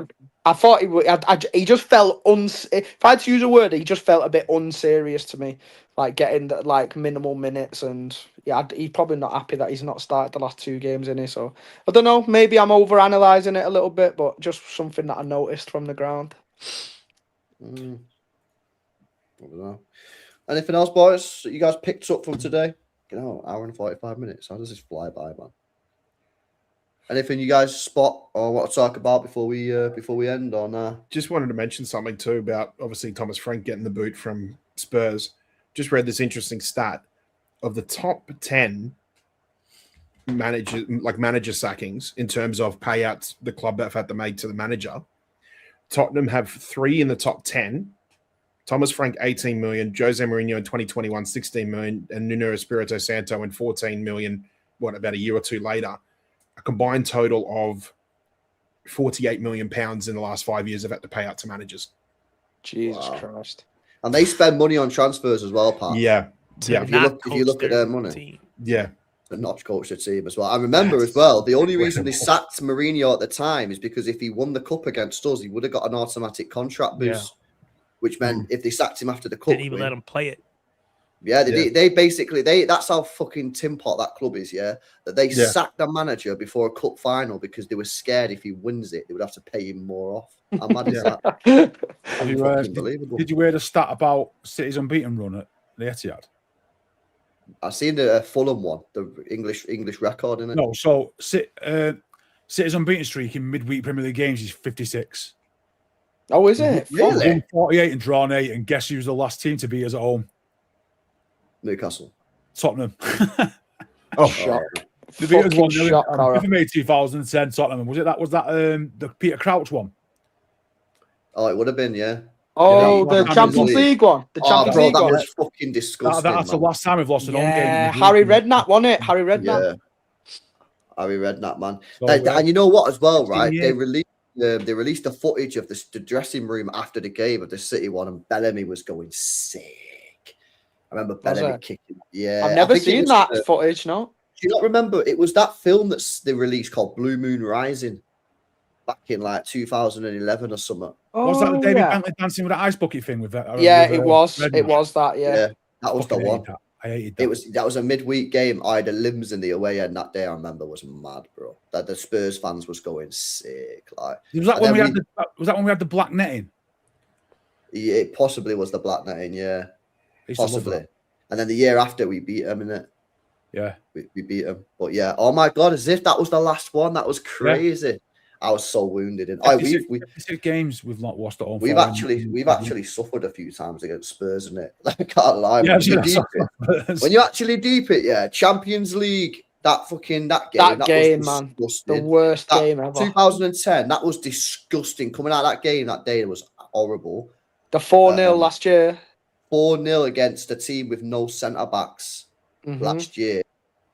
I thought he would. He just felt if I had to use a word, he just felt a bit unserious to me. Like getting like minimal minutes, and he's probably not happy that he's not started the last 2 games in it. So I don't know. Maybe I'm over analysing it a little bit, but just something that I noticed from the ground. I don't know. Anything else, boys? That you guys picked up from today? Hour and 45 minutes. How does this fly by, man? Anything you guys spot or want to talk about before we end on? Just wanted to mention something too about obviously Thomas Frank getting the boot from Spurs. Just read this interesting stat of the top 10 manager sackings in terms of payouts the club have had to make to the manager. Tottenham have 3 in the top 10. Thomas Frank, 18 million. Jose Mourinho in 2021, 16 million. And Nuno Espirito Santo in 14 million, about a year or 2 later. A combined total of 48 million pounds in the last 5 years they've had to pay out to managers. Jesus Christ. And they spend money on transfers as well, Pat. Yeah. If you look at their money. Yeah. And not coach the team as well. I remember as well, the only reason they sacked Mourinho at the time is because if he won the cup against us, he would have got an automatic contract boost. Yeah. Which meant if they sacked him after the cup, didn't even let him play it. Yeah, they basically that's how fucking tin pot that club is. Yeah, that they sacked the manager before a cup final because they were scared if he wins it, they would have to pay him more off. How mad is that? Did you hear the stat about City's unbeaten run at the Etihad? I've seen the Fulham one, the English record in it. No, so City's unbeaten streak in midweek Premier League games is 56. Oh, is it? Really? Won 48 and drawn 8, and guess who's the last team to beat us at home? Newcastle. Tottenham. Shock. The beat us 1-0 May 2010. Tottenham. Was that the Peter Crouch one? Oh, it would have been, yeah. Oh, the Champions League one. The Champions League that one. was fucking disgusting. That's the last time we've lost an home game. Yeah, Harry Redknapp won it. Harry Redknapp. Yeah. Harry Redknapp, man. And you know what as well, right? They released the footage of the dressing room after the game of the City one, and Bellamy was going sick. I remember Bellamy kicking. Yeah. I've never seen that footage, no. Do you not remember? It was that film that they released called Blue Moon Rising back in like 2011 or something. Oh, was that the David Bentley dancing with the ice bucket thing with that? It was. It was that, yeah. That was the one. I hated that. That was a midweek game. I had the limbs in the away end that day. I remember was mad, bro. That the Spurs fans was going sick. Like was that when we had the black netting? Yeah, it possibly was the black netting. Yeah, possibly. And then the year after, we beat them, innit? Yeah, we beat them. But yeah, oh my god, as if that was the last one. That was crazy. Yeah. I was so wounded. And we've games we've not lost at home. We've actually suffered a few times against Spurs, isn't it? I can't lie. Yeah, when you actually deep it, yeah. Champions League, that game, man, the worst game ever. 2010, that was disgusting. Coming out of that game that day was horrible. The 4-0 last year. 4-0 against a team with no centre backs last year.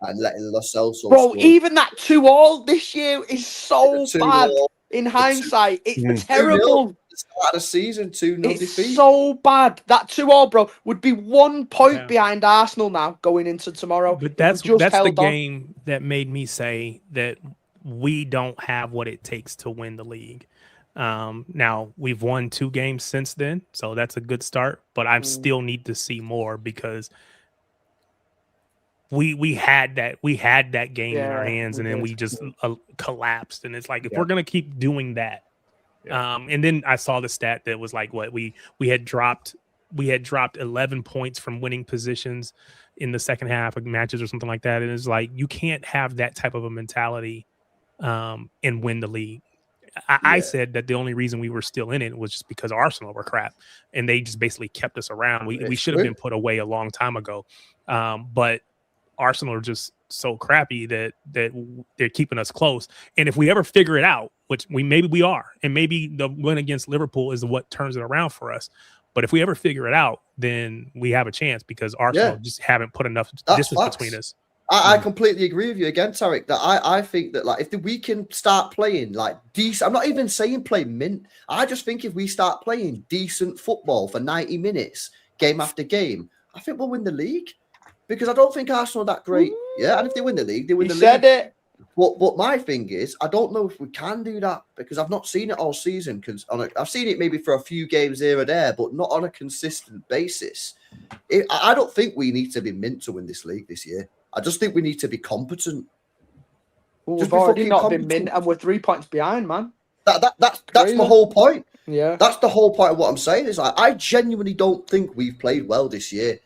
And letting Lo Celso score. Even that 2-2 this year is so bad. In hindsight, it's terrible. the start of the season, 2-0 It's defeat. so bad. That 2-2, bro, would be 1 point Yeah. behind Arsenal now going into tomorrow. But if that's we just the held on. game that made me say that we don't have what it takes to win the league. Now we've won 2 games since then, so that's a good start. But I still need to see more because we had that game in our hands, and then we just collapsed. And it's like if we're gonna keep doing that, and then I saw the stat that was like what we had dropped 11 points from winning positions in the second half of matches or something like that. And it's like you can't have that type of a mentality and win the league. I said that the only reason we were still in it was just because Arsenal were crap and they just basically kept us around. We should have been put away a long time ago. But Arsenal are just so crappy that they're keeping us close. And if we ever figure it out, which maybe we are, and maybe the win against Liverpool is what turns it around for us. But if we ever figure it out, then we have a chance because Arsenal just haven't put enough distance between us. I completely agree with you again, Tarek. That I think that like if we can start playing like decent, I'm not even saying play mint. I just think if we start playing decent football for 90 minutes, game after game, I think we'll win the league. Because I don't think Arsenal are that great. Yeah, and if they win the league, they win the league. Said it. But my thing is, I don't know if we can do that because I've not seen it all season. Because I've seen it maybe for a few games here or there, but not on a consistent basis. I don't think we need to be mint to win this league this year. I just think we need to be competent. Well, we've already not been mint, and we're 3 points behind, man. That's my whole point. Yeah, that's the whole point of what I'm saying. Is like I genuinely don't think we've played well this year.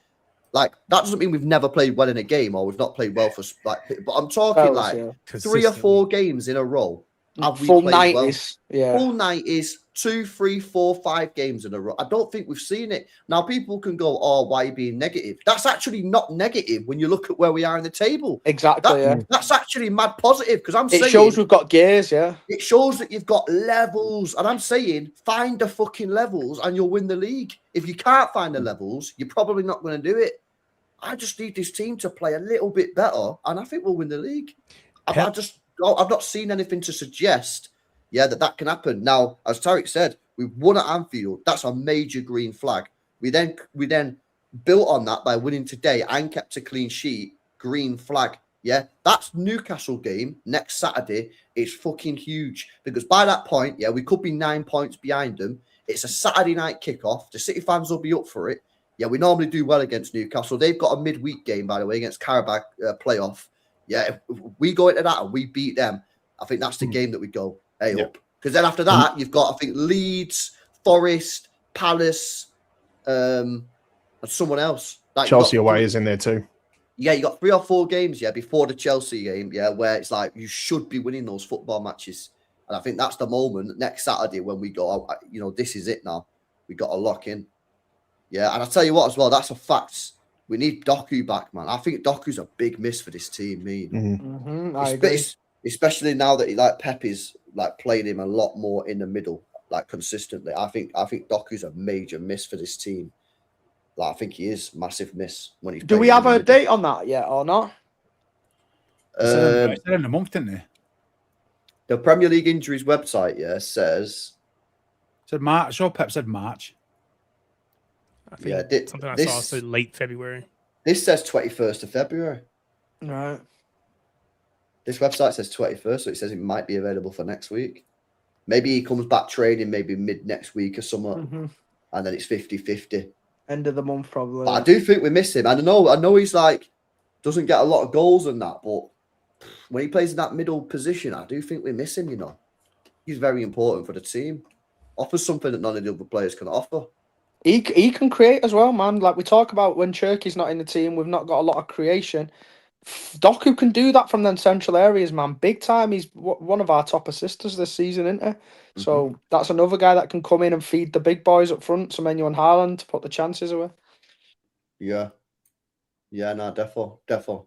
Like that doesn't mean we've never played well in a game or we've not played well for like. But I'm talking 3 or 4 games in a row. Have we full played 90s, well? Full 90s, 2, 3, 4, 5 games in a row. I don't think we've seen it. Now people can go, "Oh, why are you being negative?" That's actually not negative when you look at where we are in the table. Exactly. That's actually mad positive because I'm saying it shows we've got gears. Yeah, it shows that you've got levels, and I'm saying find the fucking levels and you'll win the league. If you can't find the levels, you're probably not going to do it. I just need this team to play a little bit better, and I think we'll win the league. I've not seen anything to suggest, that can happen. Now, as Tarek said, we won at Anfield. That's a major green flag. We then built on that by winning today and kept a clean sheet. Green flag. Yeah, that's Newcastle game next Saturday. It's fucking huge because by that point, we could be 9 points behind them. It's a Saturday night kickoff. The City fans will be up for it. Yeah, we normally do well against Newcastle. They've got a midweek game, by the way, against Carabao playoff. Yeah, if we go into that and we beat them, I think that's the game that we go up. Because then after that, you've got, I think, Leeds, Forest, Palace, and someone else. Like, Chelsea away is in there too. Yeah, you got 3 or 4 games, before the Chelsea game, where it's like you should be winning those football matches. And I think that's the moment next Saturday when we go, this is it now. We got to lock in. Yeah, and I'll tell you what as well, that's a fact. We need Doku back, man. I think Doku's a big miss for this team, I agree. Especially now that Pep is playing him a lot more in the middle, consistently. I think Doku's a major miss for this team. I think he is massive miss when he's. Do we have a date on that yet or not? Said in a month, didn't they? The Premier League injuries website, says. Said March. I saw Pep said March. I think something I saw said late February. This says 21st of February. Right. This website says 21st, so it says it might be available for next week. Maybe he comes back training maybe mid next week or something, and then it's 50-50. End of the month, probably. But I do think we miss him. I know he's doesn't get a lot of goals and that, but when he plays in that middle position, I do think we miss him, He's very important for the team. Offers something that none of the other players can offer. He can create as well, man. Like we talk about when Cherky's not in the team, we've not got a lot of creation. Doku can do that from them central areas, man. Big time. He's one of our top assisters this season, isn't he? So that's another guy that can come in and feed the big boys up front, Semenyo and Haaland, to put the chances away. Yeah. Yeah, no, defo.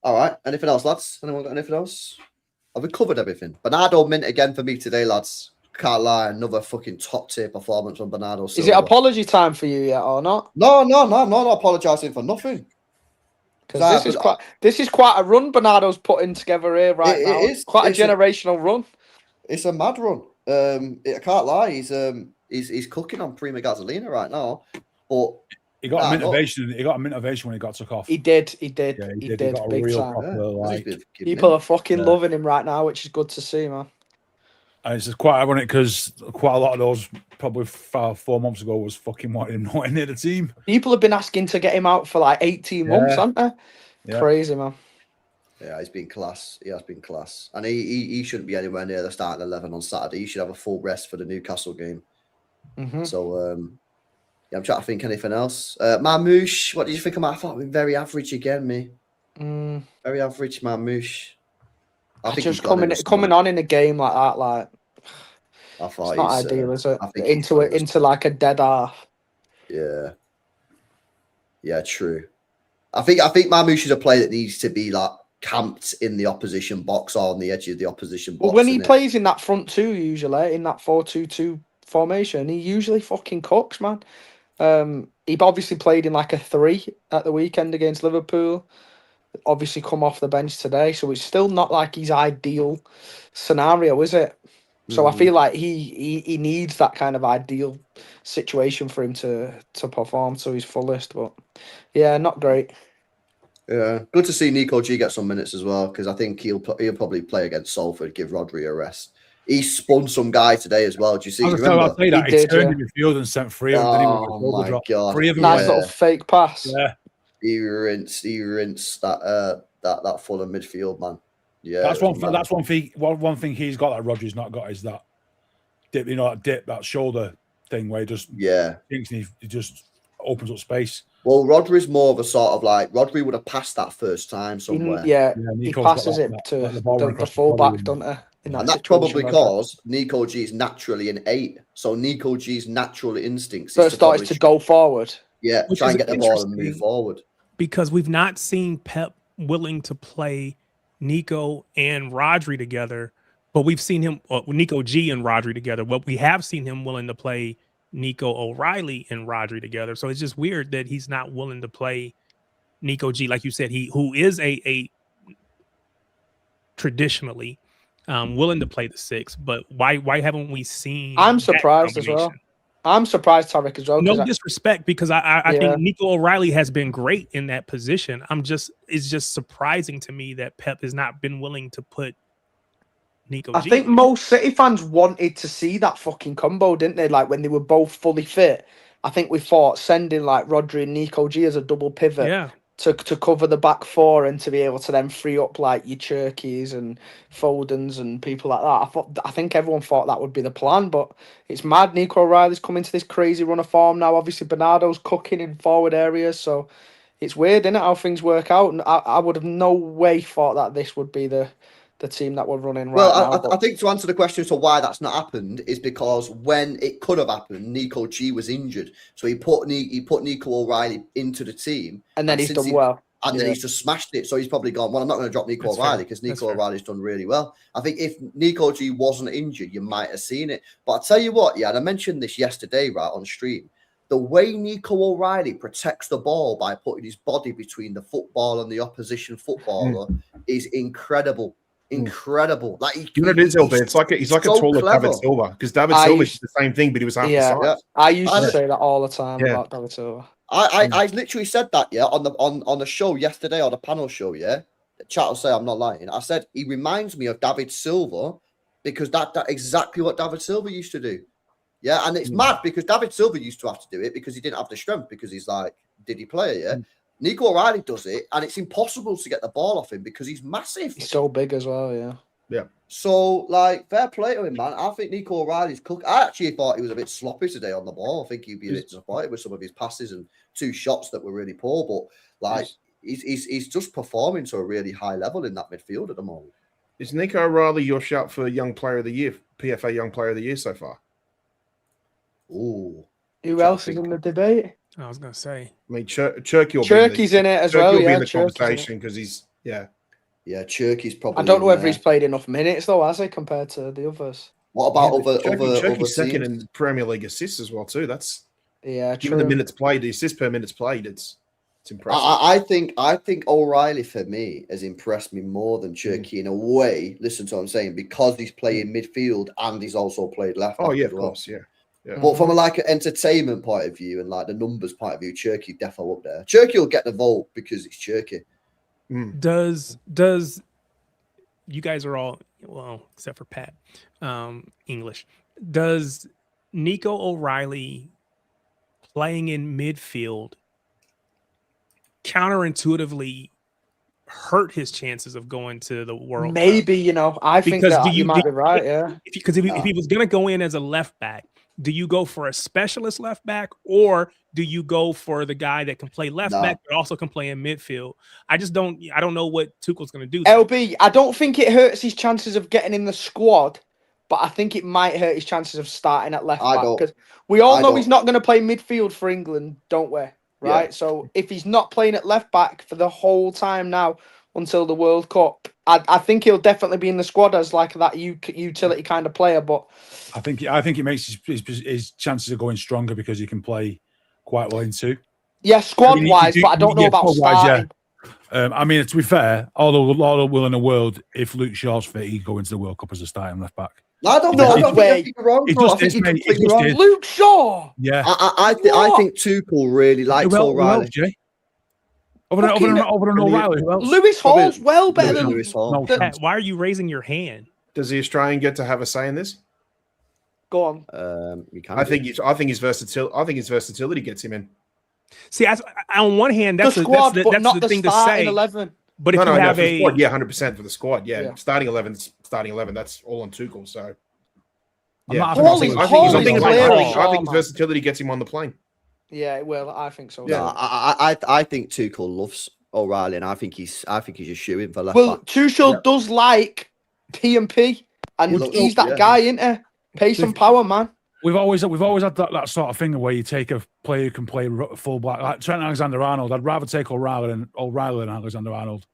All right. Anything else, lads? Anyone got anything else? Have we covered everything? Bernardo mint again for me today, lads. Can't lie, another fucking top tier performance from Bernardo Silva. Is it apology time for you yet or not? No, not apologising for nothing. Because this is quite a run Bernardo's putting together here right now. It's quite a generational run. It's a mad run. I can't lie. He's cooking on Prima Gasolina right now. But he got a motivation. He got a motivation when he got took off. He did. He did. Yeah, he did. got a Big real time. proper, like, People are fucking loving him right now, which is good to see, man. And it's just quite ironic because quite a lot of those probably 4 months ago was fucking wanting him nowhere near the team. People have been asking to get him out for like 18 months, haven't they? Yeah. Crazy, man. Yeah, he's been class. He has been class. And he shouldn't be anywhere near the starting 11 on Saturday. He should have a full rest for the Newcastle game. So, yeah, I'm trying to think anything else. Marmouche, what did you think of my? I thought we very average again, me. Very average, Marmouche. I think just coming on in a game like that, like I thought it's not ideal, is it? I think Into like a dead half. Yeah. Yeah, true. I think Marmouche is a player that needs to be like camped in the opposition box or on the edge of the opposition box. Well, when he plays in that front two, usually in that 4-2-2 formation, he usually fucking cooks, man. He obviously played in like a 3 at the weekend against Liverpool. Obviously come off the bench today, so it's still not like his ideal scenario, is it? So I feel like he needs that kind of ideal situation for him to perform to his fullest. But yeah, not great. Yeah, good to see Nico G get some minutes as well, because I think he'll probably play against Salford, give Rodri a rest. He spun some guy today as well. Do you see? He turned in midfield and sent free. Oh my god! Three of them. Nice little fake pass. Yeah. He rinsed that Fulham midfield, man. Yeah, that's one thing. That's one thing. One thing he's got that Rodri's not got is that dip. You know, that shoulder thing where he just thinks he just opens up space. Well, Rodri's more of a sort of like Rodri would have passed that first time somewhere. He passes it to the fullback, don't he? And that's probably because Nico G is naturally an 8. So Nico G's natural instincts first started to go forward. Yeah, try and get the ball and move forward. Because we've not seen Pep willing to play Nico and Rodri together, but we've seen him, Nico G and Rodri together, but we have seen him willing to play Nico O'Reilly and Rodri together. So it's just weird that he's not willing to play Nico G, like you said, who is a traditionally willing to play the 6, but why haven't we seen? I'm surprised as well. I'm surprised, Tarek, as well. No disrespect, because I think Nico O'Reilly has been great in that position. It's just surprising to me that Pep has not been willing to put Nico G. I think most City fans wanted to see that fucking combo, didn't they? Like when they were both fully fit. I think we thought sending like Rodri and Nico G as a double pivot to cover the back 4 and to be able to then free up like your Cherkies and Fodens and people like that. I think everyone thought that would be the plan, but it's mad. Nico O'Reilly's coming to this crazy run of form now. Obviously, Bernardo's cooking in forward areas, so it's weird, isn't it, how things work out? And I would have no way thought that this would be the team that we're running right now. I think to answer the question as to why that's not happened is because when it could have happened, Nico G was injured, so he put Nico O'Reilly into the team, and then he's done well, and then he's just smashed it. So he's probably gone, well, I'm not going to drop Nico O'Reilly because Nico O'Reilly's done really well. I think if Nico G wasn't injured, you might have seen it. But I tell you what, and I mentioned this yesterday right on stream. The way Nico O'Reilly protects the ball by putting his body between the football and the opposition footballer is incredible. Incredible. Like you know what it is, LB? It's like he's like so a taller clever. David Silva, because David Silva is the same thing, but he was half the size. Yeah. I used to say that all the time about David Silva. I literally said that on the show yesterday, on the panel show. Chat will say I'm not lying. I said he reminds me of David Silva because that exactly what David Silva used to do. Yeah, and it's mad because David Silva used to have to do it because he didn't have the strength because he's like, did he play? Yeah. Nico O'Reilly does it, and it's impossible to get the ball off him because he's massive. He's so big as well, yeah. So, like, fair play to him, man. I think Nico O'Reilly's cooked. I actually thought he was a bit sloppy today on the ball. I think he'd be a bit disappointed with some of his passes and 2 shots that were really poor. But, like, he's just performing to a really high level in that midfield at the moment. Is Nico O'Reilly your shout for Young Player of the Year, PFA Young Player of the Year so far? Ooh. Who else is in the debate? I was gonna say. I mean, Cherky Cherky's in it as well. Be in the conversation because he's Cherky's probably. I don't know whether he's played enough minutes though, has he, compared to the others? What about Cherky's second in Premier League assists as well too. That's given the minutes played, the assist per minutes played. It's It's impressive. I think O'Reilly for me has impressed me more than Cherky in a way. Listen to what I'm saying, because he's playing midfield and he's also played left back Oh yeah, as of well. course, yeah. But from like an entertainment point of view and like the numbers point of view, Cherky definitely up there. Cherky will get the vote because it's Cherky. Does you guys are all, well, except for Pat, English. Does Nico O'Reilly playing in midfield counterintuitively hurt his chances of going to the World Cup? Maybe, you know, I think Because that you might be right, yeah. Because if he was going to go in as a left back, do you go for a specialist left back, or do you go for the guy that can play left back but also can play in midfield? I don't know what Tuchel's going to do there. LB, I don't think it hurts his chances of getting in the squad, but I think it might hurt his chances of starting at left back, because we all know he's not going to play midfield for England, don't we? Right? Yeah. So if he's not playing at left back for the whole time now until the World Cup, I think he'll definitely be in the squad as like that utility kind of player. But I think it makes his chances of going stronger because he can play quite well in two. Yeah, squad wise, but I don't know about starting. Yeah. I mean, to be fair, all the will in the world, if Luke Shaw's fit, he'd go into the World Cup as a starting left back. I don't know. I think you're wrong. I think you're completely wrong. Luke Shaw. Yeah, I think Tuchel really likes O'Reilly. Over than O'Reilly. Who else? Lewis Hall's well better than Lewis Hall. No chance. Why are you raising your hand? Does the Australian get to have a say in this? Go on. You can. I think his versatility gets him in. See, on one hand, that's the squad, that's but not the thing to starting say. 11. But if you have for the squad, 100% for the squad. Yeah, starting 11. That's all on Tuchel. So, I think his versatility gets him on the plane. Yeah, well, I think so. Yeah, No, I think Tuchel loves O'Reilly, and I think he's a shoo-in for left well, back. Tuchel does like P&P, and he's that guy, isn't he? Pace and power, man. We've always had that sort of thing where you take a player who can play full back, like Trent Alexander-Arnold. I'd rather take O'Reilly than Alexander-Arnold.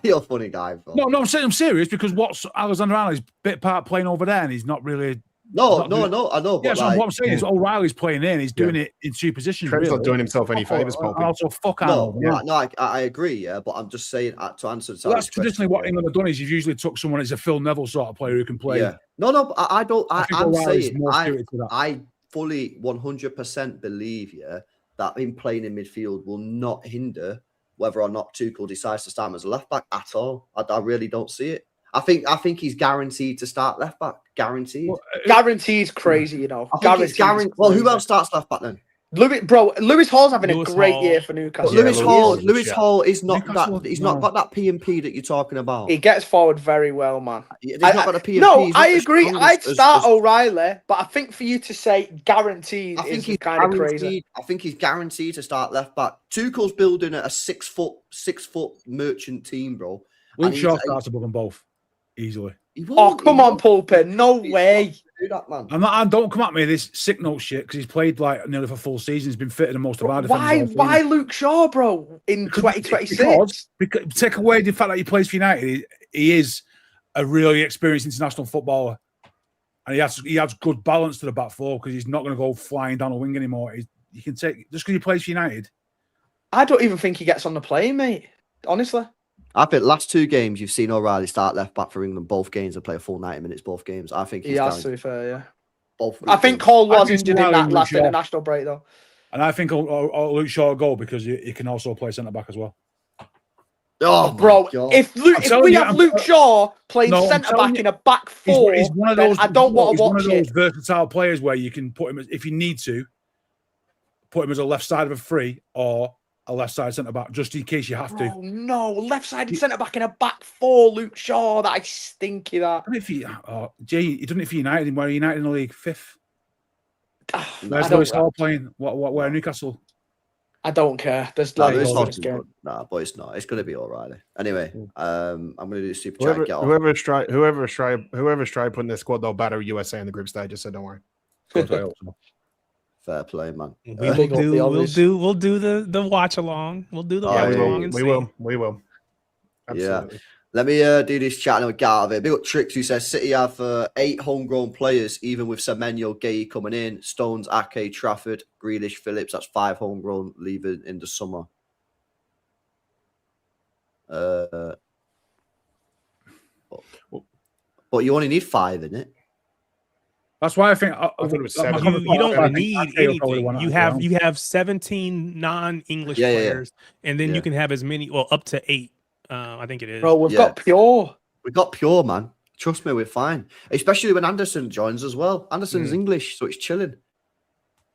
You're a funny guy, bro. No, I'm serious, because what's Alexander-Arnold's bit part playing over there, and he's not really. No, I know. Yeah, so what I'm saying is O'Reilly's playing in. He's doing it in two positions. Trent's not doing himself any favors, Paul. Also, fuck Arnold. I agree, yeah, but I'm just saying to answer. So that's traditionally what England have done. Is you've usually took someone as a Phil Neville sort of player who can play. Yeah. No, I don't. I'm saying I fully 100% believe, that him playing in midfield will not hinder whether or not Tuchel decides to start him as a left back at all. I really don't see it. I think he's guaranteed to start left back. Guaranteed. Well, guaranteed crazy, you know. Guaranteed. Well, who else starts left back then? Lewis Hall's having a great year for Newcastle. Lewis Hall is not that. He's not got that P&P that you're talking about. He gets forward very well, man. He's not got a P&P. No, I agree. I'd start O'Reilly, but I think for you to say guaranteed is kind of crazy. I think he's guaranteed to start left back. Tuchel's building a 6 foot merchant team, bro. Luke Shaw starts above them both easily. Come on, Pulpit. No way. Do that, man. And don't come at me this sick note shit, because he's played like nearly for full season. He's been fitter than most of our defenders. Why Luke Shaw, bro, in 2026? Because take away the fact that he plays for United, he is a really experienced international footballer, and he has good balance to the back four, because he's not going to go flying down a wing anymore. You can take just because he plays for United. I don't even think he gets on the plane, mate. Honestly. I think last 2 games you've seen O'Reilly start left back for England, both games, and play a full 90 minutes both games. I think he's has, to be fair, yeah. Both I think Karl was injured in that last international break, though. And I think Luke Shaw will go, because he can also play centre back as well. Oh, bro! If we have Luke Shaw playing centre back in a back four, he's one of those. I don't want to watch it. He's one of those versatile players where you can put him, if you need to, put him as a left side of a free or a left side centre back, just in case you have to. Oh no, left side centre back in a back four, Luke Shaw. That is stinky. That. He done it for United. Where United in the league 5th. Where's Lewis Hall playing? Where Newcastle? I don't care. There's but it's not. It's going to be O'Reilly. Anyway, I'm going to do super chat. Whoever Australia put in their squad, they'll batter USA in the group stage. So don't worry. Fair play, man. We'll do the watch along. We'll do the watch along. We will. Absolutely. Let me do this chat and we'll get out of it. Big up Tricks who says City have 8 homegrown players, even with Semenyo, Gay coming in, Stones, Ake, Trafford, Grealish, Phillips. That's 5 homegrown leaving in the summer. But you only need 5 in it. That's why I think I thought it was 7. You don't need Ake will probably anything. want You it have around. you have 17 non-English Yeah. players, and then Yeah. you can have as many, well, up to 8. I think it is. Bro, we've Yeah. got Pure. We got Pure, man. Trust me, we're fine. Especially when Anderson joins as well. Anderson's English, so it's chilling.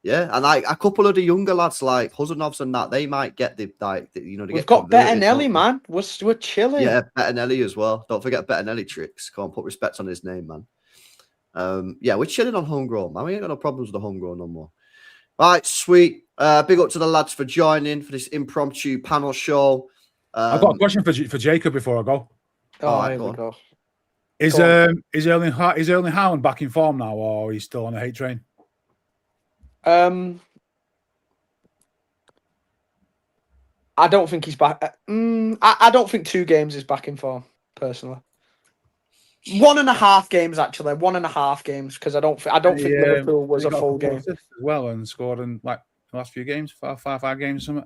Yeah, and like a couple of the younger lads, like Huzanovs and that, they might get the We've got Bettinelli, man. We're chilling. Yeah, Bettinelli as well. Don't forget Bettinelli Tricks. Come on, put respect on his name, man. Yeah, we're chilling on homegrown, man. We ain't got no problems with the homegrown no more. All right, sweet. Big up to the lads for joining for this impromptu panel show. I've got a question for Jacob before I go. All right, here go we on. go. Is Go on. Erling Haaland back in form now, or he's still on the hate train? I don't think he's back. I don't think 2 games is back in form, personally. 1.5 games, actually. 1.5 games, because I don't think Liverpool was a full game. As well, and scored in like the last few games, five games, something.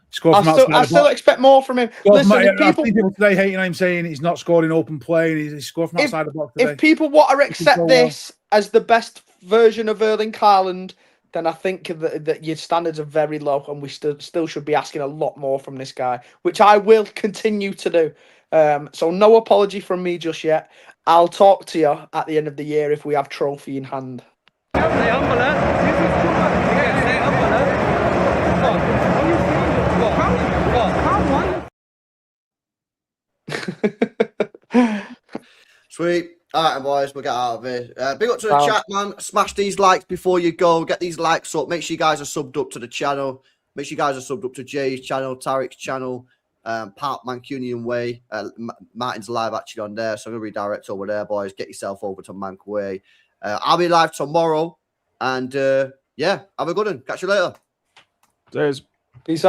Scored I from outside the still box. expect more from him. Scored Listen, from, if I've people, seen people today hating him, saying he's not scored in open play, and he's scored from outside the box today. if people want to He can accept go well. this as the best version of Erling Haaland, then I think that your standards are very low, and we still should be asking a lot more from this guy, which I will continue to do. So no apology from me just yet. I'll talk to you at the end of the year if we have trophy in hand. Sweet. All right, boys, we'll get out of here. Big up to the chat, man. Smash these likes before you go. Get these likes up. Make sure you guys are subbed up to the channel. Make sure you guys are subbed up to Jay's channel, Tarek's channel, Park Mancunian Way. Martin's live actually on there, so I'm going to redirect over there, boys. Get yourself over to Mank Way. I'll be live tomorrow. And yeah, have a good one. Catch you later. Cheers. Peace out.